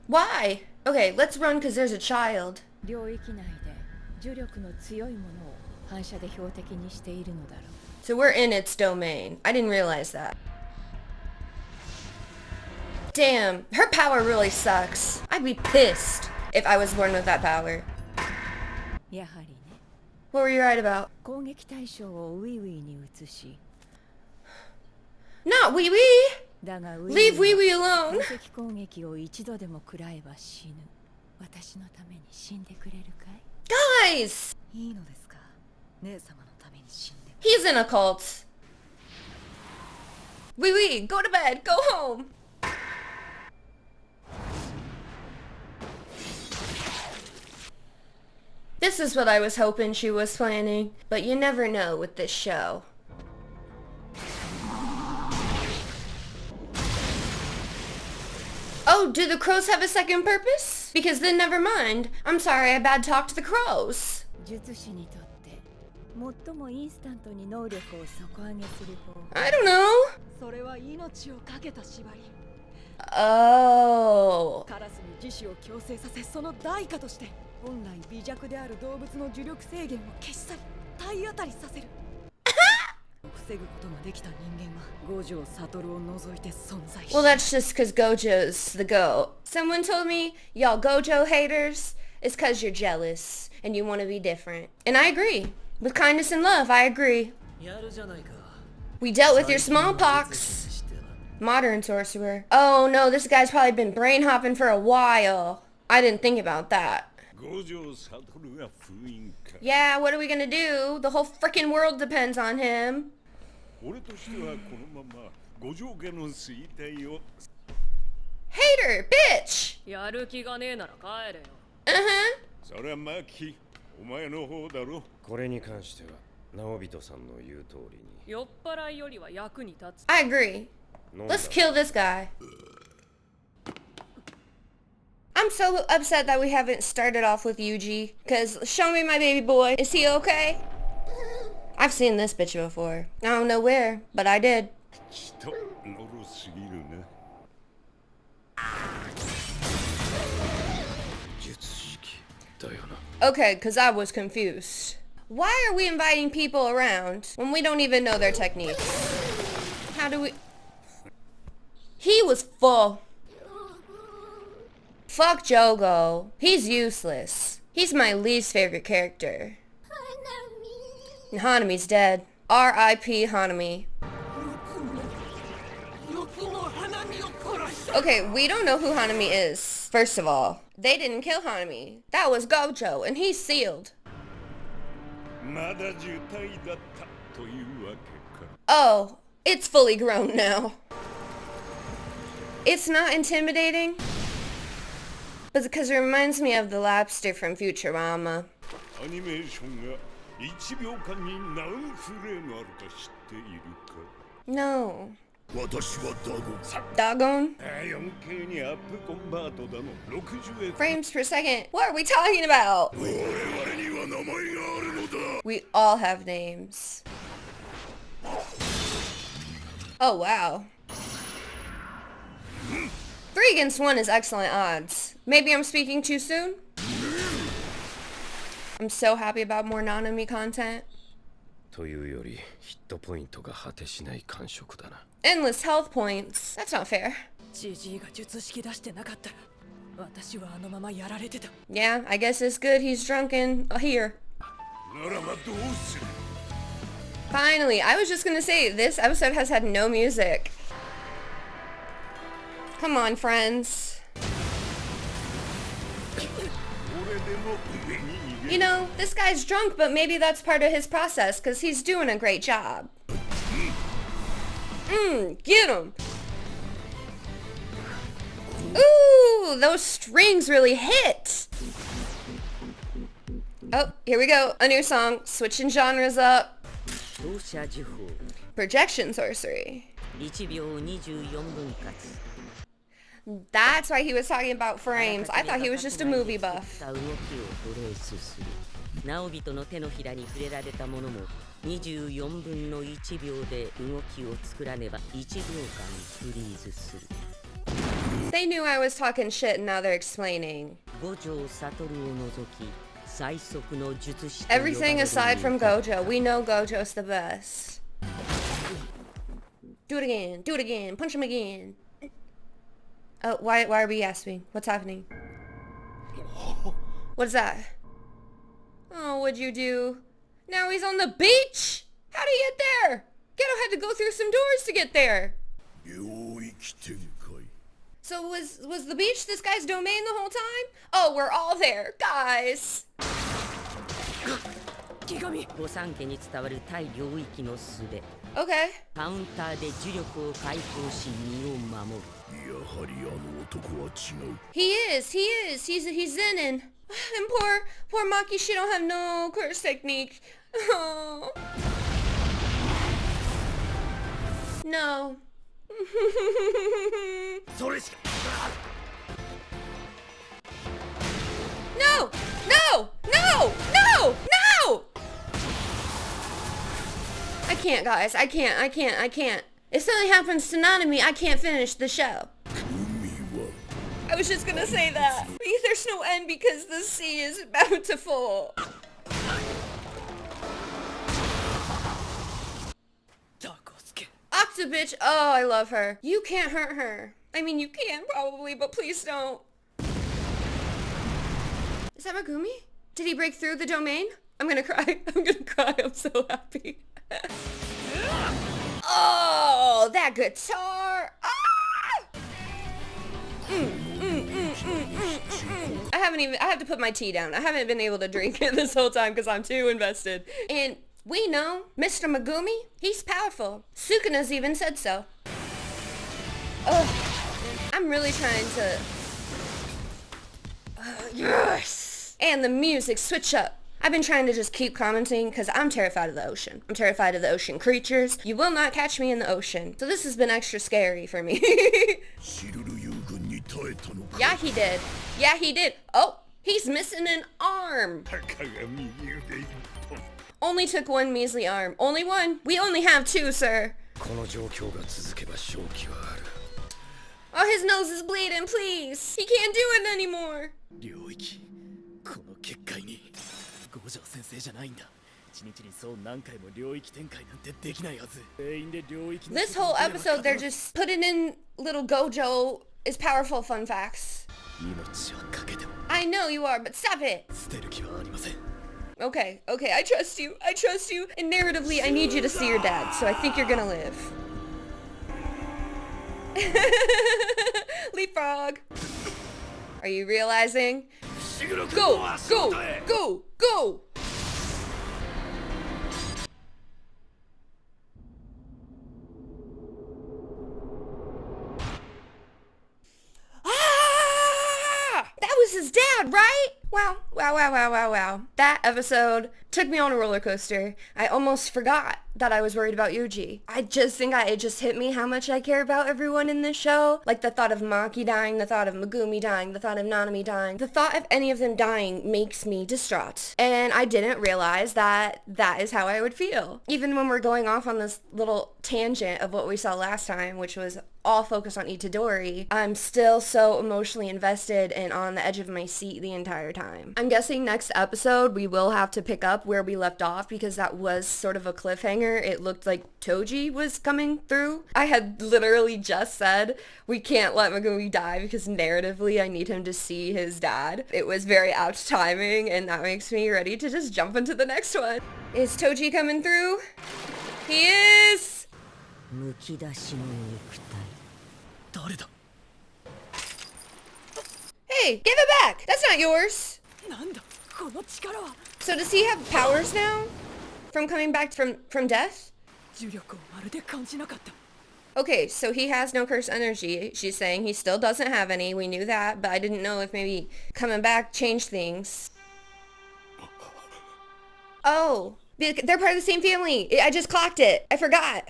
Why? Okay, let's run because there's a child. So we're in its domain. I didn't realize that. Damn, her power really sucks. I'd be pissed if I was born with that power. What were you right about? Not Wee Wee! Leave Wee Wee alone! Guys! He's in a cult. Wee Wee, go to bed, go home! This is what I was hoping she was planning, but you never know with this show. Oh, do the crows have a second purpose? Because then never mind. I'm sorry I bad talked the crows. I don't know. Oh. Well, that's just because Gojo's the GOAT. Someone told me, y'all Gojo haters, it's because you're jealous and you want to be different. And I agree. With kindness and love, I agree. We dealt with your smallpox. Modern sorcerer. Oh no, this guy's probably been brain hopping for a while. I didn't think about that. Yeah, what are we gonna do? The whole frickin' world depends on him. 俺としてはこのまま五条家の衰退を Hater, bitch! やる気がねえなら帰れよ。それはマキ、お前の方だろ。これに関しては直人さんの言う通りに。酔っ払いよりは役に立つ。I agree. Let's kill this guy. I'm so upset that we haven't started off with Yuji. Cause show me my baby boy. Is he okay? I've seen this bitch before. I don't know where, but I did. Okay, cause I was confused. Why are we inviting people around when we don't even know their techniques? How do we... He was full. Fuck Jogo. He's useless. He's my least favorite character. And Hanami's dead. R.I.P. Hanami. Okay, we don't know who Hanami is, first of all. They didn't kill Hanami. That was Gojo, and he's sealed. Oh, it's fully grown now. It's not intimidating, but because it reminds me of the lobster from Futurama. No. Dagon? Frames per second. What are we talking about? We all have names. Oh, wow. 3 against 1 is excellent odds. Maybe I'm speaking too soon? I'm so happy about more Nanami content. Endless health points. That's not fair. Yeah, I guess it's good he's drunken here. Finally, I was just gonna say, this episode has had no music. Come on, friends. You know, this guy's drunk, but maybe that's part of his process, because he's doing a great job. Get him! Ooh, those strings really hit! Oh, here we go. A new song. Switching genres up. Projection sorcery. That's why he was talking about frames. I thought he was just a movie buff. 24分の1秒で動きを作らねば1秒間フリーズする。 They knew I was talking shit and now they're explaining. 五条悟を除き最速の術師。 Everything aside from Gojo, we know Gojo's the best. Do it again, do it again, punch him again. Oh, why are we asking? What's happening? What is that? Oh, what'd you do? Now he's on the beach? How'd he get there? Geto had to go through some doors to get there. So was the beach this guy's domain the whole time? Oh, we're all there, guys. 御三家に伝わる対領域の術。 Okay. カウンターで呪力を解放し身を守る。 He is. He's Zenin. And poor Maki, she don't have no curse technique. Oh. No. No! No! No! No! No! I can't, guys. I can't. If something happens to Nanami, I can't finish the show. I was just gonna say that. There's no end because the sea is about to fall. Octobitch, oh, I love her. You can't hurt her. I mean, you can probably, but please don't. Is that Megumi? Did he break through the domain? I'm gonna cry. I'm so happy. Oh, that guitar. Ah! I have to put my tea down. I haven't been able to drink it this whole time because I'm too invested. And We know. Mr. Megumi, he's powerful. Sukuna's even said so. Oh, I'm really trying to... yes! And the music, switch up. I've been trying to just keep commenting because I'm terrified of the ocean. I'm terrified of the ocean creatures. You will not catch me in the ocean. So this has been extra scary for me. Yeah, he did. Yeah, he did. Oh, he's missing an arm. Only took one measly arm. Only one. We only have two, sir. Oh, his nose is bleeding, please. He can't do it anymore. This whole episode, they're just putting in little Gojo is powerful fun facts. I know you are, but stop it. Okay, I trust you. I trust you. And narratively, I need you to see your dad, so I think you're gonna live. Leapfrog. Are you realizing? Go, go, go, go! Ah! That was his dad, right? Wow. That episode took me on a roller coaster. I almost forgot that I was worried about Yuji. I just think it just hit me how much I care about everyone in this show. Like the thought of Maki dying, the thought of Megumi dying, the thought of Nanami dying. The thought of any of them dying makes me distraught. And I didn't realize that that is how I would feel. Even when we're going off on this little tangent of what we saw last time, which was all focused on Itadori, I'm still so emotionally invested and on the edge of my seat the entire time. I'm guessing next episode we will have to pick up where we left off because that was sort of a cliffhanger. It looked like Toji was coming through. I had literally just said we can't let Megumi die because narratively I need him to see his dad. It was very apt timing and that makes me ready to just jump into the next one. Is Toji coming through? He is! Hey, give it back! That's not yours! So does he have powers now? From coming back from death? Okay, so he has no cursed energy. She's saying he still doesn't have any. We knew that, but I didn't know if maybe coming back changed things. Oh, they're part of the same family. I just clocked it. I forgot.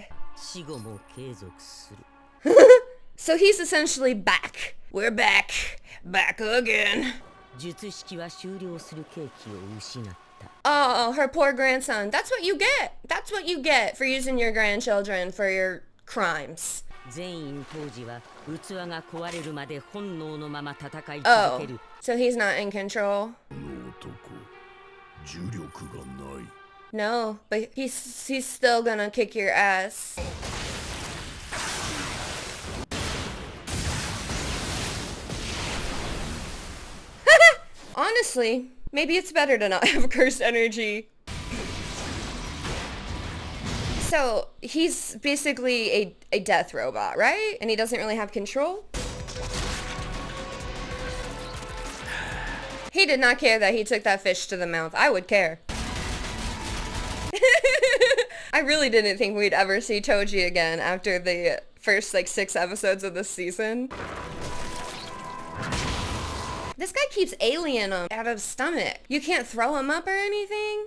So he's essentially back. We're back. Back again. Oh, her poor grandson. That's what you get. That's what you get for using your grandchildren for your crimes. Oh, so he's not in control? No, but he's still gonna kick your ass. Honestly, maybe it's better to not have cursed energy. So, he's basically a death robot, right? And he doesn't really have control? He did not care that he took that fish to the mouth. I would care. I really didn't think we'd ever see Toji again after the first, 6 episodes of this season. This guy keeps alien him out of his stomach. You can't throw him up or anything?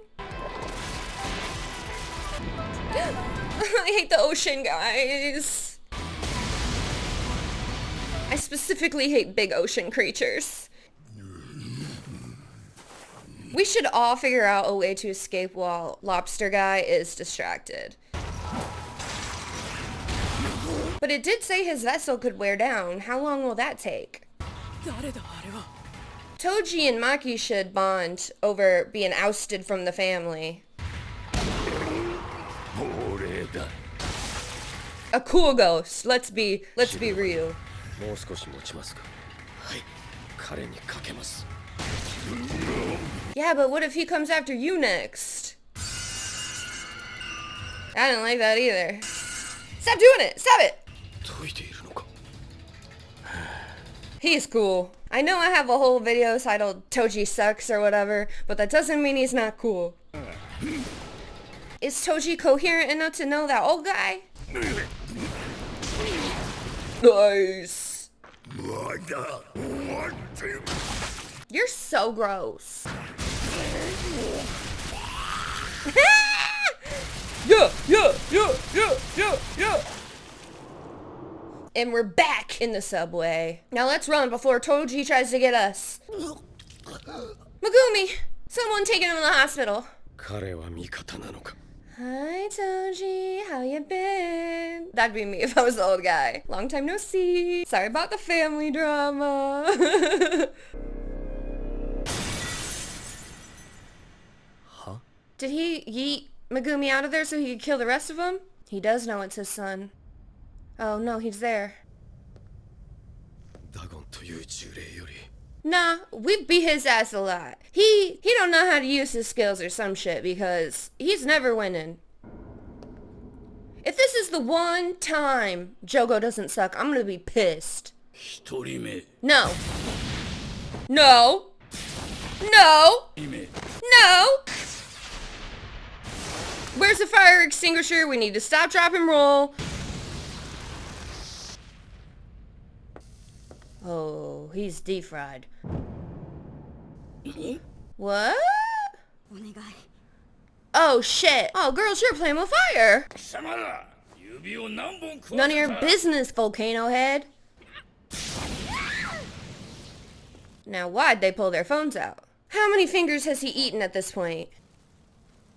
I hate the ocean, guys. I specifically hate big ocean creatures. We should all figure out a way to escape while Lobster Guy is distracted. But it did say his vessel could wear down. How long will that take? Toji and Maki should bond over being ousted from the family. A cool ghost. Let's be real. Yeah, but what if he comes after you next? I didn't like that either. Stop doing it! Stop it! He's cool. I know I have a whole video titled Toji Sucks or whatever, but that doesn't mean he's not cool. Is Toji coherent enough to know that old guy? Nice. You're so gross. Yeah. And we're back in the subway. Now let's run before Toji tries to get us. Megumi! Someone taking him to the hospital. Hi Toji, how you been? That'd be me if I was the old guy. Long time no see. Sorry about the family drama. Huh? Did he yeet Megumi out of there so he could kill the rest of them? He does know it's his son. Oh no, he's there. Nah, we beat his ass a lot. He don't know how to use his skills or some shit because he's never winning. If this is the one time Jogo doesn't suck, I'm gonna be pissed. No. No. No. No. Where's the fire extinguisher? We need to stop, drop, and roll. Oh, he's deep fried. What? Oh shit. Oh girls, you're playing with fire. None of your business, volcano head. Now why'd they pull their phones out? How many fingers has he eaten at this point?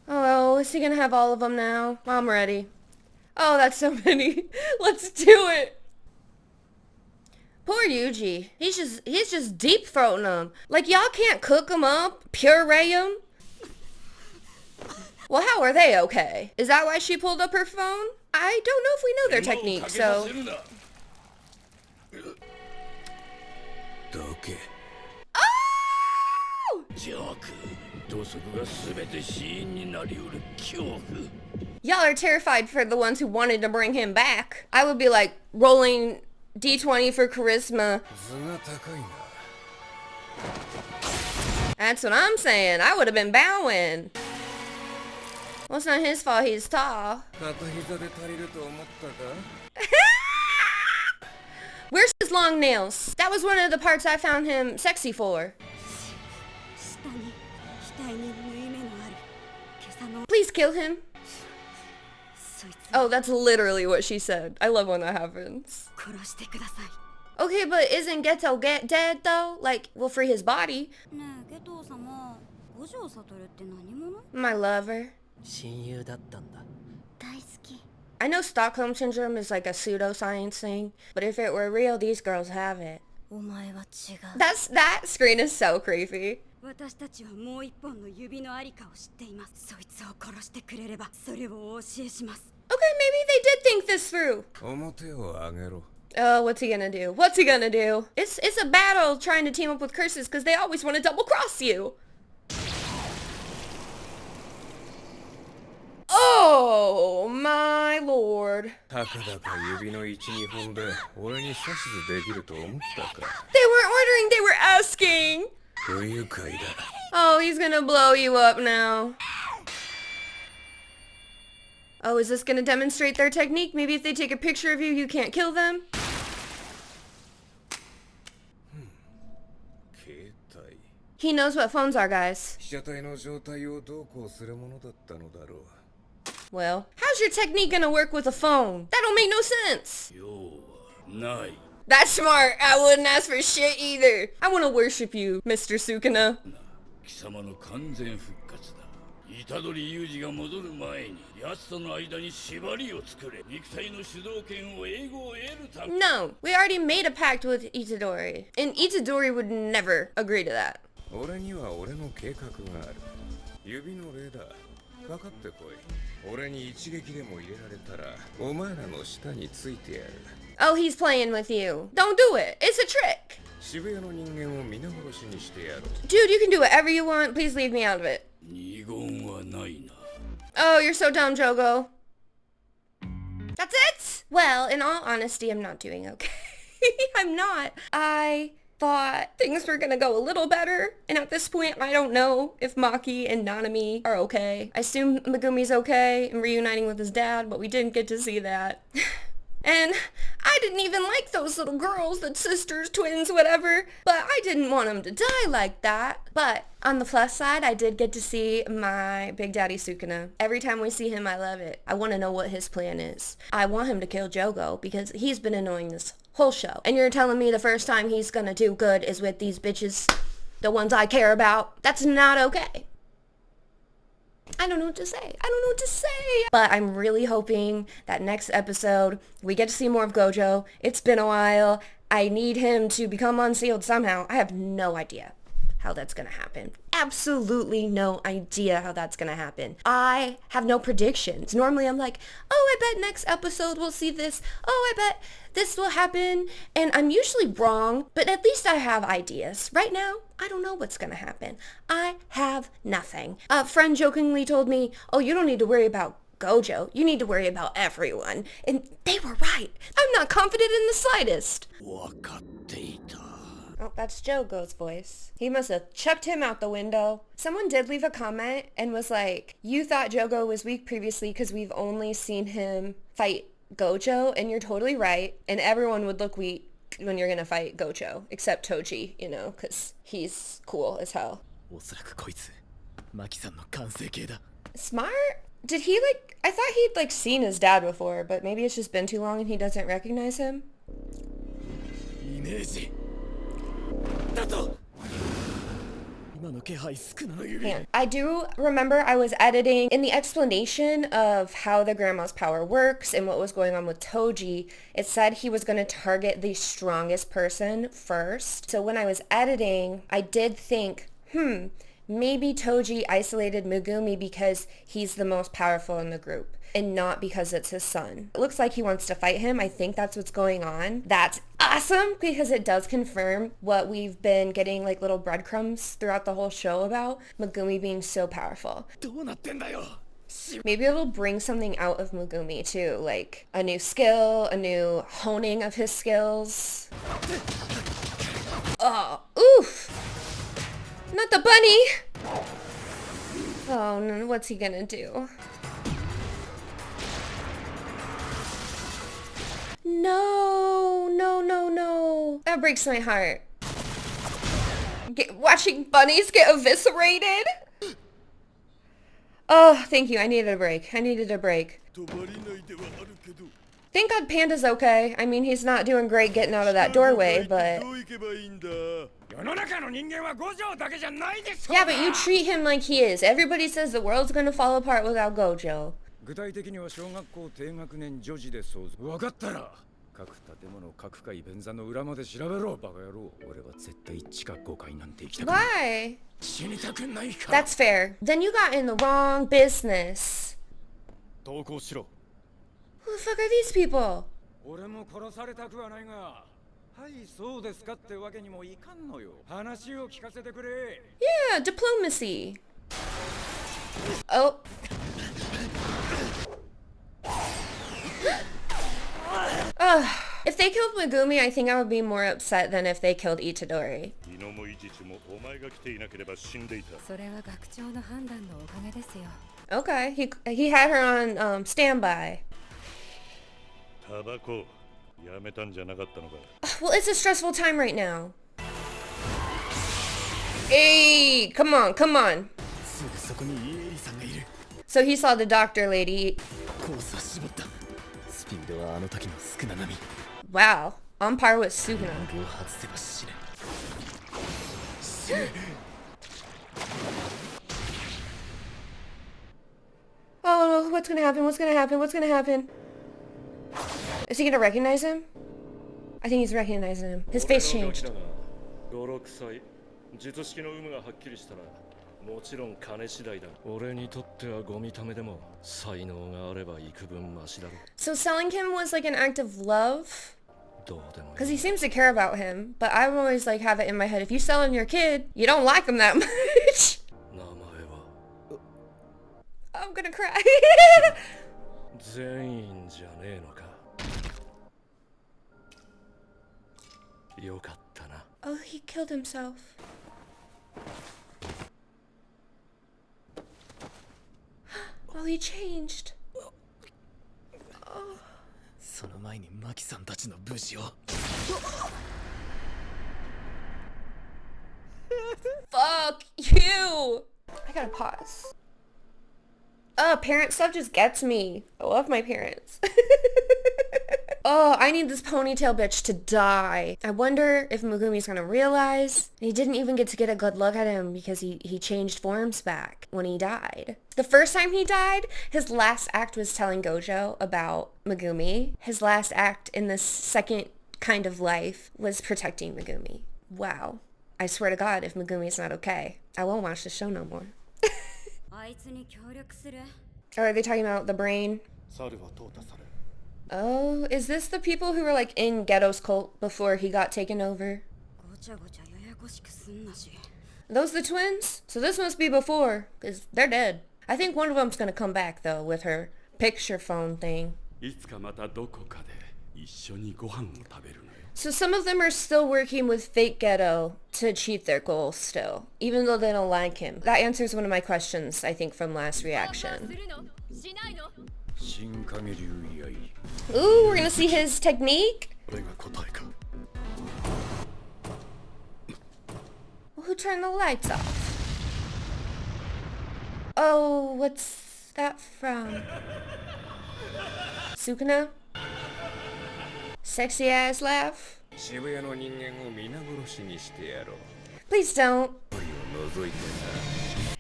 Oh, is he gonna have all of them now? I'm ready. Oh, that's so many. Let's do it. Poor Yuji. He's just deep throating them. Like y'all can't cook them up, puree them. Well, how are they okay? Is that why she pulled up her phone? I don't know if we know their technique, so. Oh! Y'all are terrified for the ones who wanted to bring him back. I would be like rolling D20 for charisma. That's what I'm saying. I would have been bowing. Well, it's not his fault he's tall. Where's his long nails? That was one of the parts I found him sexy for. Please kill him. Oh, that's literally what she said. I love when that happens. Okay, but isn't Geto dead though? Like, we'll free his body. My lover. I know Stockholm Syndrome is like a pseudoscience thing, but if it were real, these girls have it. That screen is so creepy. Okay, maybe they did think this through. Oh, what's he gonna do? What's he gonna do? It's a battle trying to team up with curses because they always want to double cross you. Oh my lord. They weren't ordering, they were asking. Oh, he's gonna blow you up now. Oh, is this gonna demonstrate their technique? Maybe if they take a picture of you, you can't kill them? He knows what phones are, guys. Well, how's your technique gonna work with a phone? That don't make no sense. That's smart. I wouldn't ask for shit either. I want to worship you, Mr. Sukuna. No, we already made a pact with Itadori, and Itadori would never agree to that. Oh, he's playing with you. Don't do it. It's a trick. Dude, you can do whatever you want. Please leave me out of it. Oh, you're so dumb, Jogo. That's it? Well, in all honesty, I'm not doing okay. I'm not. I thought things were gonna go a little better. And at this point, I don't know if Maki and Nanami are okay. I assume Megumi's okay and reuniting with his dad, but we didn't get to see that. And I didn't even like those little girls, the sisters, twins, whatever, but I didn't want them to die like that. But on the plus side, I did get to see my Big Daddy Sukuna. Every time we see him, I love it. I want to know what his plan is. I want him to kill Jogo because he's been annoying this whole show. And you're telling me the first time he's gonna do good is with these bitches, the ones I care about? That's not okay. I don't know what to say. I don't know what to say. But I'm really hoping that next episode, we get to see more of Gojo. It's been a while. I need him to become unsealed somehow. I have no idea how that's gonna happen. Absolutely no idea how that's gonna happen. I have no predictions. Normally I'm like, oh, I bet next episode we'll see this. Oh, I bet this will happen. And I'm usually wrong, but at least I have ideas. Right now, I don't know what's gonna happen. I have nothing. A friend jokingly told me, oh, you don't need to worry about Gojo. You need to worry about everyone. And they were right. I'm not confident in the slightest. Oh, that's Jogo's voice. He must have chucked him out the window. Someone did leave a comment and was like, you thought Jogo was weak previously because we've only seen him fight Gojo, and you're totally right. And everyone would look weak when you're gonna fight Gojo, except Toji, you know, because he's cool as hell. Smart? Did he I thought he'd seen his dad before, but maybe it's just been too long and he doesn't recognize him? Man, I do remember I was editing in the explanation of how the grandma's power works and what was going on with Toji. It said he was going to target the strongest person first. So when I was editing, I did think, maybe Toji isolated Megumi because he's the most powerful in the group and not because it's his son. It looks like he wants to fight him. I think that's what's going on. That's awesome because it does confirm what we've been getting little breadcrumbs throughout the whole show about Megumi being so powerful. Maybe it'll bring something out of Megumi too, like a new skill, a new honing of his skills. Oh, oof! Not the bunny! Oh no, what's he gonna do? No, no, no, no. That breaks my heart. Watching bunnies get eviscerated? Oh, thank you. I needed a break. I needed a break. Thank God Panda's okay. I mean, he's not doing great getting out of that doorway, but... Yeah, but you treat him like he is. Everybody says the world's gonna fall apart without Gojo. Why? That's fair. Then you got in the wrong business. Who the fuck are these people? Yeah, diplomacy. Oh. If they killed Megumi, I think I would be more upset than if they killed Itadori. Okay, he had her on standby. Well, it's a stressful time right now. Hey, come on, come on. So he saw the doctor lady. Wow, on par with Sukuna. Oh, what's gonna happen? What's gonna happen? What's gonna happen? Is he gonna recognize him? I think he's recognizing him. His face changed. So selling him was like an act of love? Because he seems to care about him, but I always have it in my head, if you selling your kid, you don't like him that much. I'm gonna cry. Oh, he killed himself. Oh, he changed. Oh. その前にマキさんたちの無事を。Fuck you! I gotta pause. Parent stuff just gets me. I love my parents. Oh, I need this ponytail bitch to die. I wonder if Megumi's gonna realize. He didn't even get to get a good look at him because he changed forms back when he died. The first time he died, his last act was telling Gojo about Megumi. His last act in this second kind of life was protecting Megumi. Wow. I swear to God, if Megumi's not okay, I won't watch the show no more. Oh, are they talking about the brain? Oh, is this the people who were like in Ghetto's cult before he got taken over? Those the twins? So this must be before, because they're dead. I think one of them's gonna come back though with her picture phone thing. So some of them are still working with fake Ghetto to achieve their goals still, even though they don't like him. That answers one of my questions, I think, from last reaction. Ooh, we're gonna see his technique? Who turned the lights off? Oh, what's that from? Sukuna? Sexy ass laugh? Please don't.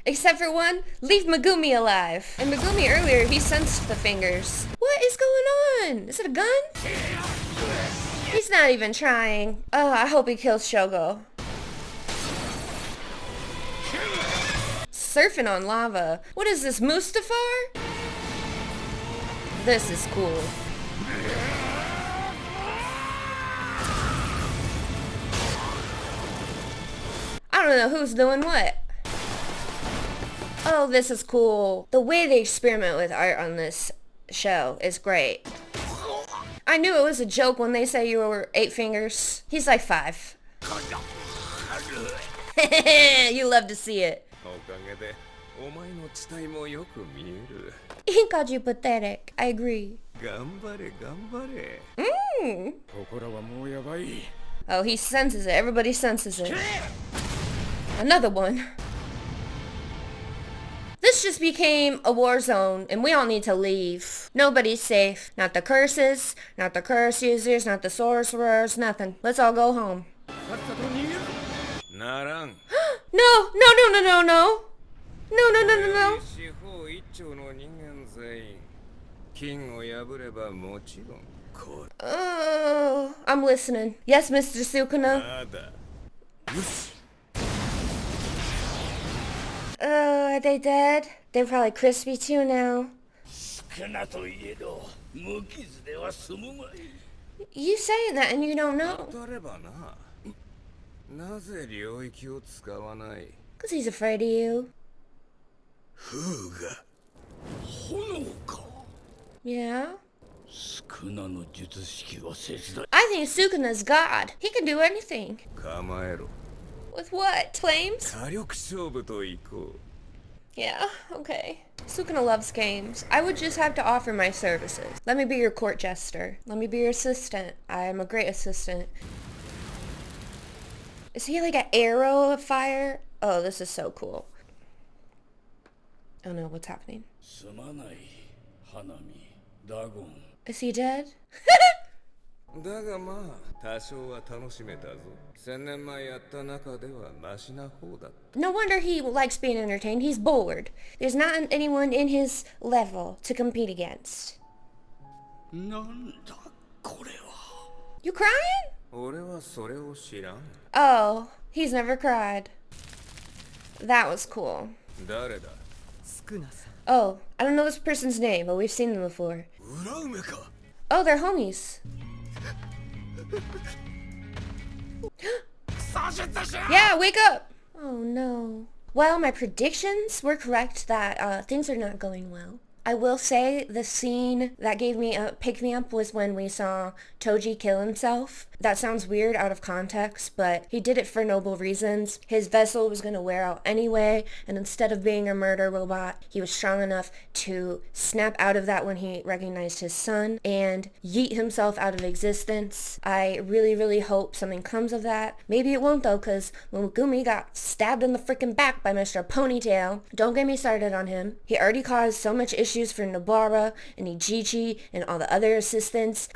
Except for one, leave Megumi alive. And Megumi earlier, he sensed the fingers. What is going on? Is it a gun? He's not even trying. Oh, I hope he kills Shogo. Surfing on lava. What is this, Mustafar? This is cool. I don't know who's doing what. Oh, this is cool. The way they experiment with art on this show is great. I knew it was a joke when they say you were 8 fingers. He's like 5. You love to see it. He called you pathetic. I agree. Oh, he senses it. Everybody senses it. Another one. This just became a war zone, and we all need to leave. Nobody's safe. Not the curses, not the curse users, not the sorcerers, nothing. Let's all go home. No, no, no, no, no, no. No, no, no, no, no. Oh, I'm listening. Yes, Mr. Sukuna. Are they dead? They're probably crispy too now. You saying that and you don't know. Because he's afraid of you. Yeah? I think Sukuna's God. He can do anything. With what? Flames? Yeah, okay. Sukuna loves games. I would just have to offer my services. Let me be your court jester. Let me be your assistant. I am a great assistant. Is he like an arrow of fire? Oh, this is so cool. Oh no, what's happening? Is he dead? No wonder he likes being entertained. He's bored. There's not anyone in his level to compete against. You crying? Oh, he's never cried. That was cool. Oh, I don't know this person's name, but we've seen them before. Oh, they're homies. Yeah, wake up! Oh no. Well, my predictions were correct that things are not going well. I will say the scene that gave me a pick-me-up was when we saw Toji kill himself. That sounds weird out of context, but he did it for noble reasons. His vessel was going to wear out anyway, and instead of being a murder robot, he was strong enough to snap out of that when he recognized his son and yeet himself out of existence. I really, really hope something comes of that. Maybe it won't though, because when Megumi got stabbed in the freaking back by Mr. Ponytail, don't get me started on him. He already caused so much issues for Nobara and Ijichi and all the other assistants.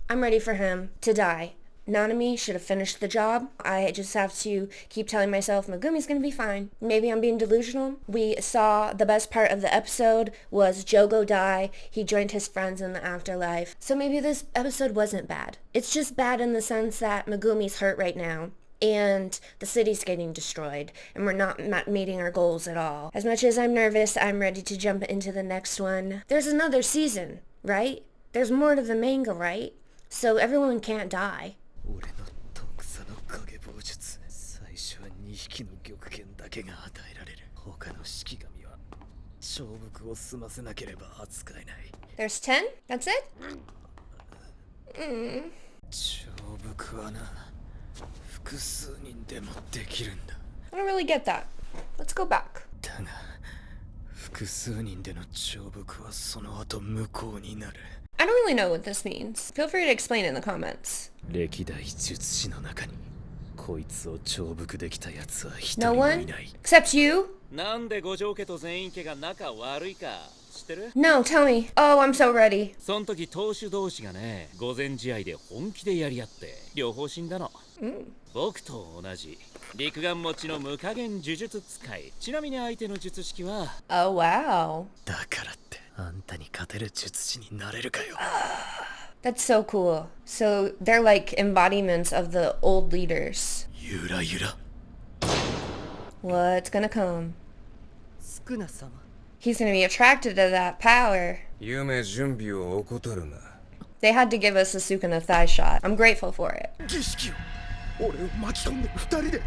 I'm ready for him to die. Nanami should have finished the job. I just have to keep telling myself Megumi's gonna be fine. Maybe I'm being delusional. We saw the best part of the episode was Jogo die. He joined his friends in the afterlife. So maybe this episode wasn't bad. It's just bad in the sense that Megumi's hurt right now. And the city's getting destroyed, and we're not meeting our goals at all. As much as I'm nervous, I'm ready to jump into the next one. There's another season, right? There's more to the manga, right? So everyone can't die. There's 10? That's it? I don't really get that. Let's go back. I don't really know what this means. Feel free to explain in the comments. No one? Except you? No, tell me. Oh, I'm so ready. その時投手同士がね、午前試合で本気でやり合って両方死んだの。僕と同じ陸眼持ちの無加減呪術使い。ちなみに相手の術式は Oh, wow. だからってあんたに勝てる術師になれるかよ。That's so cool. So they're like embodiments of the old leaders. ゆらゆら。What's gonna come? 少な様。He's gonna be attracted to that power. 夢準備を怠るな。They had to give us a Sukuna thigh shot. I'm grateful for it. 儀式を俺を巻き込んで二人で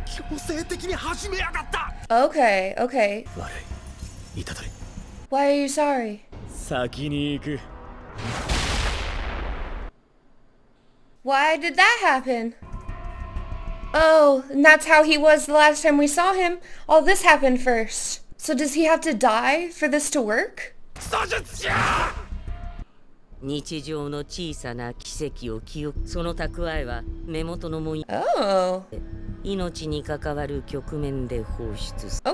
強制的に始めやがった。Okay, okay. 悪い。いただれ。Why are you sorry? 先に行く。Why did that happen? Oh, and that's how he was the last time we saw him. All this happened first. So does he have to die for this to work? 日常の小さな奇跡を記憶、その蓄えは目元のも命に関わる局面で放出する。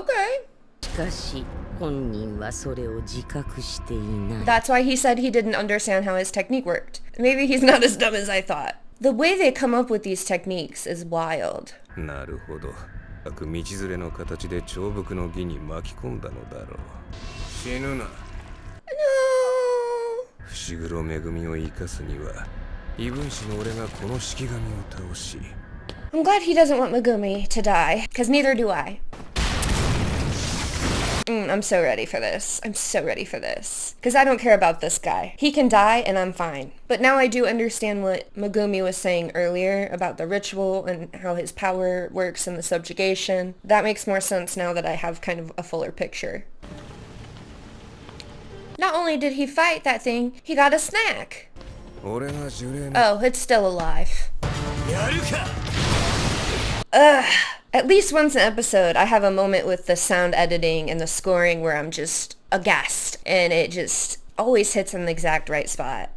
しかし本人はそれを自覚していない。That's why he said he didn't understand how his technique worked. Maybe he's not as dumb as I thought. The way they come up with these techniques is wild. なるほど。道連れの形で長伏の儀に巻き込んだのだろう。死ぬな。伏黒恵を生かすには異分子の俺がこの式神を倒し。I'm glad he doesn't want Megumi to die, because neither do I. I'm so ready for this. I'm so ready for this. Because I don't care about this guy. He can die and I'm fine. But now I do understand what Megumi was saying earlier about the ritual and how his power works and the subjugation. That makes more sense now that I have kind of a fuller picture. Not only did he fight that thing, he got a snack. Oh, it's still alive. Ugh. At least once an episode, I have a moment with the sound editing and the scoring where I'm just aghast, and it just always hits in the exact right spot.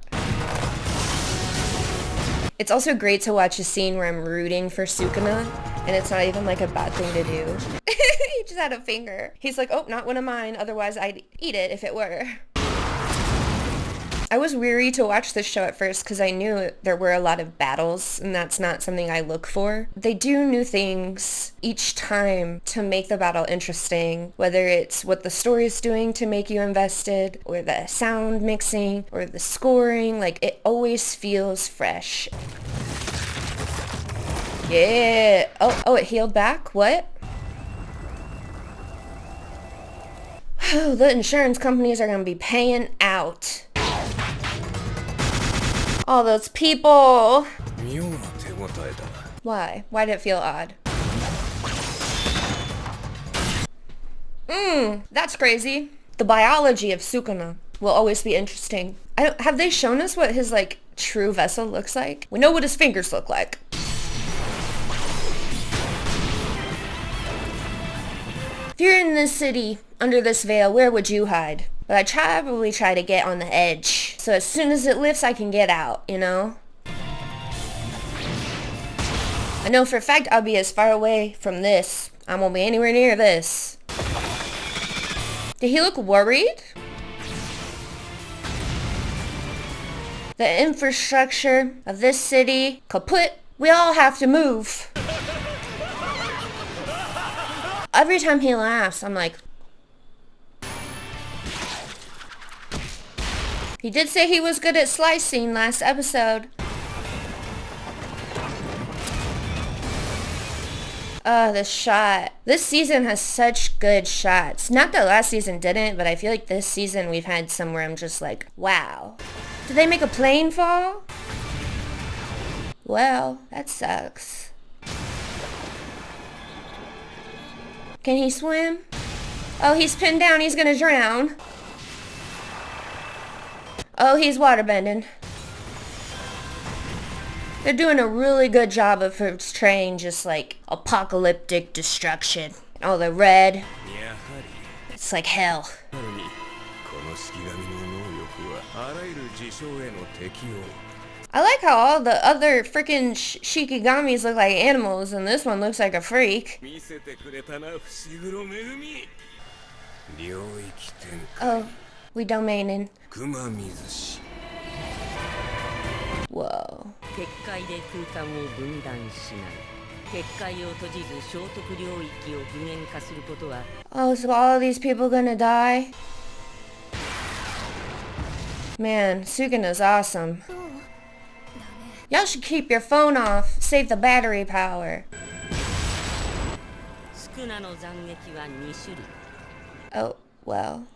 It's also great to watch a scene where I'm rooting for Sukuna, and it's not even like a bad thing to do. He just had a finger. He's like, oh, not one of mine, otherwise I'd eat it if it were. I was weary to watch this show at first because I knew there were a lot of battles, and that's not something I look for. They do new things each time to make the battle interesting, whether it's what the story is doing to make you invested, or the sound mixing, or the scoring. Like, it always feels fresh. Yeah. Oh, it healed back? What? The insurance companies are going to be paying out. All those people. Why? Why did it feel odd? That's crazy. The biology of Sukuna will always be interesting. Have they shown us what his, like, true vessel looks like? We know what his fingers look like. If you're in this city, under this veil, where would you hide? But I'd probably try to get on the edge. So as soon as it lifts, I can get out, you know? I know for a fact I'll be as far away from this. I won't be anywhere near this. Did he look worried? The infrastructure of this city kaput. We all have to move. Every time he laughs, I'm like... He did say he was good at slicing last episode. This shot. This season has such good shots. Not that last season didn't, but I feel like this season we've had some where I'm just like, wow. Did they make a plane fall? Well, that sucks. Can he swim? Oh, he's pinned down. He's gonna drown. Oh, he's waterbending. They're doing a really good job of portraying just like apocalyptic destruction. Oh, the red. It's like hell. I like how all the other freaking Shikigamis look like animals and this one looks like a freak. Oh, we domaining. Whoa. Oh, so all these people gonna die? Man, Sukuna's awesome. Y'all should keep your phone off. Save the battery power. Oh, well.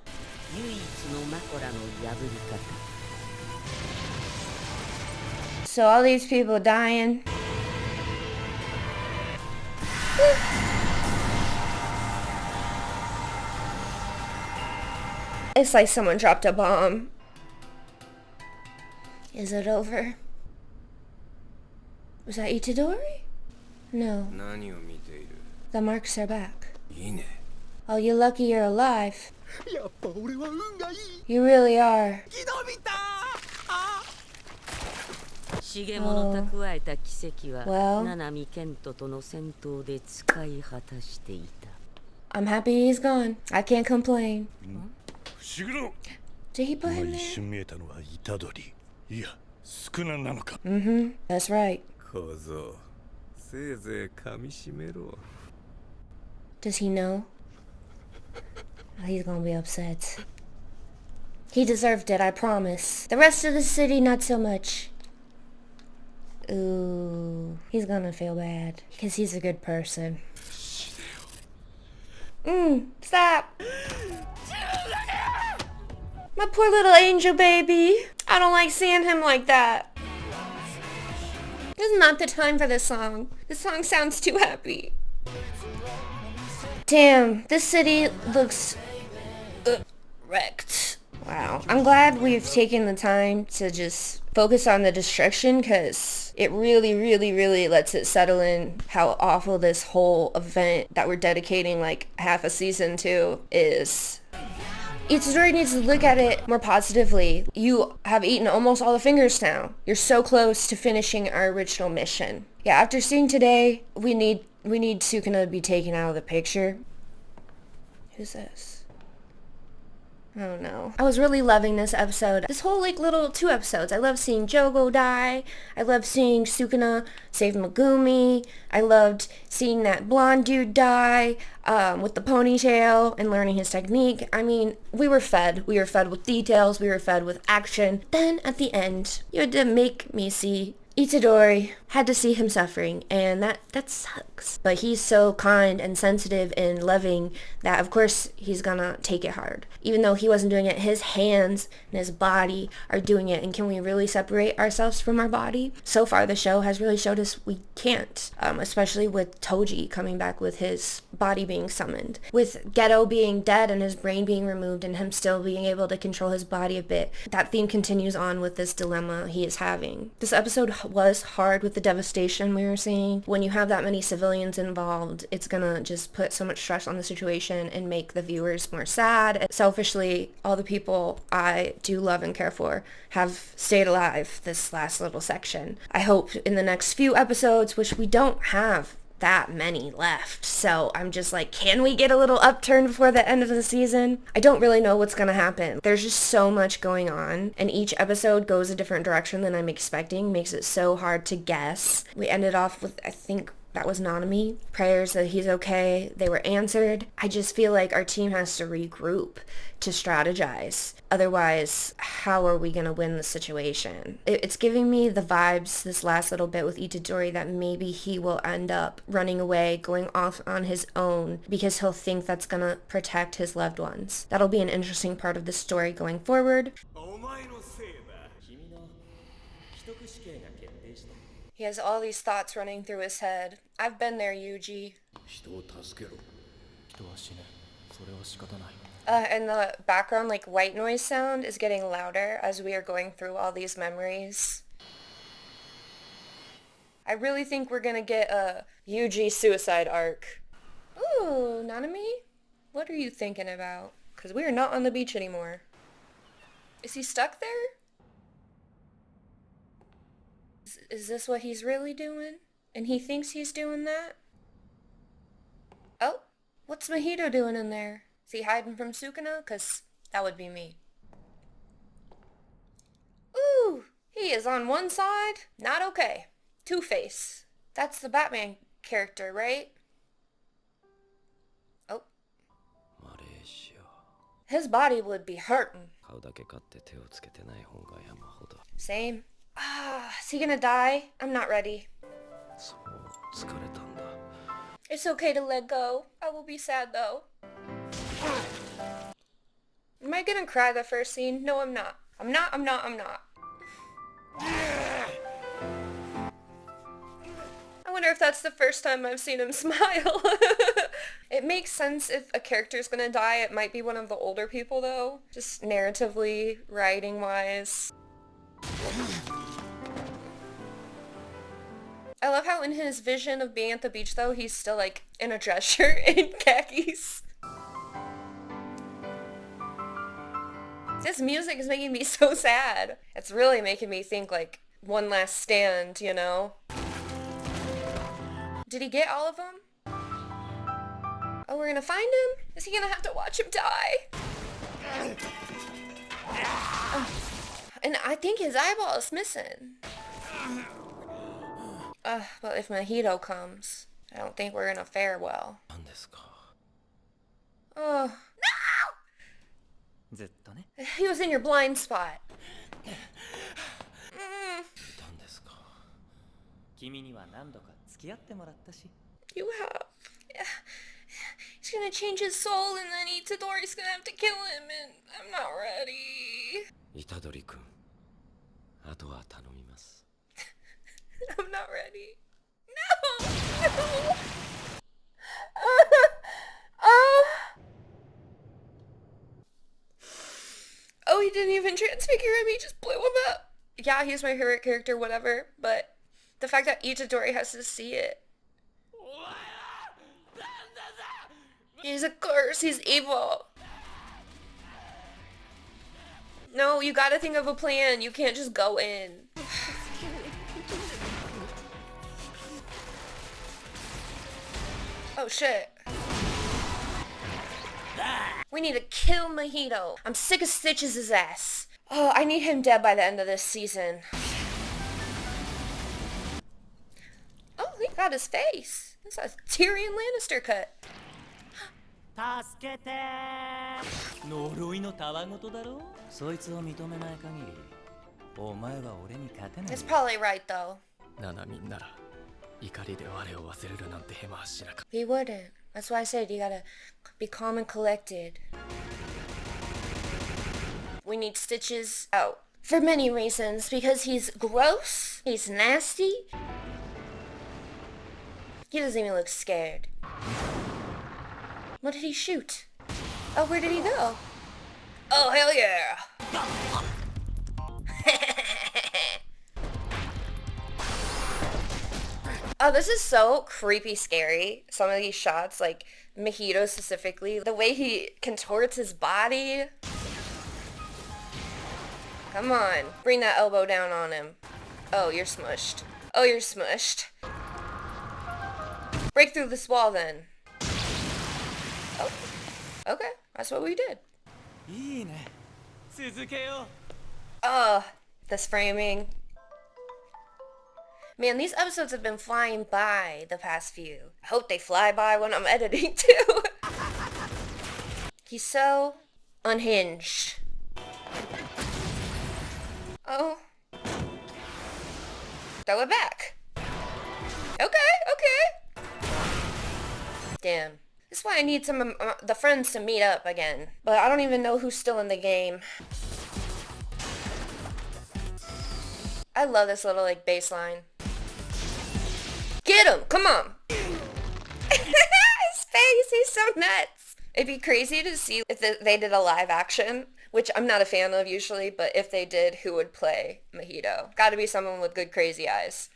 So all these people dying. It's like someone dropped a bomb. Is it over? Was that Itadori? No. The marks are back. Oh, you're lucky you're alive. You really are. Oh. Well, I'm happy he's gone. I can't complain. Did he put him there? Mm-hmm, that's right. Does he know? Oh, he's gonna be upset. He deserved it, I promise. The rest of the city, not so much. Ooh, he's gonna feel bad. Because he's a good person. Stop! My poor little angel baby. I don't like seeing him like that. This is not the time for this song. This song sounds too happy. Damn, this city looks wrecked. Wow. I'm glad we've taken the time to just focus on the destruction because it really, really, really lets it settle in how awful this whole event that we're dedicating like half a season to is. Itadori needs to look at it more positively. You have eaten almost all the fingers now. You're so close to finishing our original mission. Yeah, after seeing today, we need Sukuna to be taken out of the picture. Who's this? Oh no. I was really loving this episode. This whole like little 2 episodes. I love seeing Jogo die. I love seeing Sukuna save Megumi. I loved seeing that blonde dude die with the ponytail and learning his technique. I mean, we were fed. We were fed with details. We were fed with action. Then at the end, you had to make me see Itadori had to see him suffering, and that sucks. But he's so kind and sensitive and loving that of course he's gonna take it hard. Even though he wasn't doing it, his hands and his body are doing it. And can we really separate ourselves from our body? So far the show has really showed us we can't, especially with Toji coming back with his body being summoned. With Geto being dead and his brain being removed and him still being able to control his body a bit. That theme continues on with this dilemma he is having. This episode was hard with the devastation we were seeing. When you have that many civilians involved, it's gonna just put so much stress on the situation and make the viewers more sad. Selfishly, all the people I do love and care for have stayed alive this last little section. I hope in the next few episodes, which we don't have that many left, so I'm just like, can we get a little upturn before the end of the season? I don't really know what's gonna happen. There's just so much going on, and each episode goes a different direction than I'm expecting, makes it so hard to guess. We ended off with, I think that was Nanami. Prayers that he's okay, they were answered. I just feel like our team has to regroup to strategize. Otherwise, how are we going to win the situation? It's giving me the vibes this last little bit with Itadori that maybe he will end up running away, going off on his own because he'll think that's going to protect his loved ones. That'll be an interesting part of the story going forward. He has all these thoughts running through his head. I've been there, Yuji. And the background, like, white noise sound is getting louder as we are going through all these memories. I really think we're gonna get a Yuji suicide arc. Ooh, Nanami? What are you thinking about? Because we are not on the beach anymore. Is he stuck there? Is this what he's really doing? And he thinks he's doing that? Oh, what's Mahito doing in there? Is he hiding from Sukuna? Because that would be me. Ooh, he is on one side. Not okay. Two-Face. That's the Batman character, right? Oh. His body would be hurting. Same. Is he gonna die? I'm not ready. It's okay to let go. I will be sad though. Am I gonna cry the first scene? No, I'm not. I'm not. I wonder if that's the first time I've seen him smile. It makes sense if a character's gonna die. It might be one of the older people though. Just narratively, writing-wise. I love how in his vision of being at the beach though, he's still like in a dress shirt and khakis. This music is making me so sad. It's really making me think like one last stand, you know? Did he get all of them? Oh, we're gonna find him? Is he gonna have to watch him die? And I think his eyeball is missing. Well, if Mahito comes, I don't think we're gonna fare well. Oh, no! He was in your blind spot. You have. Yeah. He's gonna change his soul and then Itadori's gonna have to kill him and I'm not ready. I'm not ready. No! No! Oh, he didn't even transfigure him, he just blew him up. Yeah, he's my favorite character, whatever, but the fact that Itadori has to see it. He's a curse, he's evil. No, you gotta think of a plan, you can't just go in. Oh shit. We need to kill Mahito. I'm sick of Stitches' ass. Oh, I need him dead by the end of this season. Oh, he got his face. That's a Tyrion Lannister cut. 助けてー。呪いのたわごとだろ。そいつを認めない限り It's probably right though. ナナミンなら怒りで我を忘れるなんてヘマはしなかった。 He wouldn't. That's why I said you gotta be calm and collected. We need Stitches out. For many reasons. Because he's gross. He's nasty. He doesn't even look scared. What did he shoot? Oh, where did he go? Oh, hell yeah. Oh, this is so creepy scary. Some of these shots, like Mahito specifically, the way he contorts his body. Come on, bring that elbow down on him. Oh, you're smushed. Oh, you're smushed. Break through this wall then. Oh, okay, that's what we did. Oh, this framing. Man, these episodes have been flying by the past few. I hope they fly by when I'm editing too. He's so unhinged. Oh. Throw it back. Okay. Damn. This is why I need some of the friends to meet up again. But I don't even know who's still in the game. I love this little like bass line. Get him! Come on! His face, he's so nuts! It'd be crazy to see if they did a live action, which I'm not a fan of usually, but if they did, who would play Mahito? Gotta be someone with good crazy eyes.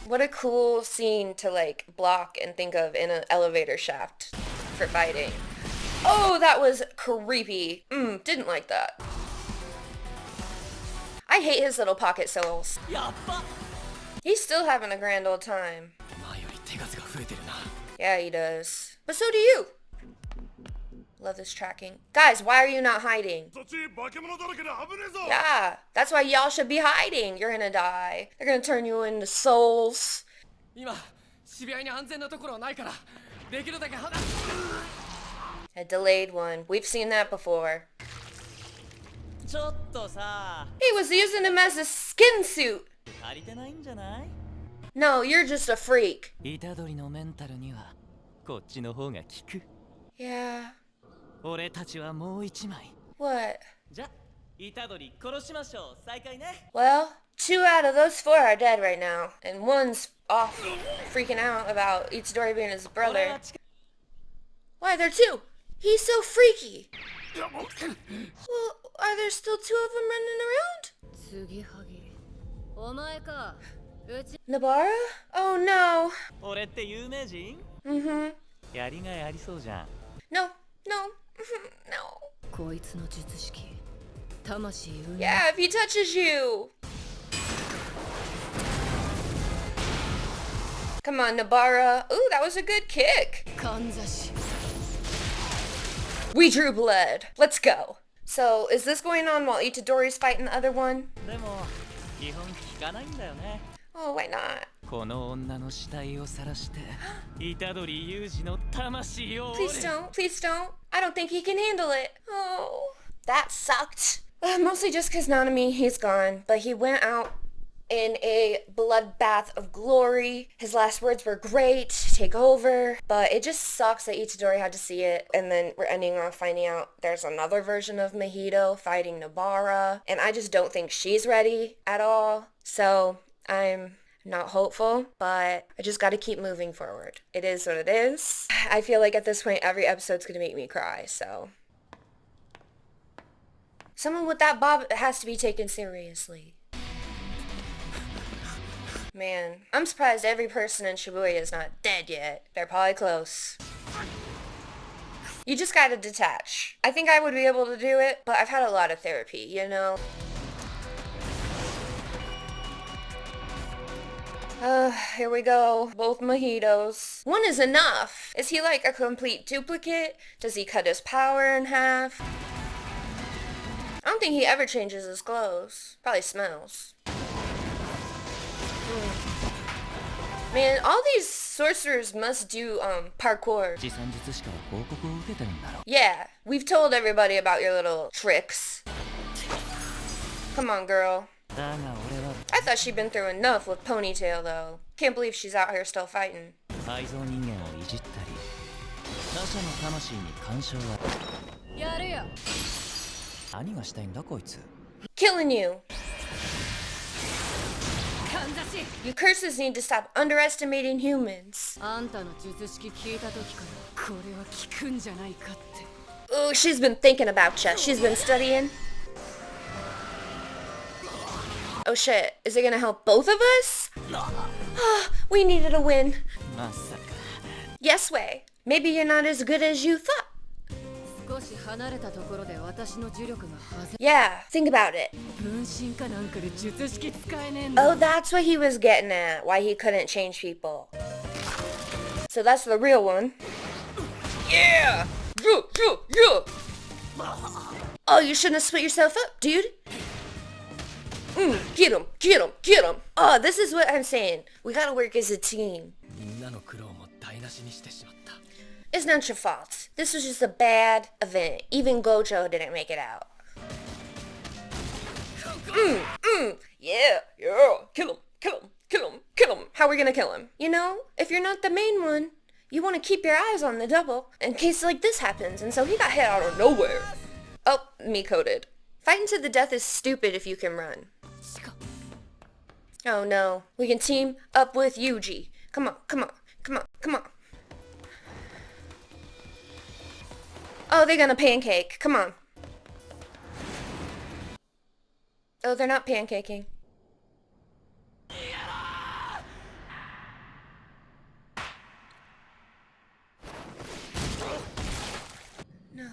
What a cool scene to like block and think of in an elevator shaft for fighting. Oh, that was creepy. Didn't like that. I hate his little pocket souls. He's still having a grand old time. Yeah, he does. But so do you. Love this tracking. Guys, why are you not hiding? Yeah, that's why y'all should be hiding. You're gonna die. They're gonna turn you into souls. A delayed one. We've seen that before. He was using him as a skin suit. No, you're just a freak. Yeah. What? Well, 2 out of those 4 are dead right now, and one's off freaking out about Itadori being his brother. Why, there are 2? He's so freaky. Well, are there still 2 of them running around? Nobara? Oh no. Mm-hmm. No. No. No. Yeah, if he touches you. Come on, Nobara. Ooh, that was a good kick. We drew blood. Let's go. So, is this going on while Itadori's fighting the other one? Oh, why not? Please don't. Please don't. I don't think he can handle it. Oh, that sucked. Mostly just because Nanami, he's gone. But he went out in a bloodbath of glory. His last words were great, take over. But it just sucks that Itadori had to see it. And then we're ending off finding out there's another version of Mahito fighting Nobara. And I just don't think she's ready at all. So I'm not hopeful, but I just got to keep moving forward. It is what it is. I feel like at this point, every episode's going to make me cry, so. Someone with that bob has to be taken seriously. Man, I'm surprised every person in Shibuya is not dead yet. They're probably close. You just gotta detach. I think I would be able to do it, but I've had a lot of therapy, you know? Here we go. Both mojitos. One is enough. Is he like a complete duplicate? Does he cut his power in half? I don't think he ever changes his clothes. Probably smells. Man, all these sorcerers must do parkour. Yeah, we've told everybody about your little tricks. Come on, girl. I thought she'd been through enough with Ponytail, though. Can't believe she's out here still fighting. Killing you. You curses need to stop underestimating humans. Ooh, she's been thinking about ya. She's been studying. Oh shit, is it gonna help both of us? We needed a win. Yes way. Maybe you're not as good as you thought. Yeah, think about it. Oh, that's what he was getting at, why he couldn't change people. So that's the real one. Yeah! Yeah! Oh, you shouldn't have split yourself up, dude. Get him, get him, get him. Oh, this is what I'm saying. We gotta work as a team. It's not your fault. This was just a bad event. Even Gojo didn't make it out. Yeah. Kill him, kill him, kill him, kill him. How are we gonna kill him? You know, if you're not the main one, you want to keep your eyes on the double in case like this happens. And so he got hit out of nowhere. Oh, me coded. Fighting to the death is stupid if you can run. Oh no, we can team up with Yuji. Come on, come on, come on, come on. Oh, they're gonna pancake. Come on. Oh, they're not pancaking. No.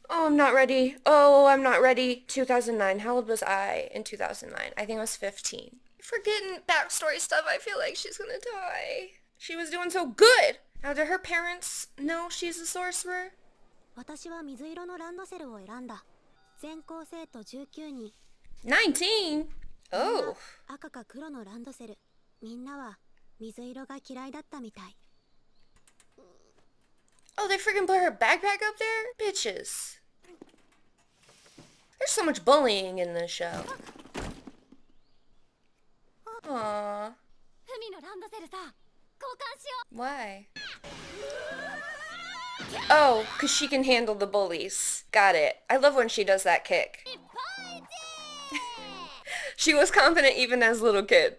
Oh, I'm not ready. Oh, I'm not ready. 2009. How old was I in 2009? I think I was 15. Forgetting backstory stuff, I feel like she's gonna die. She was doing so good. Now, do her parents know she's a sorcerer? 私は水色のランドセルを選んだ。全校生徒19人。19? Oh. 赤か黒のランドセル。みんなは水色が嫌いだったみたい。Oh, they freaking put her backpack up there? Bitches. There's so much bullying in this show. Aww. Why? Oh, because she can handle the bullies. Got it. I love when she does that kick. She was confident even as a little kid.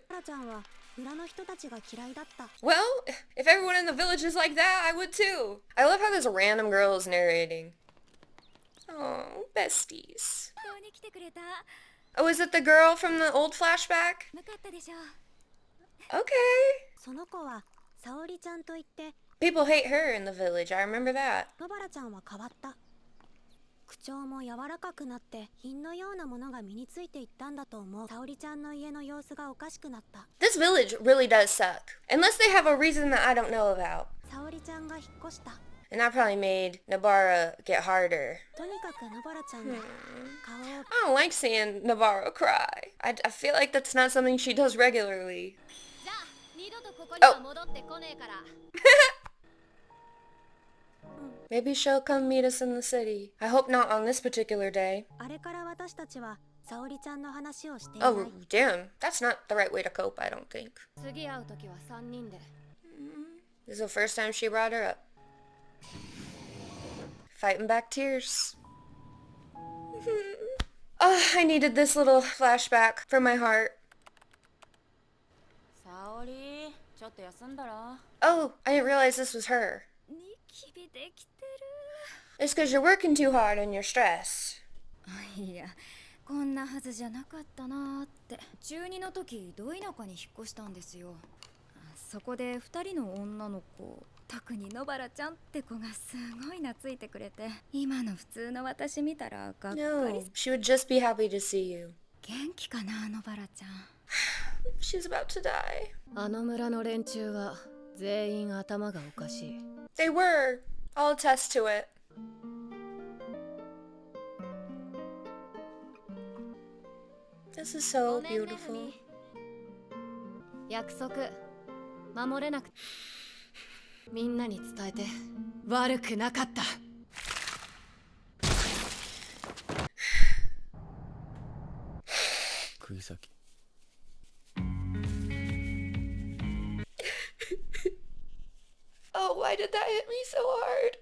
Well, if everyone in the village is like that, I would too. I love how this random girl is narrating. Oh, besties. Oh, is it the girl from the old flashback? Okay. People hate her in the village, I remember that. This village really does suck. Unless they have a reason that I don't know about. And that probably made Nobara get harder. I don't like seeing Nobara cry. I feel like that's not something she does regularly. Oh. Maybe she'll come meet us in the city. I hope not on this particular day. Oh, damn. That's not the right way to cope, I don't think. This is the first time she brought her up. Fighting back tears. Oh, I needed this little flashback for my heart. Oh, I didn't realize this was her. It's because you're working too hard and you're stressed. いや、こんなはずじゃなかったなーって。中2の時、ど田舎に引っ越したんですよ。そこで2人の女の子、特に野原ちゃんって子がすごい懐いてくれて、今の普通の私見たらがっかり。No, she would just be happy to see you. 元気かな、野原ちゃん。She's about to die. あの村の連中は全員頭がおかしい。They were. I'll attest to it. This is so beautiful. 約束守れなくみんなに伝えて悪くなかった。Oh, why did that hit me so hard?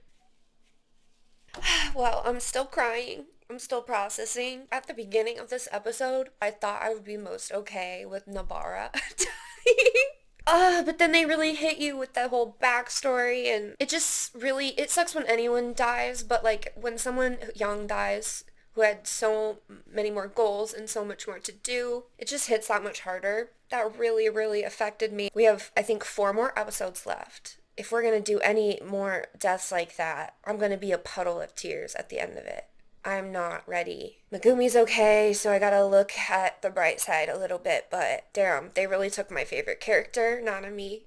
Well, I'm still crying. I'm still processing. At the beginning of this episode, I thought I would be most okay with Nabara dying. But then they really hit you with that whole backstory, and it just really, it sucks when anyone dies, but like when someone young dies who had so many more goals and so much more to do, it just hits that much harder. That really, really affected me. We have, I think, 4 more episodes left. If we're going to do any more deaths like that, I'm going to be a puddle of tears at the end of it. I'm not ready. Megumi's okay, so I gotta look at the bright side a little bit, but damn, they really took my favorite character, Nanami.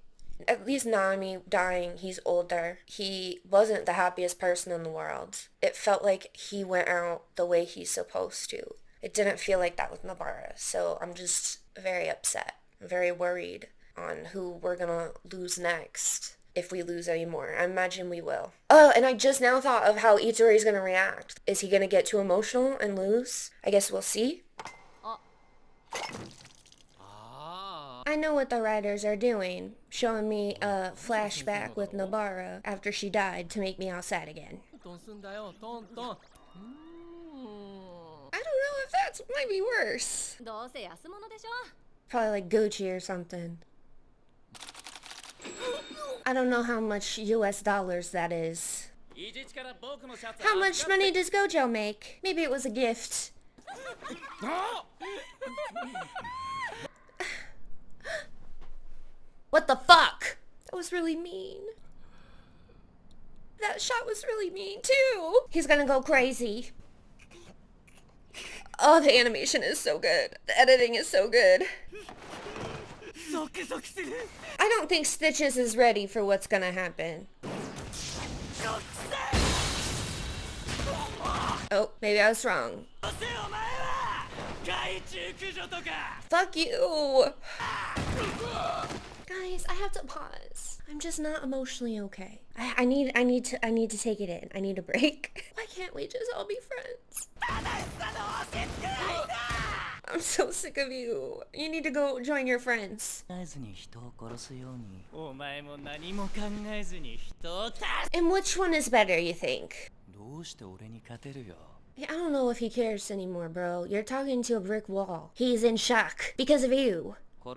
At least Nanami dying, he's older. He wasn't the happiest person in the world. It felt like he went out the way he's supposed to. It didn't feel like that with Nabara, so I'm just very upset. I'm very worried on who we're gonna lose next. If we lose any more. I imagine we will. Oh, and I just now thought of how Itsuru's gonna react. Is he gonna get too emotional and lose? I guess we'll see. I know what the writers are doing. Showing me a flashback with Nabara after she died to make me all sad again. I don't know if that might be worse. Probably like Gucci or something. I don't know how much US dollars that is. How much money does Gojo make? Maybe it was a gift. What the fuck? That was really mean. That shot was really mean too. He's gonna go crazy. Oh, the animation is so good. The editing is so good. I don't think Stitches is ready for what's gonna happen. Oh, maybe I was wrong. Fuck you! Guys, I have to pause. I'm just not emotionally okay. I need to take it in. I need a break. Why can't we just all be friends? I'm so sick of you. You need to go join your friends. And which one is better, you think? Yeah, I don't know if he cares anymore, bro. You're talking to a brick wall. He's in shock because of you. I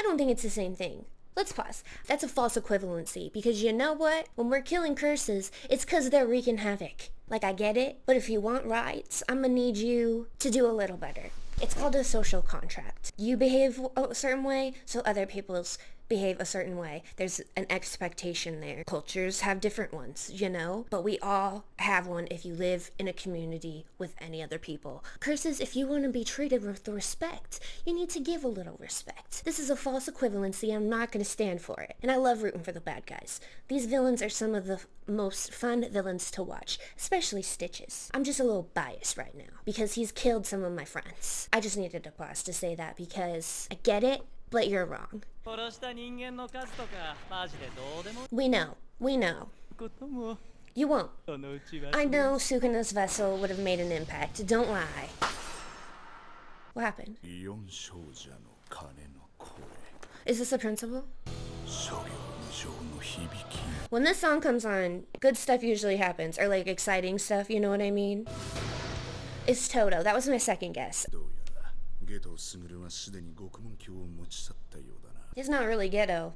don't think it's the same thing. Let's pause. That's a false equivalency, because you know what? When we're killing curses, it's because they're wreaking havoc. Like, I get it, but if you want rights, I'm gonna need you to do a little better. It's called a social contract. You behave a certain way, so other people's behave a certain way. There's an expectation there. Cultures have different ones, you know? But we all have one if you live in a community with any other people. Curses, if you want to be treated with respect, you need to give a little respect. This is a false equivalency. I'm not going to stand for it. And I love rooting for the bad guys. These villains are some of the most fun villains to watch, especially Stitches. I'm just a little biased right now because he's killed some of my friends. I just needed to pause to say that because I get it, but you're wrong. We know. You won't. I know Sukuna's vessel would have made an impact. Don't lie. What happened? Is this the principal? When this song comes on, good stuff usually happens, or like exciting stuff, you know what I mean? It's Toto. That was my second guess. He's not really Geto.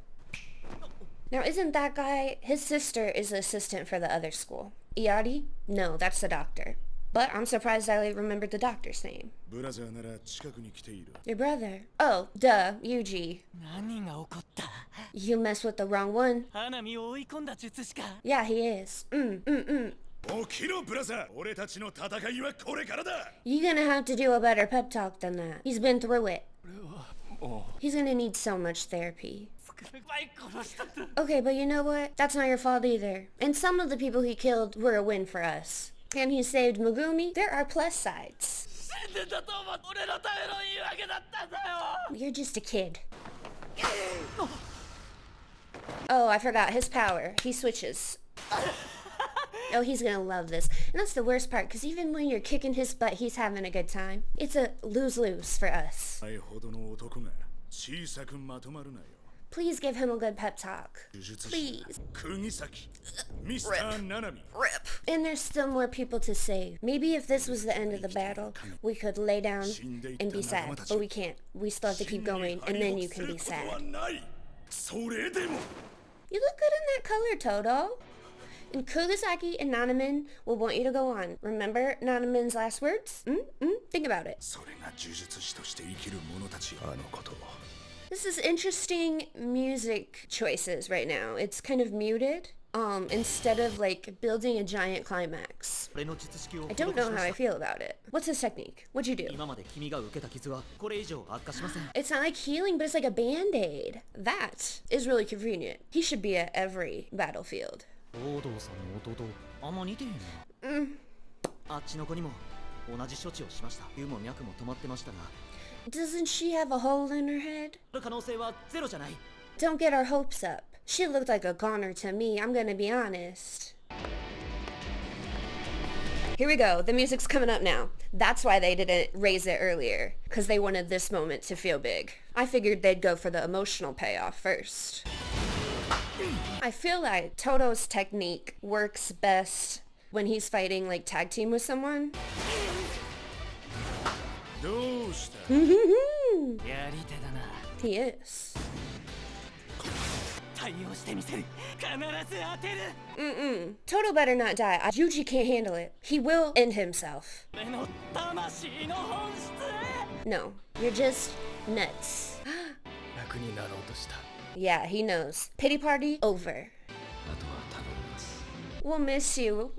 Now, isn't that guy... His sister is the assistant for the other school. Iari? No, that's the doctor. But I'm surprised I remembered the doctor's name. Your brother? Oh, duh, Yuji. You messed with the wrong one. Yeah, he is. You're gonna have to do a better pep talk than that. He's been through it. He's gonna need so much therapy. Okay, but you know what? That's not your fault either. And some of the people he killed were a win for us. And he saved Megumi. There are plus sides. You're just a kid. Oh, I forgot his power. He switches. Oh, he's gonna love this. And that's the worst part, because even when you're kicking his butt, he's having a good time. It's a lose-lose for us. Please give him a good pep talk. Please. Rip. And there's still more people to save. Maybe if this was the end of the battle, we could lay down and be sad. But we can't. We still have to keep going, and then you can be sad. You look good in that color, Toto. And Kurosaki and Nanaman will want you to go on. Remember Nanaman's last words? Think about it. This is interesting music choices right now. It's kind of muted. Instead of like building a giant climax. I don't know how I feel about it. What's his technique? What'd you do? It's not like healing, but it's like a band-aid. That is really convenient. He should be at every battlefield. Doesn't she have a hole in her head? Don't get our hopes up. She looked like a goner to me, I'm gonna be honest. Here we go, the music's coming up now. That's why they didn't raise it earlier, because they wanted this moment to feel big. I figured they'd go for the emotional payoff first. I feel like Toto's technique works best when he's fighting like tag team with someone. He is. Toto better not die. Yuji can't handle it. He will end himself. No, you're just nuts. Yeah, he knows. Pity party over. We'll miss you.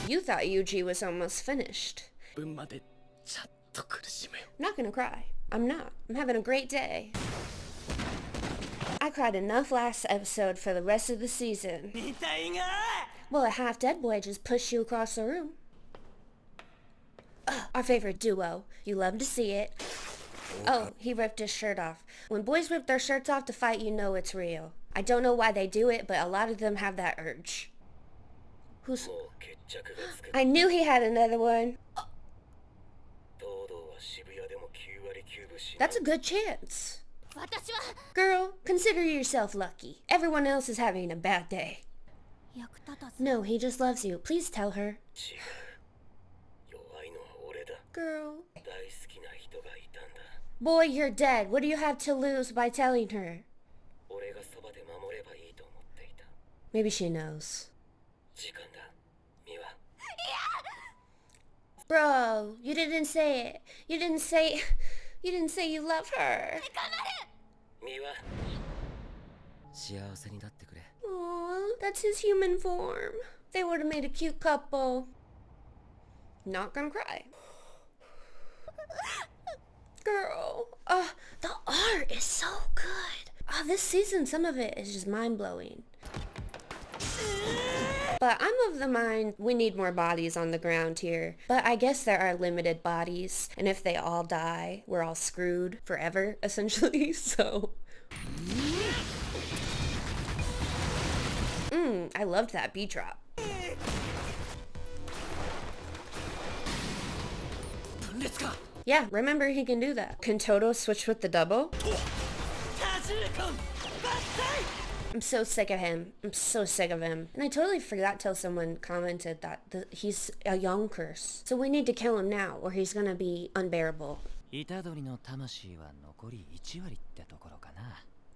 You thought Yuji was almost finished. I'm not gonna cry. I'm not. I'm having a great day. I cried enough last episode for the rest of the season. Well, a half-dead boy just pushed you across the room. Our favorite duo. You love to see it. Oh, he ripped his shirt off. When boys rip their shirts off to fight, you know it's real. I don't know why they do it, but a lot of them have that urge. Who's... I knew he had another one. That's a good chance. Girl, consider yourself lucky. Everyone else is having a bad day. No, he just loves you. Please tell her. Girl. Boy, you're dead. What do you have to lose by telling her? Maybe she knows. Bro, you didn't say it. You didn't say you love her. Aww, that's his human form. They would have made a cute couple. Not gonna cry. Girl, the art is so good. This season, some of it is just mind-blowing. But I'm of the mind we need more bodies on the ground here. But I guess there are limited bodies, and if they all die, we're all screwed forever, essentially, so... I loved that beat drop. Yeah, remember he can do that. Can Toto switch with the double? I'm so sick of him. I'm so sick of him. And I totally forgot till someone commented that he's a young curse. So we need to kill him now or he's gonna be unbearable.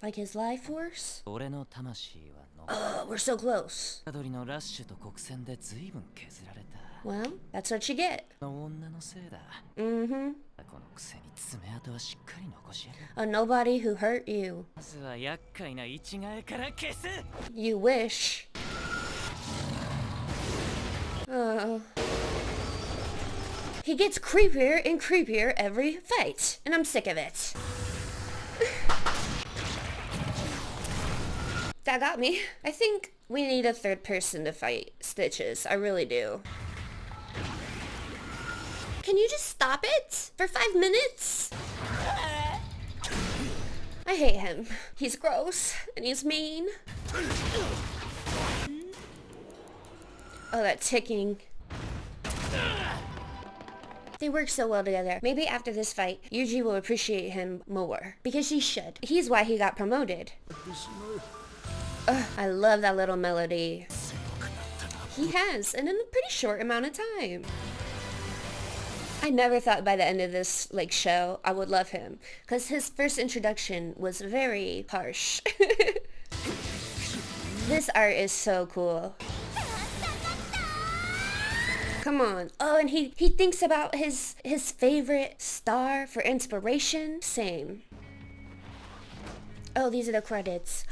Like his life force? Oh, we're so close. Well, that's what you get. Mm-hmm. A nobody who hurt you. You wish. He gets creepier and creepier every fight, and I'm sick of it. That got me. I think we need a third person to fight Stitches. I really do. Can you just stop it? For 5 minutes? I hate him. He's gross, and he's mean. Oh, that ticking. They work so well together. Maybe after this fight, Yuji will appreciate him more. Because he should. He's why he got promoted. Ugh, I love that little melody. He has, and in a pretty short amount of time. I never thought by the end of this show I would love him. Because his first introduction was very harsh. This art is so cool. Come on. Oh, and he thinks about his favorite star for inspiration. Same. Oh, these are the credits.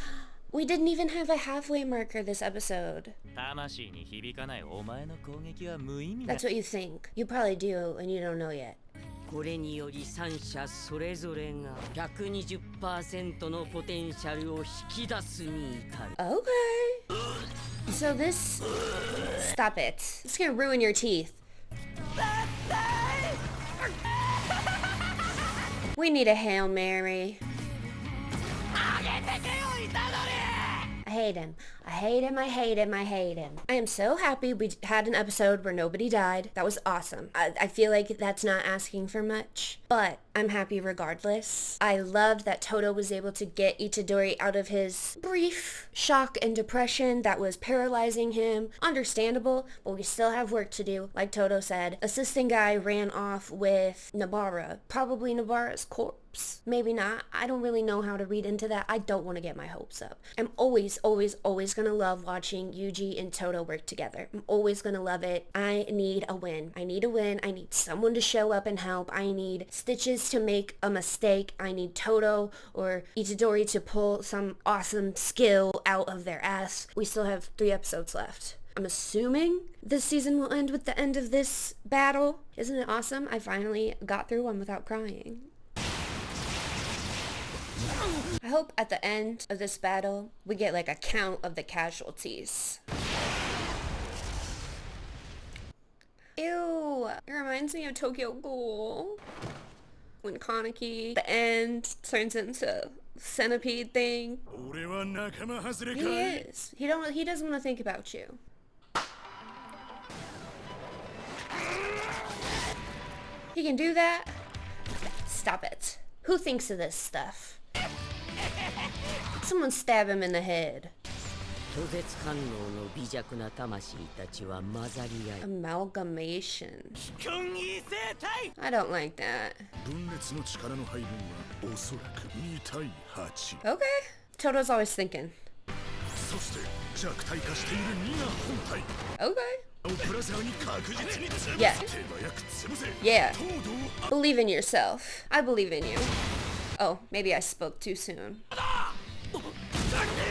We didn't even have a halfway marker this episode. That's what you think. You probably do, and you don't know yet. これにより3社それぞれが 120% のポテンシャルを引き出すに至る。 Okay. So this... Stop it. It's gonna ruin your teeth. We need a Hail Mary. I hate him. I hate him. I hate him. I hate him. I am so happy we had an episode where nobody died. That was awesome. I feel like that's not asking for much, but I'm happy regardless. I loved that Toto was able to get Itadori out of his brief shock and depression that was paralyzing him. Understandable, but we still have work to do. Like Toto said, assistant guy ran off with Nabara. Probably Nabara's corpse. Maybe not. I don't really know how to read into that. I don't want to get my hopes up. I'm always gonna love watching Yuji and Toto work together. I'm always gonna love it. I need a win. I need a win. I need someone to show up and help. I need Stitches to make a mistake. I need Toto or Itadori to pull some awesome skill out of their ass. We still have 3 episodes left. I'm assuming this season will end with the end of this battle. Isn't it awesome? I finally got through one without crying. I hope at the end of this battle, we get a count of the casualties. Ew, it reminds me of Tokyo Ghoul. When Kaneki, the end, turns into centipede thing. He is. He doesn't want to think about you. He can do that? Stop it. Who thinks of this stuff? Someone stab him in the head. Amalgamation. I don't like that. Okay. Toto's always thinking. Okay. Yeah. Yeah. Believe in yourself. I believe in you. Oh, maybe I spoke too soon.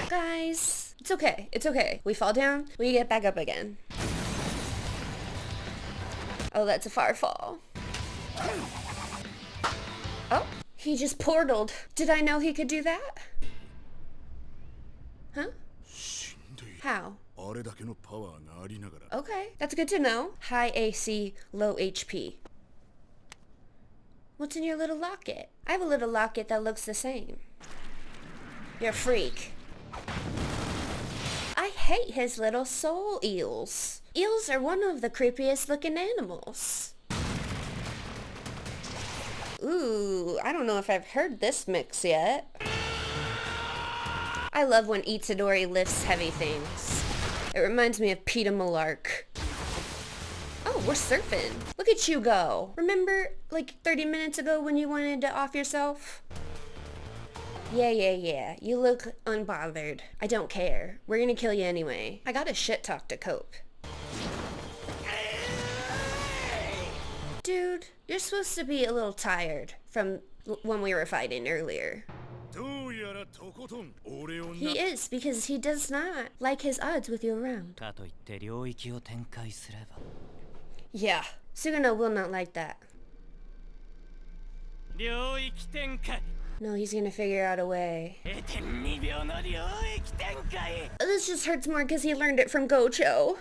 Guys, it's okay. It's okay. We fall down, we get back up again. Oh, that's a far fall. Oh, he just portaled. Did I know he could do that? Huh? How? Okay, that's good to know. High AC, low HP. What's in your little locket? I have a little locket that looks the same. You're a freak. I hate his little soul eels. Eels are one of the creepiest looking animals. Ooh, I don't know if I've heard this mix yet. I love when Itadori lifts heavy things. It reminds me of Peeta Malark. Oh, we're surfing. Look at you go. Remember 30 minutes ago when you wanted to off yourself? Yeah. You look unbothered. I don't care. We're gonna kill you anyway. I got a shit talk to cope. Dude, you're supposed to be a little tired from when we were fighting earlier. He is, because he does not like his odds with you around. Yeah, Sugano will not like that. No, he's gonna figure out a way. This just hurts more because he learned it from Gocho.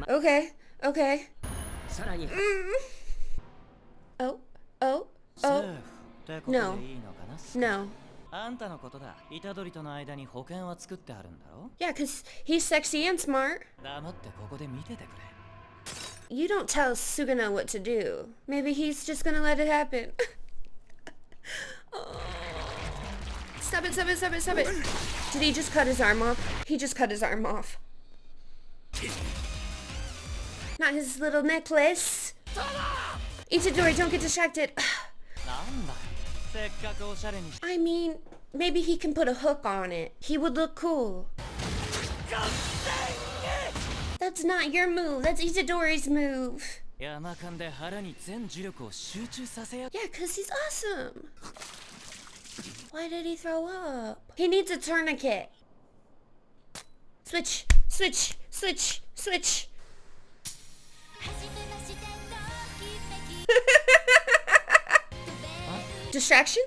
Okay. Okay. Oh. No. あんたのことだ。虎杖との間に保険は作ってあるんだろ？ Yeah, cause he's sexy and smart. 黙ってここで見ててくれ。You don't tell Suguna what to do. Maybe he's just gonna let it happen. Oh. Stop it, stop it, stop it, stop it. Did he just cut his arm off? He just cut his arm off. Not his little necklace. Itadori, don't get distracted. I mean, maybe he can put a hook on it. He would look cool. That's not your move. That's Itadori's move. Yeah, cause he's awesome. Why did he throw up? He needs a tourniquet. Switch, switch, switch, switch. Distraction?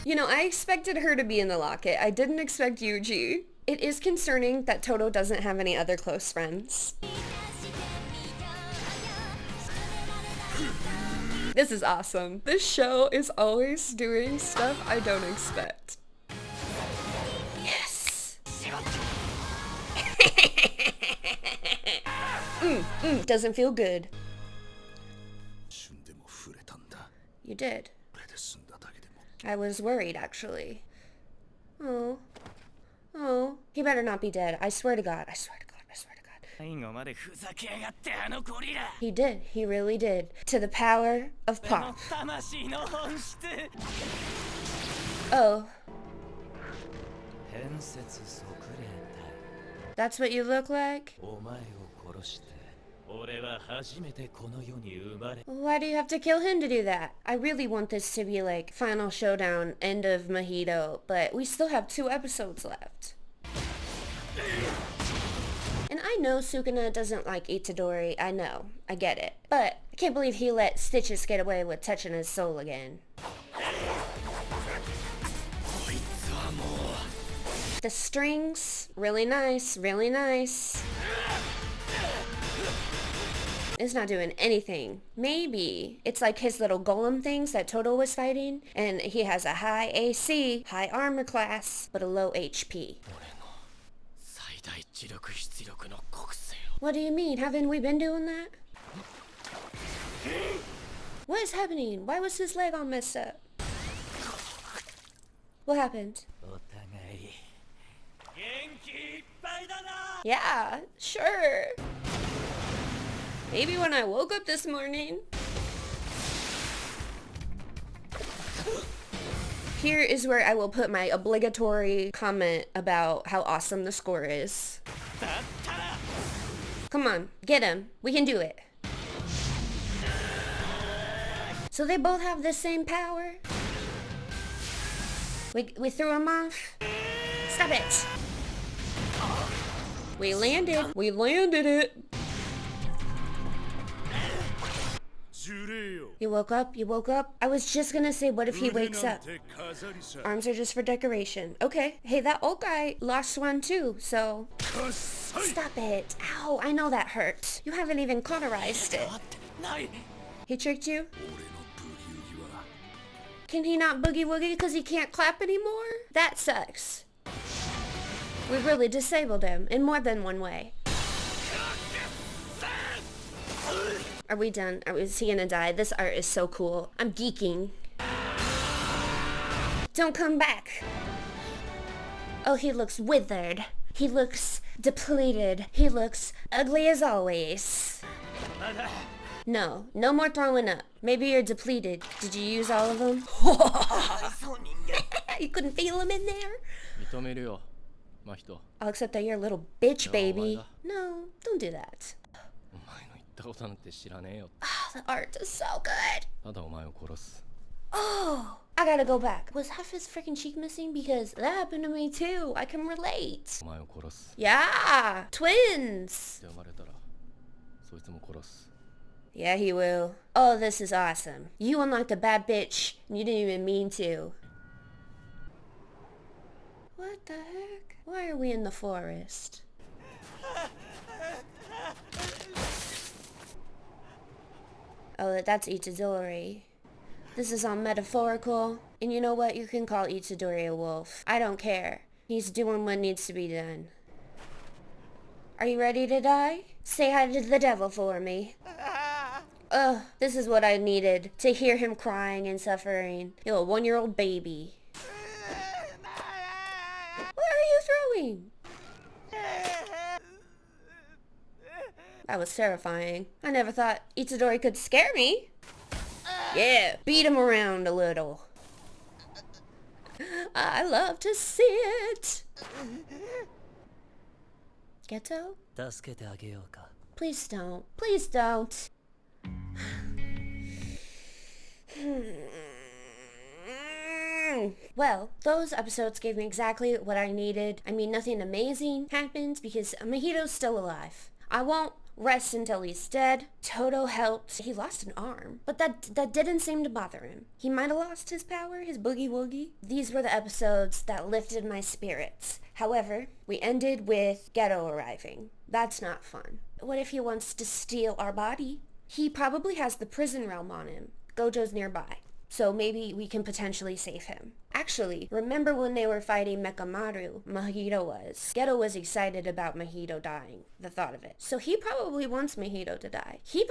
You know, I expected her to be in the locket. I didn't expect Yuji. It is concerning that Todo doesn't have any other close friends. This is awesome. This show is always doing stuff I don't expect. Yes! Doesn't feel good. You did. I was worried, actually. Oh. Oh. He better not be dead. I swear to God. I swear to God. I swear to God. He did. He really did. To the power of pop. Oh. That's what you look like? Why do you have to kill him to do that? I really want this to be like final showdown, end of Mojito, but we still have 2 episodes left. And I know Sukuna doesn't like Itadori, I know, I get it. But I can't believe he let Stitches get away with touching his soul again. The strings, really nice, really nice. It's not doing anything. Maybe it's like his little golem things that Todo was fighting, and he has a high AC, high armor class, but a low HP. What do you mean? Haven't we been doing that? What is happening? Why was his leg all messed up? What happened? Yeah, sure. Maybe when I woke up this morning. Here is where I will put my obligatory comment about how awesome the score is. Come on, get him. We can do it. So they both have the same power? We threw him off? Stop it. We landed. We landed it. You woke up? You woke up? I was just gonna say, what if he wakes up? Arms are just for decoration. Okay. Hey, that old guy lost one too, so... Stop it. Ow, I know that hurt. You haven't even cauterized it. He tricked you? Can he not boogie woogie because he can't clap anymore? That sucks. We really disabled him in more than one way. Are we done? Is he gonna die? This art is so cool. I'm geeking. Don't come back. Oh, he looks withered. He looks depleted. He looks ugly as always. No, no more throwing up. Maybe you're depleted. Did you use all of them? You couldn't feel him in there? I'll accept that you're a little bitch, baby. No, don't do that. Oh, the art is so good. Oh, I gotta go back. Was half his freaking cheek missing? Because that happened to me too. I can relate. Yeah, twins. Yeah, he will. Oh, this is awesome. You unlocked a bad bitch, and you didn't even mean to. What the heck? Why are we in the forest? Oh, that's Itadori. This is all metaphorical. And you know what? You can call Itadori a wolf. I don't care. He's doing what needs to be done. Are you ready to die? Say hi to the devil for me. Ugh, this is what I needed. To hear him crying and suffering. You know, a 1-year-old baby. What are you throwing? That was terrifying. I never thought Itadori could scare me. Yeah, beat him around a little. I love to see it. Geto? Please don't. Please don't. Well, those episodes gave me exactly what I needed. I mean, nothing amazing happens because Mahito's still alive. I won't rest until he's dead. Toto helped. He lost an arm, but that didn't seem to bother him. He might have lost his power, his boogie woogie. These were the episodes that lifted my spirits. However, we ended with Geto arriving. That's not fun. What if he wants to steal our body? He probably has the prison realm on him. Gojo's nearby. So maybe we can potentially save him. Actually, remember when they were fighting Mekamaru? Mahito was. Geto was excited about Mahito dying, the thought of it. So he probably wants Mahito to die. He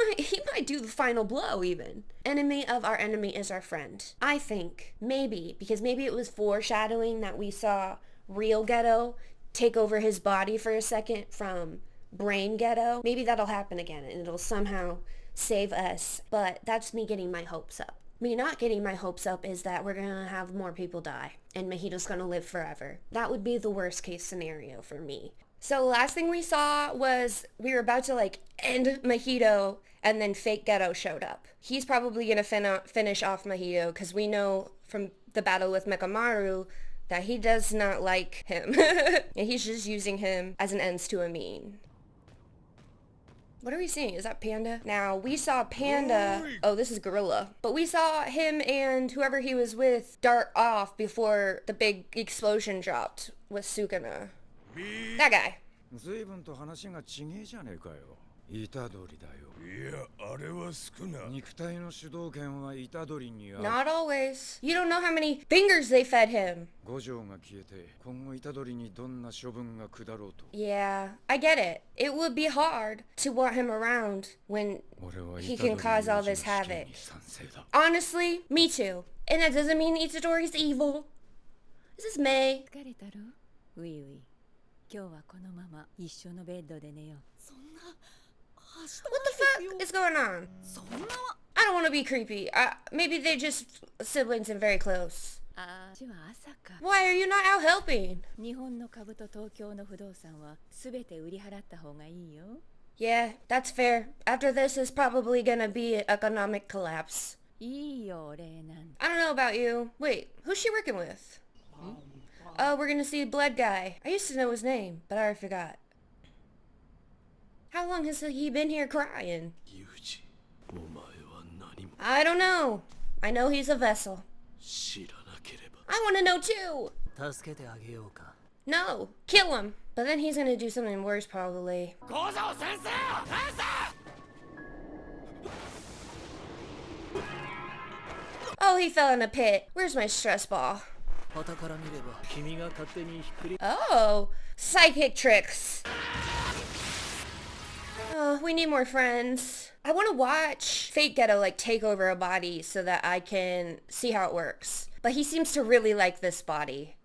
might do the final blow even. Enemy of our enemy is our friend. I think, maybe, because maybe it was foreshadowing that we saw real Geto take over his body for a second from brain Geto. Maybe that'll happen again and it'll somehow save us. But that's me getting my hopes up. Me not getting my hopes up is that we're gonna have more people die and Mahito's gonna live forever. That would be the worst case scenario for me. So last thing we saw was we were about to end Mahito and then fake Geto showed up. He's probably gonna finish off Mahito because we know from the battle with Mekamaru that he does not like him. And he's just using him as an ends to a mean. What are we seeing? Is that Panda? Now, we saw Panda... Oh, this is Gorilla. But we saw him and whoever he was with dart off before the big explosion dropped with Sukuna. That guy. Not always. You don't know how many fingers they fed him. Yeah, I get it. It would be hard to want him around when he can cause all this havoc. Honestly, me too. And that doesn't mean Itadori's evil. This is May. What the fuck is going on? I don't want to be creepy. Maybe they're just siblings and very close. Why are you not out helping? Yeah, that's fair. After this is probably gonna be economic collapse. I don't know about you. Wait, who's she working with? Oh, we're gonna see Blood Guy. I used to know his name, but I already forgot. How long has he been here crying? I don't know. I know he's a vessel. I want to know too. No, kill him. But then he's gonna do something worse probably. Oh, he fell in a pit. Where's my stress ball? Oh, psychic tricks. Oh, we need more friends. I want to watch Fate Geto take over a body so that I can see how it works. But he seems to really like this body.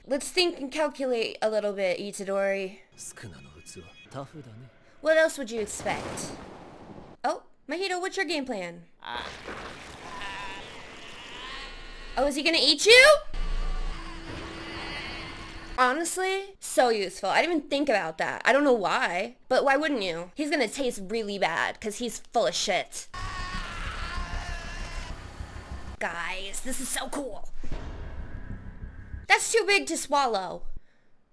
Let's think and calculate a little bit, Itadori. What else would you expect? Oh, Mahito, what's your game plan? Oh, is he gonna eat you? Honestly, so useful. I didn't even think about that. I don't know why, but why wouldn't you? He's gonna taste really bad because he's full of shit. Guys, this is so cool. That's too big to swallow.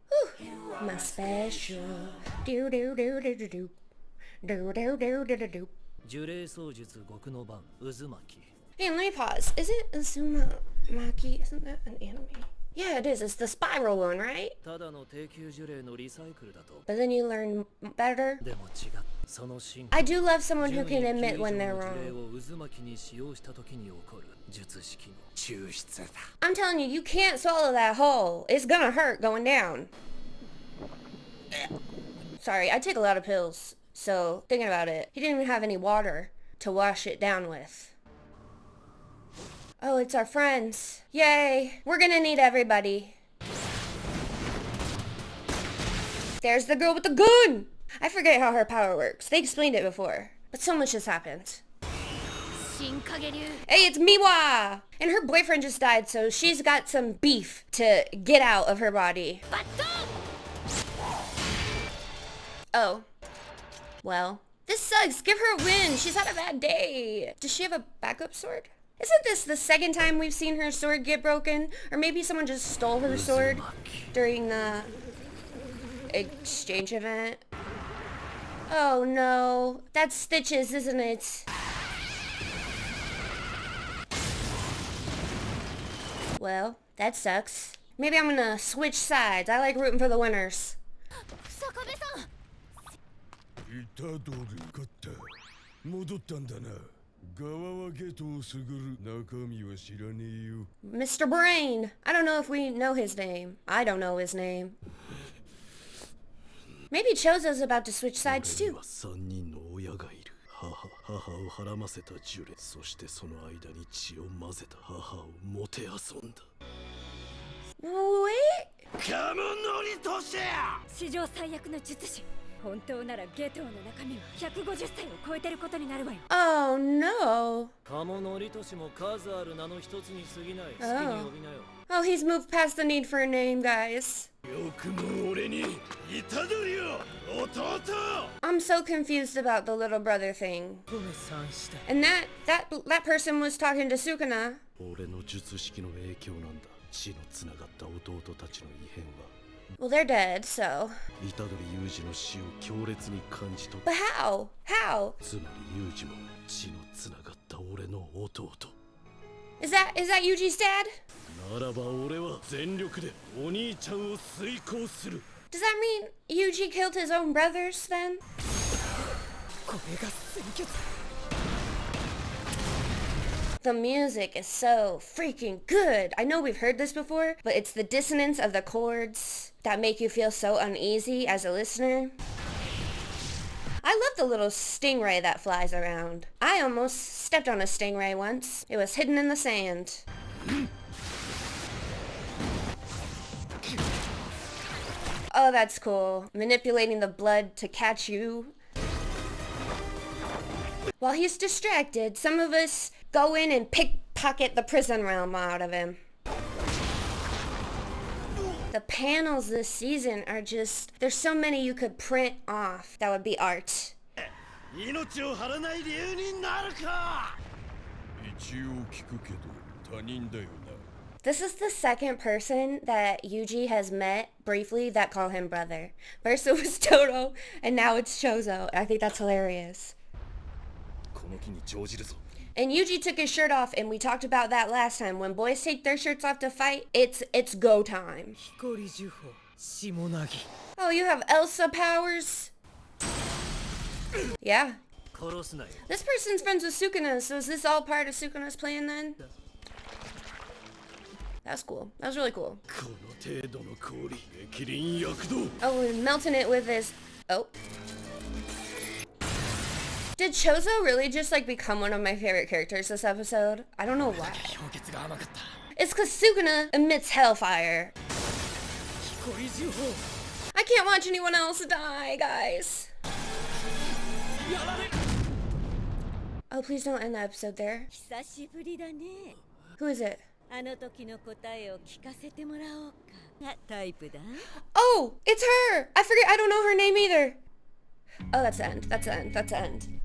Whew. My special. Do do do do do do. Do do do do do do. Hey, let me pause. Isn't Uzumaki, isn't that an anime? Yeah, it is. It's the spiral one, right? ただの低級呪霊のリサイクルだと。 But then you learn better. でも違う。その進化。 I do love someone who can admit when they're 呪霊 wrong. を渦巻きに使用した時に起こる術式の抽出だ。 I'm telling you, you can't swallow that whole. It's gonna hurt going down. Sorry, I take a lot of pills. So, thinking about it, he didn't even have any water to wash it down with. Oh, it's our friends. Yay! We're gonna need everybody. There's the girl with the gun! I forget how her power works. They explained it before. But so much has happened. Hey, it's Miwa! And her boyfriend just died, so she's got some beef to get out of her body. Oh. Well, this sucks. Give her a win. She's had a bad day. Does she have a backup sword? Isn't this the second time we've seen her sword get broken? Or maybe someone just stole her sword during the exchange event? Oh no. That's Stitches, isn't it? Well, that sucks. Maybe I'm gonna switch sides. I like rooting for the winners. 虎杖勝った戻ったんだな側はゲトをすぐる中身は知らねえよ Mr. Brain! I don't know if we know his name. I don't know his name. Maybe Chozo's about to switch sides too. 3人の親がいる母をはらませた呪霊そしてその間に血を混ぜた母をもてあそんだ Wait? カモノリとせや史上最悪の術師本当ならゲトウの中身は150歳を超えてることになるわよ Oh no. カモノリトシも数ある名の一つに過ぎない。好きに呼びなよ。 Oh, he's moved past the need for a name, guys. よくも俺に虎杖よ弟 I'm so confused about the little brother thing. And that person was talking to Sukuna. 俺の術式の影響なんだ血のつながった弟たちの異変は Well, they're dead, so. 虎杖裕二の死を強烈に感じ取っ But how? How? つまり裕二も血のつながった俺の弟 Is that Yuji's dad? ならば俺は全力でお兄ちゃんを遂行する Does that mean Yuji killed his own brothers then? これが鮮血 The music is so freaking good. I know we've heard this before, but it's the dissonance of the chords that make you feel so uneasy as a listener. I love the little stingray that flies around. I almost stepped on a stingray once. It was hidden in the sand. Oh, that's cool. Manipulating the blood to catch you. While he's distracted, some of us go in and pickpocket the prison realm out of him. The panels this season are just... There's so many you could print off. That would be art. 命を張らない理由になるか一応聞くけど他人だよな This is the second person that Yuji has met briefly that call him brother. First it was Toto, and now it's Chozo. I think that's hilarious. この気に乗じるぞ And Yuji took his shirt off, and we talked about that last time. When boys take their shirts off to fight, it's go time. Oh, you have Elsa powers? Yeah. This person's friends with Sukuna, so is this all part of Sukuna's plan then? That's cool. That was really cool. この程度の氷激鱗躍動 Oh, and melting it with his... Oh. Did Chozo really just like become one of my favorite characters this episode? I don't know why. It's cause Sukuna emits hellfire. I can't watch anyone else die, guys. Oh, please don't end the episode there. 久しぶりだね Who is it? あの時の答えを聞かせてもらおうかタイプだ Oh, it's her! I forget, I don't know her name either. Oh, that's the end. That's the end. That's the end.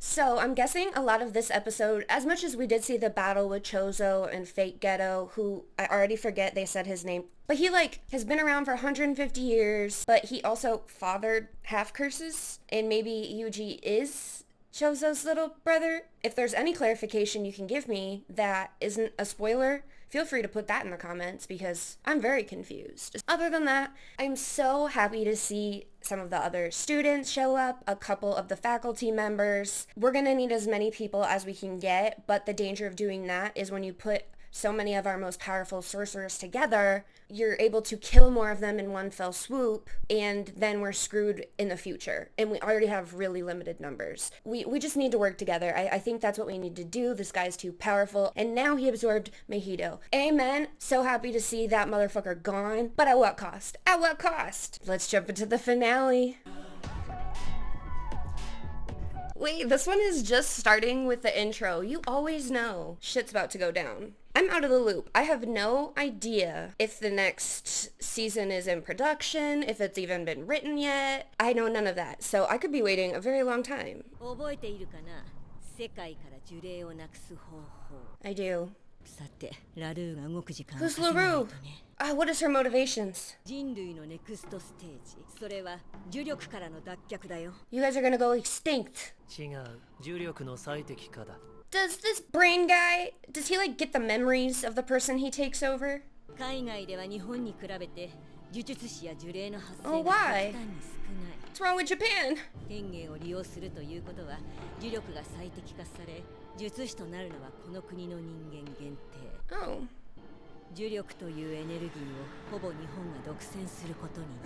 So I'm guessing a lot of this episode, as much as we did see the battle with Chozo and Fake Ghetto, who I already forget they said his name, but he like has been around for 150 years, but he also fathered half curses, and maybe Yuji is Chozo's little brother? If there's any clarification you can give me that isn't a spoiler, feel free to put that in the comments because I'm very confused. Other than that, I'm so happy to see some of the other students show up, a couple of the faculty members. We're gonna need as many people as we can get, but the danger of doing that is when you put so many of our most powerful sorcerers together, you're able to kill more of them in one fell swoop, and then we're screwed in the future. And we already have really limited numbers. We just need to work together. I think that's what we need to do. This guy's too powerful, and now he absorbed Mahito. Amen. So happy to see that motherfucker gone, but at what cost? At what cost? Let's jump into the finale. Wait, this one is just starting with the intro. You always know shit's about to go down. I'm out of the loop. I have no idea if the next season is in production, if it's even been written yet. I know none of that, so I could be waiting a very long time. I do. Who's LaRue? What is her motivations? You guys are gonna go extinct. Does this brain guy, does he like get the memories of the person he takes over? Oh, why? What's wrong with Japan? Oh.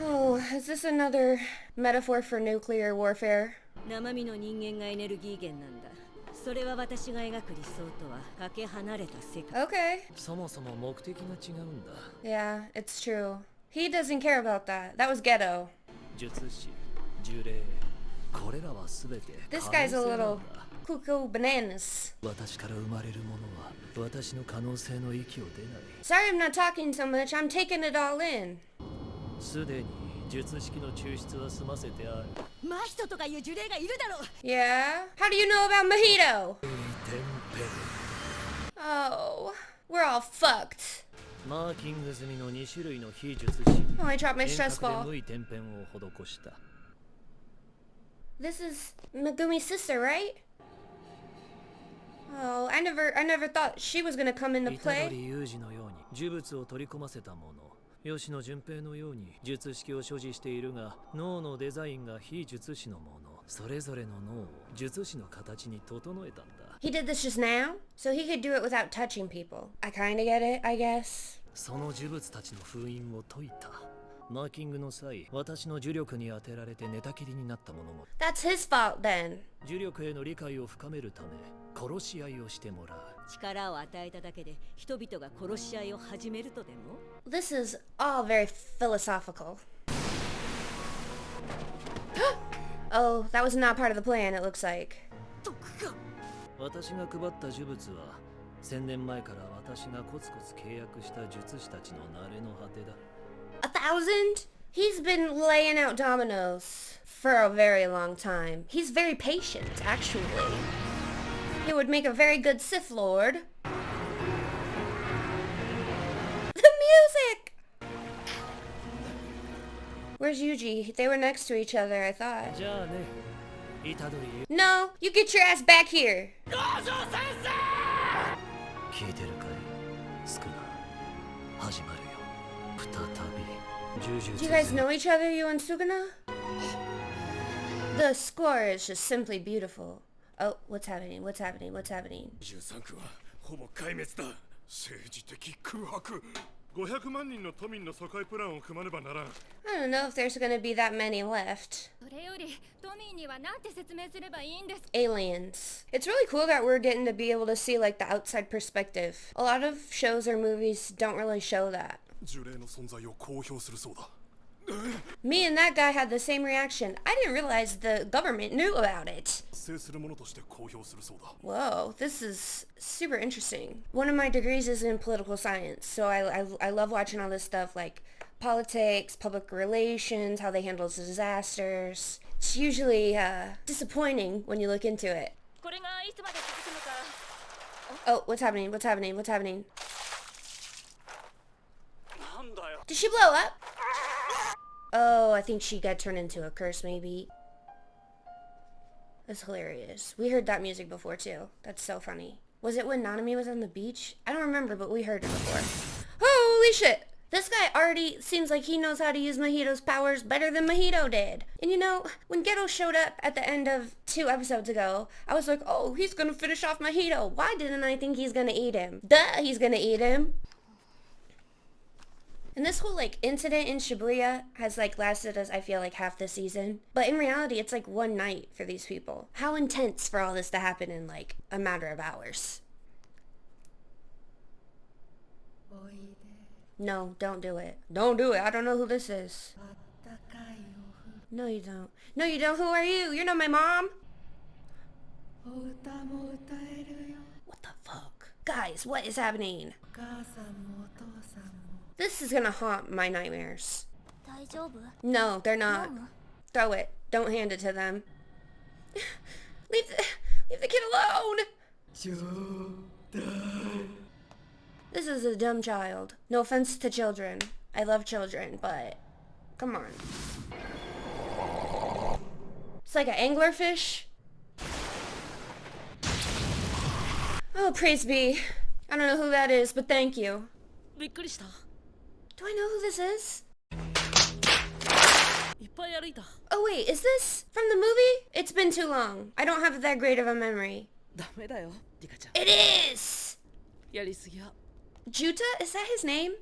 Oh, is this another metaphor for nuclear warfare? Okay. Yeah, it's true. He doesn't care about that. That was ghetto. This guy's a little cuckoo bananas. Sorry I'm not talking so much. I'm taking it all in. Yeah? How do you know about Mahito? Oh, we're all fucked. Oh, I dropped my stress ball. This is Megumi's sister, right? Oh, I never thought she was gonna come into play. 吉野純平のように術式を所持しているが、脳のデザインが非術師のもの、それぞれの脳を術師の形に整えたんだ。He did this just now, so he could do it without touching people. I kinda get it, I guess. その呪物たちの封印を解いた。マーキングの際、私の呪力に当てられて寝たきりになったものも。That's his fault then. 呪力への理解を深めるため、殺し合いをしてもらう。力を与えただけで人々が殺し合いを始めるとでも This is all very philosophical. Oh, that was not part of the plan, it looks like. 私が配った呪物は、1000年前から私がコツコツ契約した術師たちの慣れの果てだ。1,000? He's been laying out dominoes for a very long time. He's very patient, actually. He would make a very good Sith Lord. The music! Where's Yuji? They were next to each other, I thought. No, you get your ass back here. Do you guys know each other, you and Suguna? The score is just simply beautiful. Oh, what's happening? What's happening? What's happening? 500万人の都民の疎開プランを組まねばならん。I don't know if there's gonna be that many left. それより都民にはなんて説明すればいいんですか? Aliens. It's really cool that we're getting to be able to see like the outside perspective. A lot of shows or movies don't really show that. 呪霊の存在を公表するそうだ。Me and that guy had the same reaction. I didn't realize the government knew about it. Whoa, this is super interesting. One of my degrees is in political science, so I love watching all this stuff like politics, public relations, how they handle disasters. It's usually disappointing when you look into it. Oh, what's happening? What's happening? What's happening? Did she blow up? Oh, I think she got turned into a curse, maybe. That's hilarious. We heard that music before too. That's so funny. Was it when Nanami was on the beach? I don't remember, but we heard it before. Holy shit! This guy already seems like he knows how to use Mahito's powers better than Mahito did. And you know, when Geto showed up at the end of 2 episodes ago, I was like, oh, he's gonna finish off Mahito. Why didn't I think he's gonna eat him? Duh, he's gonna eat him. And this whole like incident in Shibuya has like lasted as I feel like half the season. But in reality, it's like one night for these people. How intense for all this to happen in like a matter of hours. No, don't do it. Don't do it. I don't know who this is. No, you don't. No, you don't. Who are you? You're not my mom. What the fuck? Guys, what is happening? This is gonna haunt my nightmares. No, they're not. Throw it. Don't hand it to them. leave the kid alone! This is a dumb child. No offense to children. I love children, but come on. It's like an anglerfish. Oh, praise be. I don't know who that is, but thank you. Do I know who this is? Oh wait, is this from the movie? It's been too long. I don't have that great of a memory. It is! Juta? Is that his name?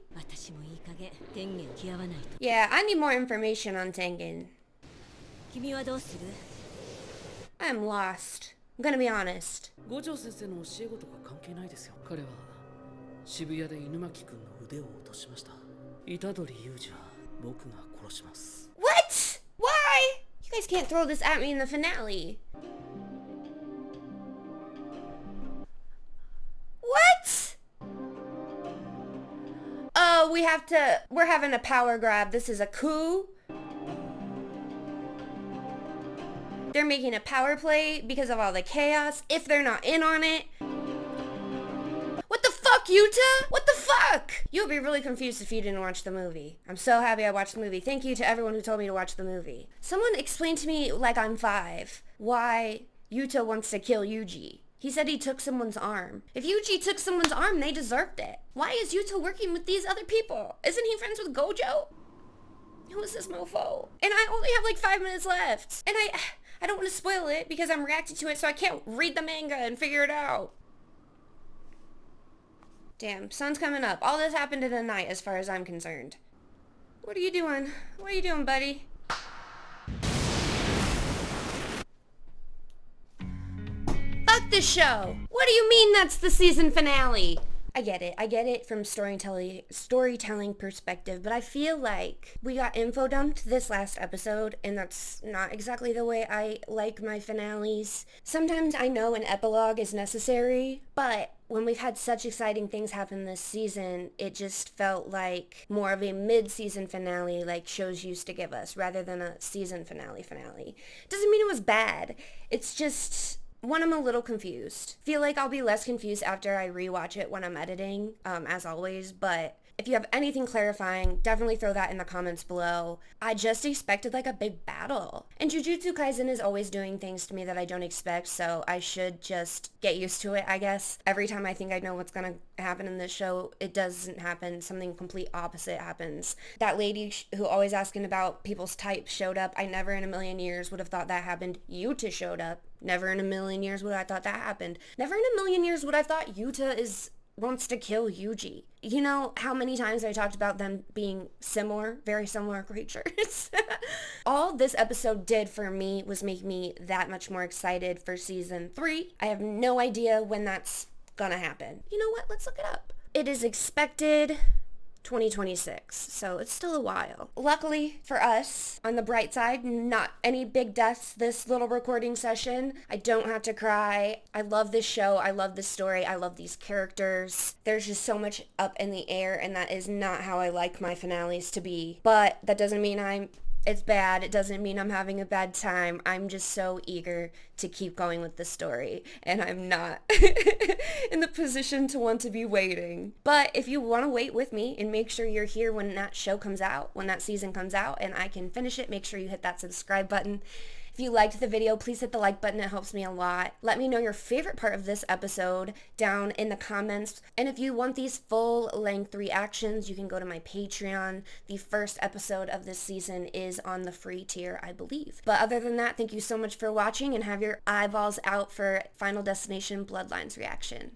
Yeah, I need more information on Tengen. I'm lost. I'm gonna be honest. 五条先生の教え子とか関係ないですよ。彼は渋谷で犬巻君の腕を落としました。虎杖裕二は僕が殺します。What? Why? You guys can't throw this at me in the finale. What? Oh, we're having a power grab. This is a coup. They're making a power play because of all the chaos. If they're not in on it. What the fuck, Yuta? What the fuck? You'll be really confused if you didn't watch the movie. I'm so happy I watched the movie. Thank you to everyone who told me to watch the movie. Someone explained to me, like I'm 5, why Yuta wants to kill Yuji. He said he took someone's arm. If Yuji took someone's arm, they deserved it. Why is Yuta working with these other people? Isn't he friends with Gojo? Who is this mofo? And I only have like 5 minutes left. And I don't want to spoil it because I'm reacting to it, so I can't read the manga and figure it out. Damn, sun's coming up. All this happened in a night as far as I'm concerned. What are you doing? What are you doing, buddy? Fuck this show! What do you mean that's the season finale? I get it from storytelling perspective, but I feel like we got info dumped this last episode, and that's not exactly the way I like my finales. Sometimes I know an epilogue is necessary, but when we've had such exciting things happen this season, it just felt like more of a mid-season finale like shows used to give us, rather than a season finale. Doesn't mean it was bad. It's just... one, I'm a little confused. Feel like I'll be less confused after I rewatch it when I'm editing, as always, but if you have anything clarifying, definitely throw that in the comments below. I just expected like a big battle. And Jujutsu Kaisen is always doing things to me that I don't expect, so I should just get used to it, I guess. Every time I think I know what's gonna happen in this show, it doesn't happen. Something complete opposite happens. That lady who always asking about people's types showed up. I never in a million years would have thought that happened. Yuta showed up. Never in a million years would I thought that happened. Never in a million years would I thought Yuta wants to kill Yuji. You know how many times I talked about them being similar, very similar creatures? All this episode did for me was make me that much more excited for season 3. I have no idea when that's gonna happen. You know what? Let's look it up. It is expected 2026, so it's still a while. Luckily for us, on the bright side, not any big deaths this little recording session. I don't have to cry. I love this show. I love this story. I love these characters. There's just so much up in the air, and that is not how I like my finales to be. But that doesn't mean it's bad. It doesn't mean I'm having a bad time. I'm just so eager to keep going with the story, and I'm not in the position to want to be waiting. But if you want to wait with me and make sure you're here when that show comes out, when that season comes out, and I can finish it, make sure you hit that subscribe button. If you liked the video, please hit the like button. It helps me a lot. Let me know your favorite part of this episode down in the comments. And if you want these full-length reactions, you can go to my Patreon. The first episode of this season is on the free tier, I believe. But other than that, thank you so much for watching, and have your eyeballs out for Final Destination Bloodlines reaction.